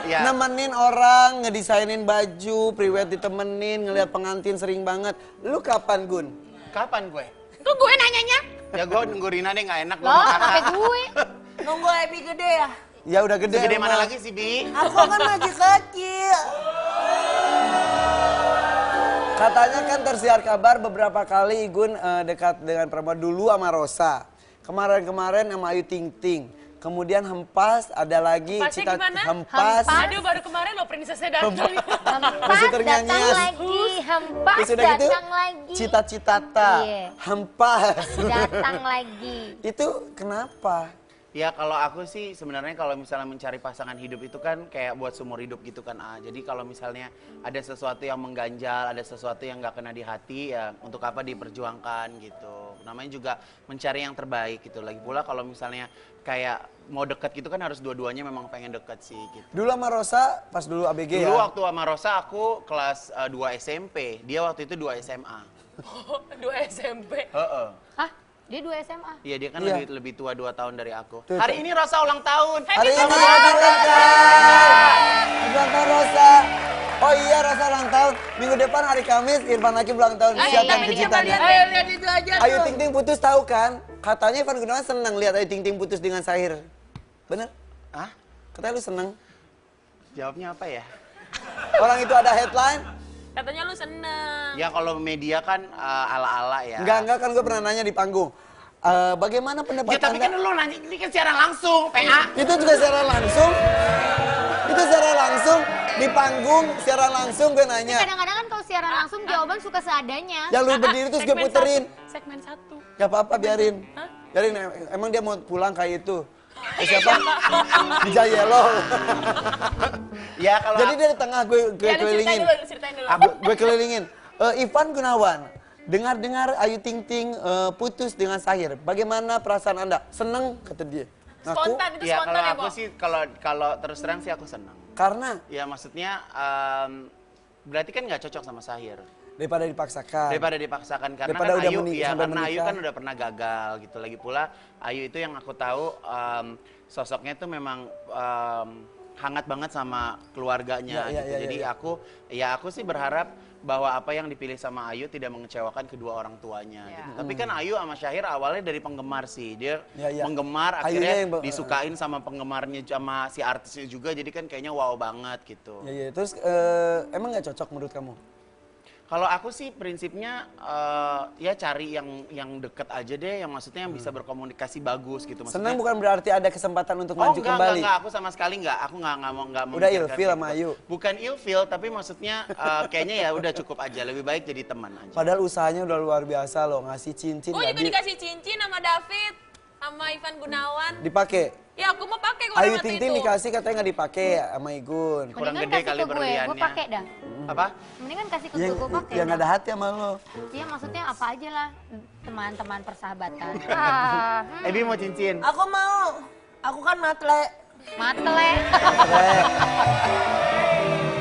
Iya. nemenin orang, ngedesainin baju, priwet ditemenin, ngelihat pengantin sering banget. Lu kapan, Gun? Kapan gue? Kok gue nanyanya? Ya gue nunggu Rina deh gak enak gue Loh, mau pakai kakak. gue. Nunggu Epi gede ya? Ya udah gede. Segede mana rumah. lagi sih, Bi? Aku kan masih kecil. Katanya kan tersiar kabar beberapa kali Igun dekat dengan perempuan dulu sama Rosa. Kemarin-kemarin sama Ayu Ting Ting. Kemudian Hempas, ada lagi Hempasnya gimana? Hempas. Aduh, baru kemarin loh prinsesnya datang. Hempas Masih datang ternyanyi. lagi, hempas Terus udah gitu, datang lagi. cita-citata, Iya. Hempas. Datang lagi. Itu kenapa? Ya kalau aku sih sebenarnya kalau misalnya mencari pasangan hidup itu kan kayak buat seumur hidup gitu kan. Jadi kalau misalnya ada sesuatu yang mengganjal, ada sesuatu yang nggak kena di hati ya untuk apa diperjuangkan gitu. Namanya juga mencari yang terbaik gitu. Lagi pula kalau misalnya kayak mau deket gitu kan harus dua-duanya memang pengen deket sih gitu. Dulu sama Rosa, pas dulu ABG Dulu ya? waktu sama Rosa aku kelas 2 SMP, dia waktu itu 2 SMA. 2 SMP. Heeh. Hah? Dia 2 SMA? Iya dia kan Iya. lebih tua 2 tahun dari aku. Tuh, Hari tuh. ini Rosa ulang tahun. Hari ini Happy ulang tahun Rosa. Oh iya Rosa ulang tahun. Minggu depan hari Kamis Irfan Hakim ulang tahun. Siapkan kejutannya. Ayo lihat itu aja Ayu tuh. Ting Ting putus tahu kan? Katanya Ivan Gunawan senang lihat Ayu Ting Ting putus dengan Sahir. Bener? Hah? Katanya lu seneng. Jawabnya apa ya? Orang itu ada headline. Katanya lu seneng. Ya kalau media kan ala-ala ya. Enggak kan gue pernah nanya di panggung. Bagaimana pendapat Ya tapi Anda? kan lu nanya, ini kan secara langsung, PA. Itu juga secara langsung. Itu secara langsung di panggung secara langsung gue nanya. Kadang-kadang kan kalau siaran langsung jawaban suka seadanya. Yang lu berdiri terus gue Segmen puterin. Segmen 1. Gak apa-apa biarin. Biarin emang dia mau pulang kayak itu. Siapa? Bija Yellow. Ya kalau Jadi dari tengah gue Ya, lu kelilingin. ceritain dulu. Gue kelilingin. Ivan Gunawan, dengar-dengar Ayu Ting Ting putus dengan Sahir. Bagaimana perasaan Anda? Seneng kata dia. Ngaku. Spontan, itu ya spontan kalau ya, aku Bo? sih kalau terus terang sih aku senang. Karena Ya maksudnya berarti kan nggak cocok sama Sahir. daripada dipaksakan. Daripada dipaksakan karena Daripada kan udah Ayu menikah, ya sampai karena Ayu menikah. kan udah pernah gagal gitu. Lagi pula Ayu itu yang aku tahu sosoknya tuh memang hangat banget sama keluarganya Ya, ya, gitu. ya, Jadi aku sih berharap bahwa apa yang dipilih sama Ayu tidak mengecewakan kedua orang tuanya Ya. gitu. Tapi kan Ayu sama Syahir awalnya dari penggemar sih. Dia Ya, ya. penggemar Ayunya akhirnya yang disukain sama penggemarnya sama si artisnya juga. Jadi kan kayaknya wow banget gitu. Ya, ya. Terus emang nggak cocok menurut kamu? Kalau aku sih prinsipnya ya cari yang deket aja deh, yang maksudnya yang bisa berkomunikasi bagus gitu. Maksudnya, Senang bukan berarti ada kesempatan untuk maju kembali. Enggak, aku sama sekali enggak. Aku enggak mau Udah ilfil sama Ayu. Bukan ilfil, tapi maksudnya kayaknya ya udah cukup aja. Lebih baik jadi teman aja. Padahal usahanya udah luar biasa loh, ngasih cincin. Gue juga dikasih cincin sama David, sama Ivan Gunawan. Dipakai. Ya aku mau pakai kalau Ayu waktu Ting itu. Ting dikasih katanya nggak dipakai sama Igun. Kurang Mendingan gede kasih kali ke gue berliannya. pakai dah. Apa? Mendingan kasih ke Yang gue pakai yang dah. ada hati sama lo. Iya maksudnya apa aja lah, teman-teman persahabatan. Ebi mau cincin? Aku mau. Aku kan matle. Matle.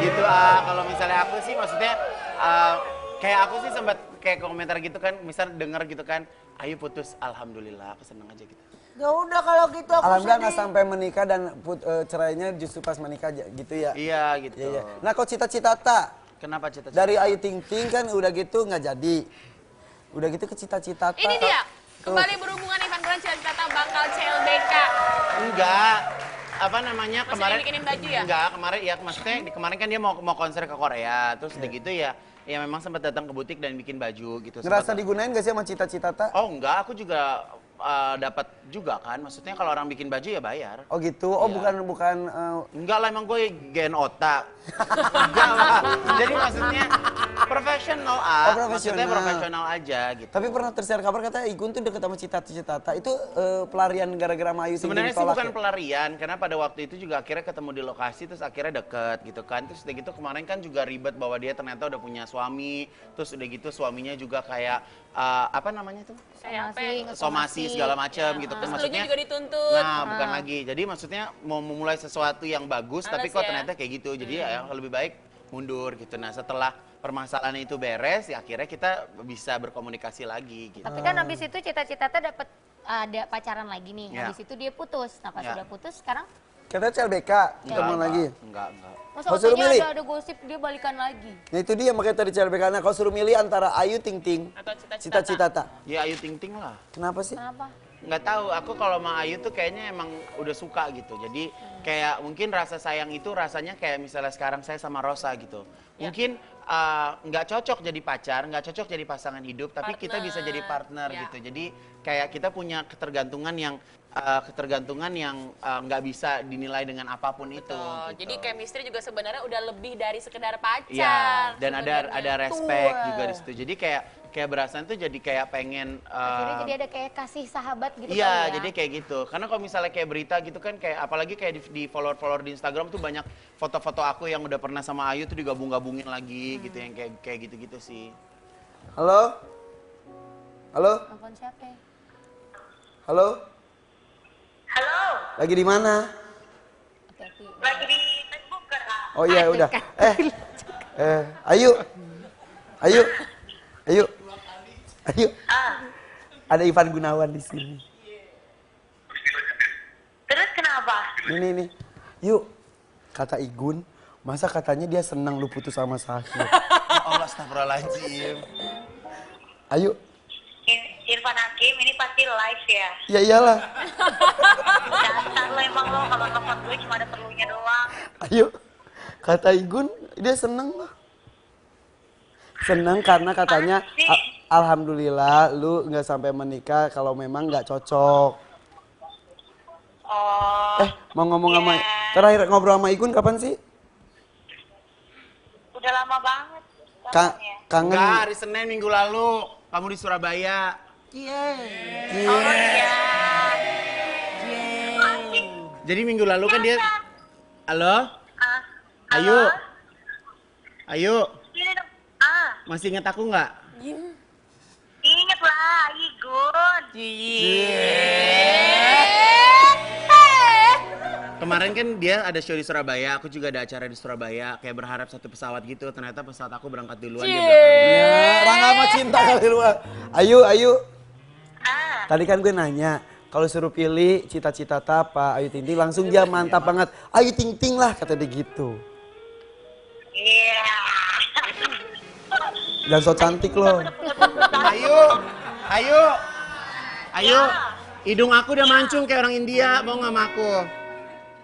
Gitu kalau misalnya aku sih maksudnya kayak aku sih sempat kayak komentar gitu kan, misal denger gitu kan, Ayu putus, alhamdulillah, aku seneng aja gitu. Ya udah kalau gitu aku Alhamdulillah nggak sedih. sampai menikah dan cerainya justru pas menikah aja gitu ya. Iya gitu. Iya, iya. Nah kok cita-cita tak? Kenapa cita-cita? Dari Ayu Ting Ting kan udah gitu nggak jadi. Udah gitu ke cita-cita tak. Ini dia, kembali berhubungan Ivan Gunawan cita-cita bakal CLBK. Enggak. Apa namanya Masih kemarin? dibikinin baju ya? Enggak, kemarin ya maksudnya kemarin kan dia mau konser ke Korea, terus udah gitu ya memang sempat datang ke butik dan bikin baju gitu. Ngerasa Sempat- digunain gak sak sama cita-cita tak? Oh enggak, aku juga dapat juga kan. Maksudnya kalau orang bikin baju ya bayar. Oh gitu. Oh Iya. bukan Enggak lah, emang gue gen otak. Enggak lah. Jadi maksudnya profesional maksudnya profesional. profesional aja gitu. Tapi pernah tersiar kabar katanya Igun tuh deket sama cita-cita tak. Itu pelarian gara-gara sama Ayu Ting Ting Sebenarnya sih ditolak bukan ya? pelarian, karena pada waktu itu juga akhirnya ketemu di lokasi, terus akhirnya deket gitu kan. Terus udah gitu kemarin kan juga ribet bahwa dia ternyata udah punya suami, terus udah gitu suaminya juga kayak apa namanya tuh? Kayak apa? Somasi segala macam gitu kan. Terus Maksudnya juga dituntut. Nah, bukan lagi. Jadi maksudnya mau memulai sesuatu yang bagus, tapi Males kok ya. ternyata kayak gitu. Jadi ya lebih baik mundur gitu. Nah, setelah permasalahan itu beres, ya akhirnya kita bisa berkomunikasi lagi gitu. Tapi kan habis itu cita-cita dapat ada pacaran lagi nih. Ya. Habis itu dia putus. Nah pas Ya. udah putus sekarang Katanya CLBK ketemu lagi. Enggak. masa Kau suruh katanya milih? ada gosip dia balikan lagi. Nah itu dia makanya tadi CLBK. Nah kalau suruh milih antara Ayu Ting Ting, Atau cita-cita tak. Ya Ayu Ting Ting lah. Kenapa sih? Kenapa? Nggak tahu, aku kalau sama Ayu tuh kayaknya emang udah suka gitu. Jadi kayak mungkin rasa sayang itu rasanya kayak misalnya sekarang saya sama Rosa gitu. Mungkin nggak cocok jadi pacar, nggak cocok jadi pasangan hidup, tapi kita bisa jadi partner Ya. gitu. Jadi kayak kita punya ketergantungan yang nggak bisa dinilai dengan apapun itu. Betul. Gitu. Jadi chemistry juga sebenarnya udah lebih dari sekedar pacar. Iya, dan sebenarnya. ada respect juga di situ. Jadi kayak berasa tuh jadi kayak pengen Akhirnya jadi ada kayak kasih sahabat gitu iya, kali ya. jadi kayak gitu. Karena kalau misalnya kayak berita gitu kan kayak apalagi kayak di follower di Instagram tuh banyak foto-foto aku yang udah pernah sama Ayu tuh digabung-gabungin lagi gitu yang kayak gitu-gitu sih. Halo? Halo? Telepon siapa ya? Halo? Halo, Lagi di mana? Hati-hati. lagi di Facebook kan? Oh iya udah. Ayu. Ayu. Ayu. Ayu. Ada Ivan Gunawan di sini. Terus kenapa? Ini. Yuk. Kata Igun, masa katanya dia senang lu putus sama Sahir. Allah, astagfirullahaladzim. Ayu. Irfan Hakim ini pasti live ya. Ya iyalah. Dasar lo emang lo kalau telepon gue cuma ada perlunya doang. Ayo. Kata Igun, dia seneng loh. Seneng karena katanya alhamdulillah lu nggak sampai menikah kalau memang nggak cocok. Oh. Mau ngomong sama terakhir ngobrol sama Igun kapan sih? Udah lama banget. Kangen. Enggak, hari Senin minggu lalu kamu di Surabaya. Oh iya. Jadi minggu lalu kan dia Halo? Ayu. Halo? Ayu, Ini dong. masih ingat aku nggak? Ingat lah, Igun. Kemarin kan dia ada show di Surabaya, aku juga ada acara di Surabaya, kayak berharap satu pesawat gitu, ternyata pesawat aku berangkat duluan dia belakang. Ya, Rangga mah cinta kali lu. Ayu. Tadi kan gue nanya, kalau suruh pilih cita-cita apa Ayu Ting Ting, langsung dia mantap banget. Ayu Ting Ting lah kata dia gitu. Iya. Dan so cantik loh. Ayu, hidung aku udah mancung kayak orang India, mau nggak sama aku?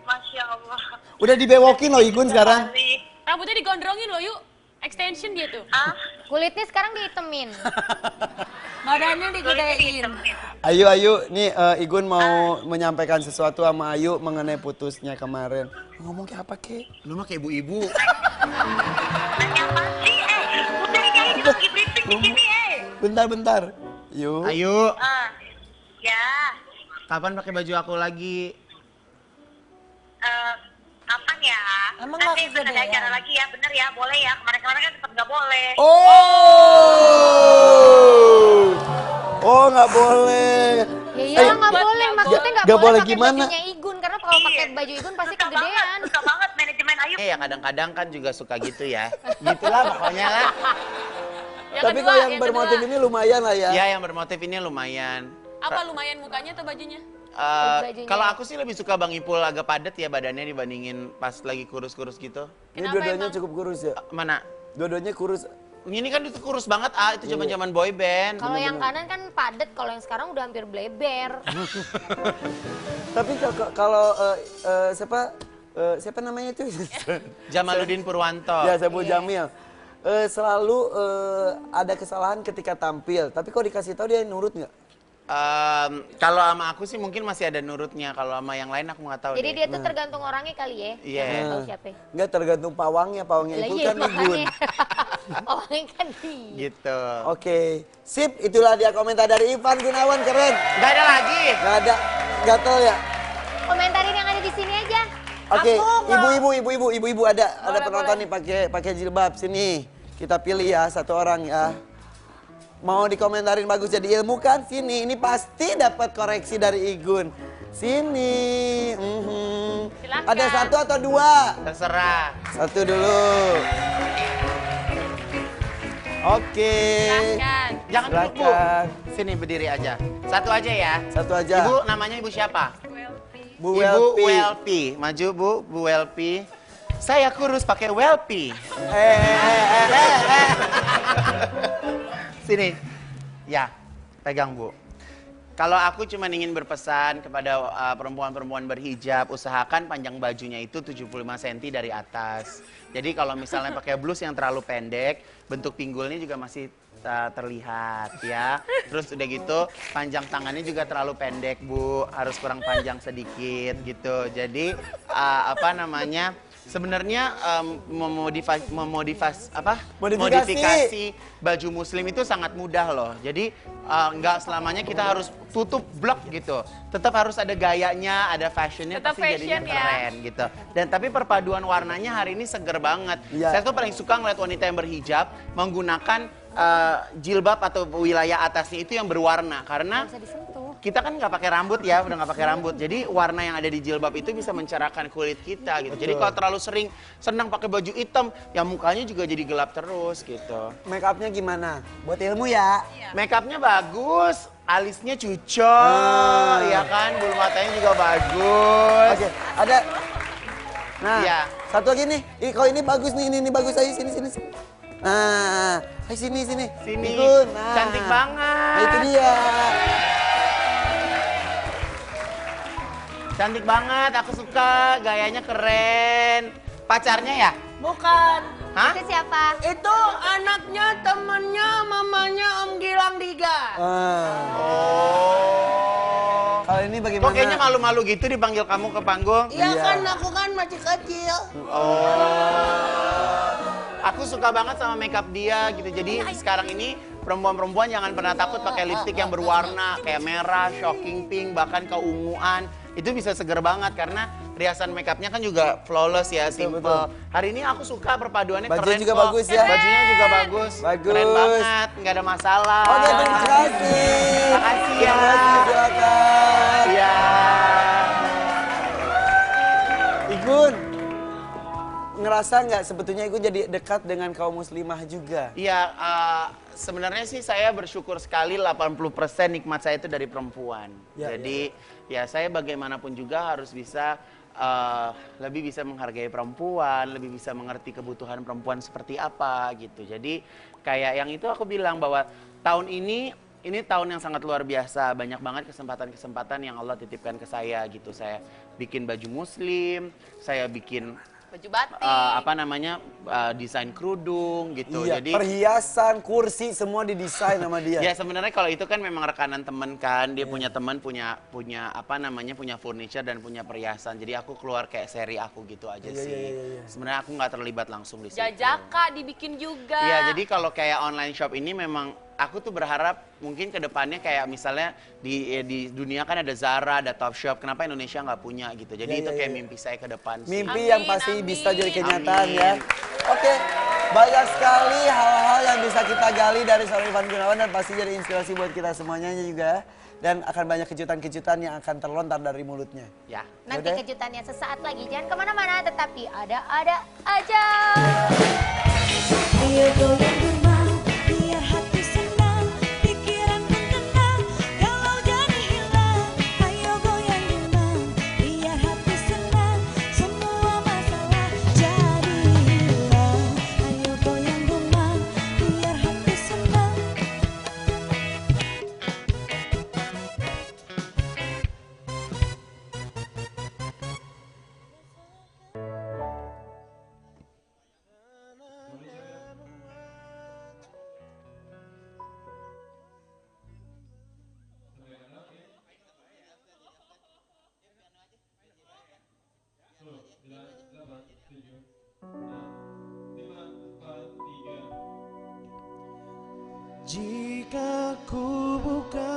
Masya Allah. Udah dibewokin loh Igun sekarang. Rambutnya digondrongin loh yuk. Extension dia tuh. Kulitnya sekarang dihitemin. Badannya digedein. Ayu, nih Igun mau menyampaikan sesuatu sama Ayu mengenai putusnya kemarin. Ngomong kayak apa, Ke? Lu mah kayak ibu-ibu. Nanya apa sih? Udah ini aja lagi briefing di sini, Bentar. Yuk. Ayu, Ya, kapan pakai baju aku lagi? kapan ya? Emang Nanti nggak ada kegedean? acara lagi ya, bener ya, boleh ya. Kemarin-kemarin kan tetap nggak boleh. Oh, nggak boleh. Ya iyalah nggak boleh, maksudnya nggak nggak boleh pakai gimana? bajunya Igun karena kalau pakai baju Igun pasti Suka kegedean. banget, suka banget manajemen Ayu. Ya kadang-kadang kan juga suka gitu ya. Gitulah pokoknya lah. Tapi kalau yang bermotif ini lumayan lah ya. Ya yang bermotif ini lumayan. Apa lumayan mukanya atau bajunya? Bajunya. Kalau aku sih lebih suka Bang Ipul agak padat ya badannya dibandingin pas lagi kurus-kurus gitu. Ini Kenapa dua-duanya emang? cukup kurus ya. Mana? Dua-duanya kurus. Ini kan itu kurus banget, itu zaman-zaman boy band. Kalau yang kanan kan padat, kalau yang sekarang udah hampir bleber. Tapi kalau siapa namanya itu? Jamaluddin Purwanto. Ya, Sabu Jamil. Selalu ada kesalahan ketika tampil. Tapi kalau dikasih tahu dia nurut nggak? Kalau sama aku sih mungkin masih ada nurutnya. Kalau sama yang lain aku nggak tahu Jadi deh. dia tuh tergantung orangnya kali ya. Iya. Nggak tahu siapa. Nggak tergantung pawangnya Lah Ipul iya kan Igun. makanya. Orangnya kan dia. Gitu. Oke, sip. Itulah dia komentar dari Ivan Gunawan, keren. Nggak ada lagi. Nggak ada, gatel ya. Komentarin yang ada di sini aja. Oke, ibu-ibu ada penonton nih pakai jilbab sini. Kita pilih ya satu orang ya. Mau dikomentarin bagus jadi ilmu kan? Sini, ini pasti dapat koreksi dari Igun. Sini. Silakan. Ada satu atau dua? Terserah. Satu dulu. Oke. Silakan. Jangan duduk, Bu. Silakan. Sini berdiri aja. Satu aja ya. Satu aja. Ibu namanya Ibu siapa? Bu Ibu Welpi. Welpi. Maju Bu, Bu Welpi. Saya kurus pakai Welpi. Sini. Ya, pegang Bu. Kalau aku cuma ingin berpesan kepada perempuan-perempuan berhijab, usahakan panjang bajunya itu 75 cm dari atas. Jadi kalau misalnya pakai blus yang terlalu pendek, bentuk pinggulnya juga masih terlihat ya. Terus udah gitu, panjang tangannya juga terlalu pendek Bu, harus kurang panjang sedikit gitu. Jadi apa namanya? Sebenarnya modifikasi baju muslim itu sangat mudah loh. Jadi nggak selamanya kita harus tutup blok gitu. Tetap harus ada gayanya, ada fashionnya, Tetap pasti jadinya fashion ya. keren gitu. Dan tapi perpaduan warnanya hari ini seger banget. Iya. Saya tuh paling suka ngeliat wanita yang berhijab menggunakan jilbab atau wilayah atasnya itu yang berwarna karena Bisa disentuh. kita kan nggak pakai rambut ya, udah nggak pakai rambut. Jadi warna yang ada di jilbab itu bisa mencerahkan kulit kita gitu. Jadi kalau terlalu sering senang pakai baju hitam, ya mukanya juga jadi gelap terus gitu. Make upnya gimana? Buat ilmu ya. Make upnya bagus, alisnya cucok, ya kan, bulu matanya juga bagus. Oke, ada. Nah, Iya. satu lagi nih. Kalau ini bagus nih, ini bagus. Ayo sini. Nah, ayo sini. Sini, Igun. Nah. cantik banget. Nah, itu dia. Cantik banget, aku suka, gayanya keren. Pacarnya ya? Bukan. Hah? Itu siapa? Itu anaknya, temennya, mamanya Om Gilang Diga. Oh. Kalau ini bagaimana? Kok kayaknya malu-malu gitu dipanggil kamu ke panggung? Iya Iya. kan, aku kan masih kecil. Oh. Aku suka banget sama makeup dia gitu. Jadi sekarang ini perempuan-perempuan jangan pernah takut pakai lipstik yang berwarna kayak merah, shocking pink, bahkan keunguan. Itu bisa seger banget karena riasan makeupnya kan juga flawless ya, simple. betul. Hari ini aku suka perpaduannya Bajunya keren juga kok. bagus ya. Bajunya juga bagus. Bagus. Keren banget, nggak ada masalah. Oke, terima kasih. Makasih ya. Terima kasih, silakan. Iya. Igun, ngerasa nggak sebetulnya Igun jadi dekat dengan kaum muslimah juga? Iya, sebenarnya sih saya bersyukur sekali 80% nikmat saya itu dari perempuan. Ya, Jadi ya saya bagaimanapun juga harus bisa lebih bisa menghargai perempuan, lebih bisa mengerti kebutuhan perempuan seperti apa gitu. Jadi kayak yang itu aku bilang bahwa tahun ini tahun yang sangat luar biasa. Banyak banget kesempatan-kesempatan yang Allah titipkan ke saya gitu. Saya bikin baju muslim, saya bikin Baju batik. Desain kerudung gitu. Iya, Jadi perhiasan, kursi semua didesain sama dia. ya sebenarnya kalau itu kan memang rekanan temen kan, dia punya teman punya furniture dan punya perhiasan. Jadi aku keluar kayak seri aku gitu aja sih. Sebenarnya aku nggak terlibat langsung di situ. Jajaka dibikin juga. Iya, jadi kalau kayak online shop ini memang aku tuh berharap mungkin ke depannya kayak misalnya di dunia kan ada Zara, ada Topshop, kenapa Indonesia nggak punya gitu. Jadi itu kayak mimpi saya ke depan sih. Mimpi yang pasti bisa jadi kenyataan ya. Oke, banyak sekali hal-hal yang bisa kita gali dari seorang Ivan Gunawan dan pasti jadi inspirasi buat kita semuanya juga. Dan akan banyak kejutan-kejutan yang akan terlontar dari mulutnya. Ya. Nanti kejutannya sesaat lagi. Jangan kemana-mana, tetapi ada aja. Ayo goyang gemang, biar hati senang, pikiran pun tenang, kalau jadi hilang. Ayo goyang gemang, biar hati senang, semua masalah jadi hilang. Ayo goyang gemang, biar hati senang. Jika ku buka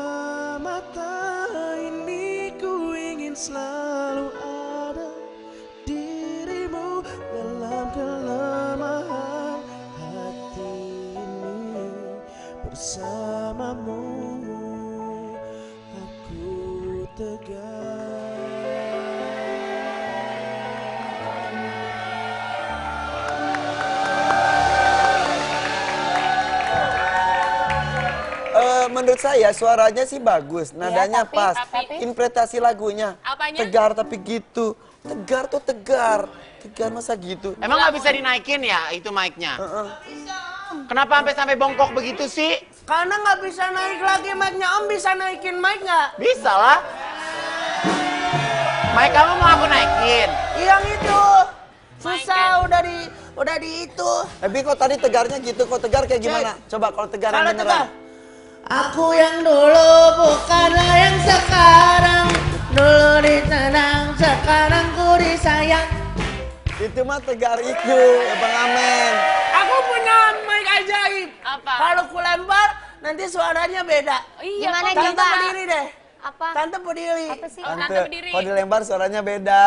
mata ini, ku ingin selalu ada dirimu dalam kelemahan hati ini. Bersamamu aku tegar. Menurut saya suaranya sih bagus, nadanya tapi- pas, tapi- interpretasi lagunya Apanya? tegar tapi gitu, tegar tuh tegar masa gitu. Emang nggak bisa dinaikin ya itu mic-nya? Kenapa sampai bongkok begitu sih? Karena nggak bisa naik lagi mic-nya. Om bisa naikin mic nggak? Bisa lah. Mic kamu mau aku naikin? Yang itu. Susah udah di itu. Tapi kok tadi tegarnya gitu, kok tegar kayak gimana? Coba kalau tegar yang Kalau beneran. tegar. Aku yang dulu bukanlah yang sekarang. Dulu ditenang, sekarang ku disayang. Itu mah tegar itu, Bang Amen. Aku punya mic ajaib. Apa? Kalau ku lempar, nanti suaranya beda. Iya, Gimana kok Tante coba? berdiri deh. Apa? Tante berdiri. Apa sih? Tante berdiri. Kalau dilempar suaranya beda.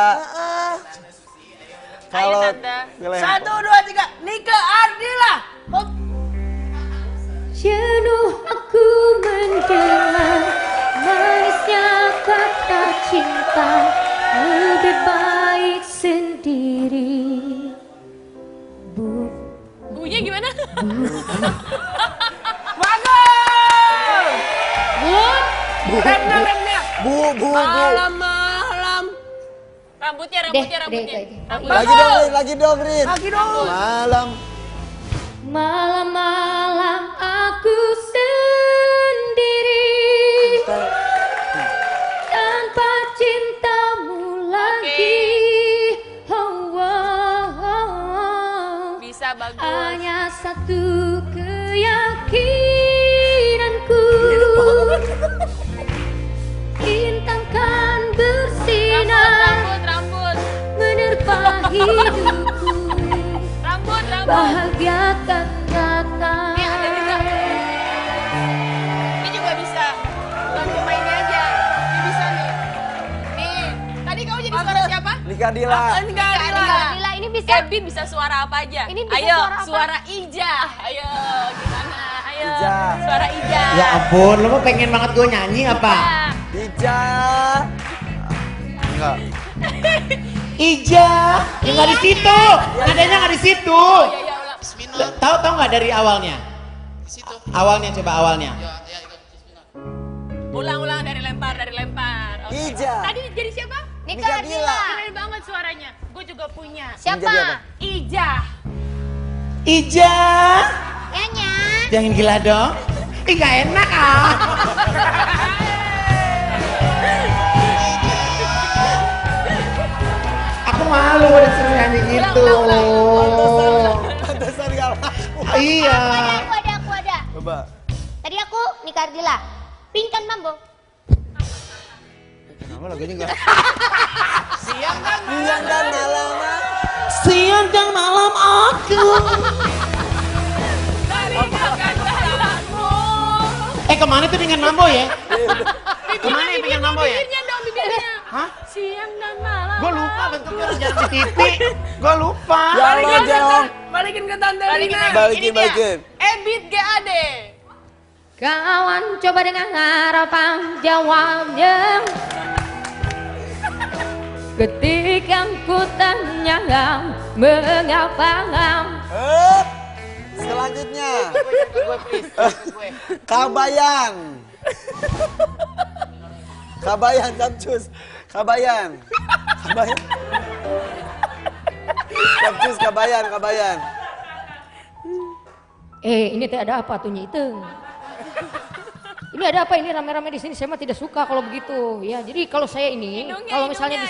Kalau Tante. dilempar. 1, 2, 3. Nika Ardila. Hop. Jenuh aku mendengar manisnya kata cinta, lebih baik sendiri. Bunyinya gimana? Bagus. Remnya. Bu. Malam. Rambutnya. Lagi dong, Rin. Lagi dong. Malam. Malam-malam aku sendiri tanpa cintamu lagi. Oh, oh, oh. Bisa bagus. Hanya satu keyakinanku, bintang kan bersinar Rambut. menerpa hidupku. Rambut. Bahagia kan datang. Ini ada juga. Ini juga bisa. Bukan pemainnya aja. Ini bisa nih. Nih. Tadi kamu jadi suara siapa? Nika Dila. Nika Gila, ini bisa. Kevin bisa suara apa aja? Ini bisa Ayo, suara apa? suara Ija. Ayo, gimana? Ayo. Ija. Suara Ija. Ya ampun, lo mah pengen banget gue nyanyi apa? Ija. Enggak. Ija, ya nggak di situ, nadanya nggak di situ. Ya, ulang. Tahu nggak dari awalnya? Awalnya coba awalnya. Ulang dari lempar. Oke. Ija. Tadi jadi siapa? Nika Ardila. Keren banget suaranya. Gue juga punya. Menjadi apa? Siapa? Ija. Ija, Nya. jangan gila dong. Ih nggak enak ah. Aku malu udah suruh nyanyi gitu. Pantesan gak laku. Iya. Aku ada. Coba. Tadi aku nikah Ardila. Pingkan Mambo. Kenapa lagunya enggak? Siang kan Siang dan malam. Siang dan malam aku. Kemana tuh dengan Mambo ya? Kemana yang pengen mambo ya? Bibirnya dong, bibirnya. Hah? Siang dan malam. Gue lupa bentuknya jangan di TV. Gue lupa. Ya Allah, Jong. Balikin ke Tante Balikin Lina. lagi. Balikin, Ini dia. balikin. Ebit GAD. Kawan coba dengan harapan jawabnya. Ketika ku tanya mengapa. Selanjutnya. Gue please. Gue. Kabayan. Kabayan, Capcus. Kabayan. Kabayan. Capcus, kabayan. Ini teh ada apa tuh Nyi Iteng? Ini ada apa ini rame-rame di sini? Saya mah tidak suka kalau begitu. Ya, jadi kalau saya ini, Hidungnya, kalau misalnya hidungnya,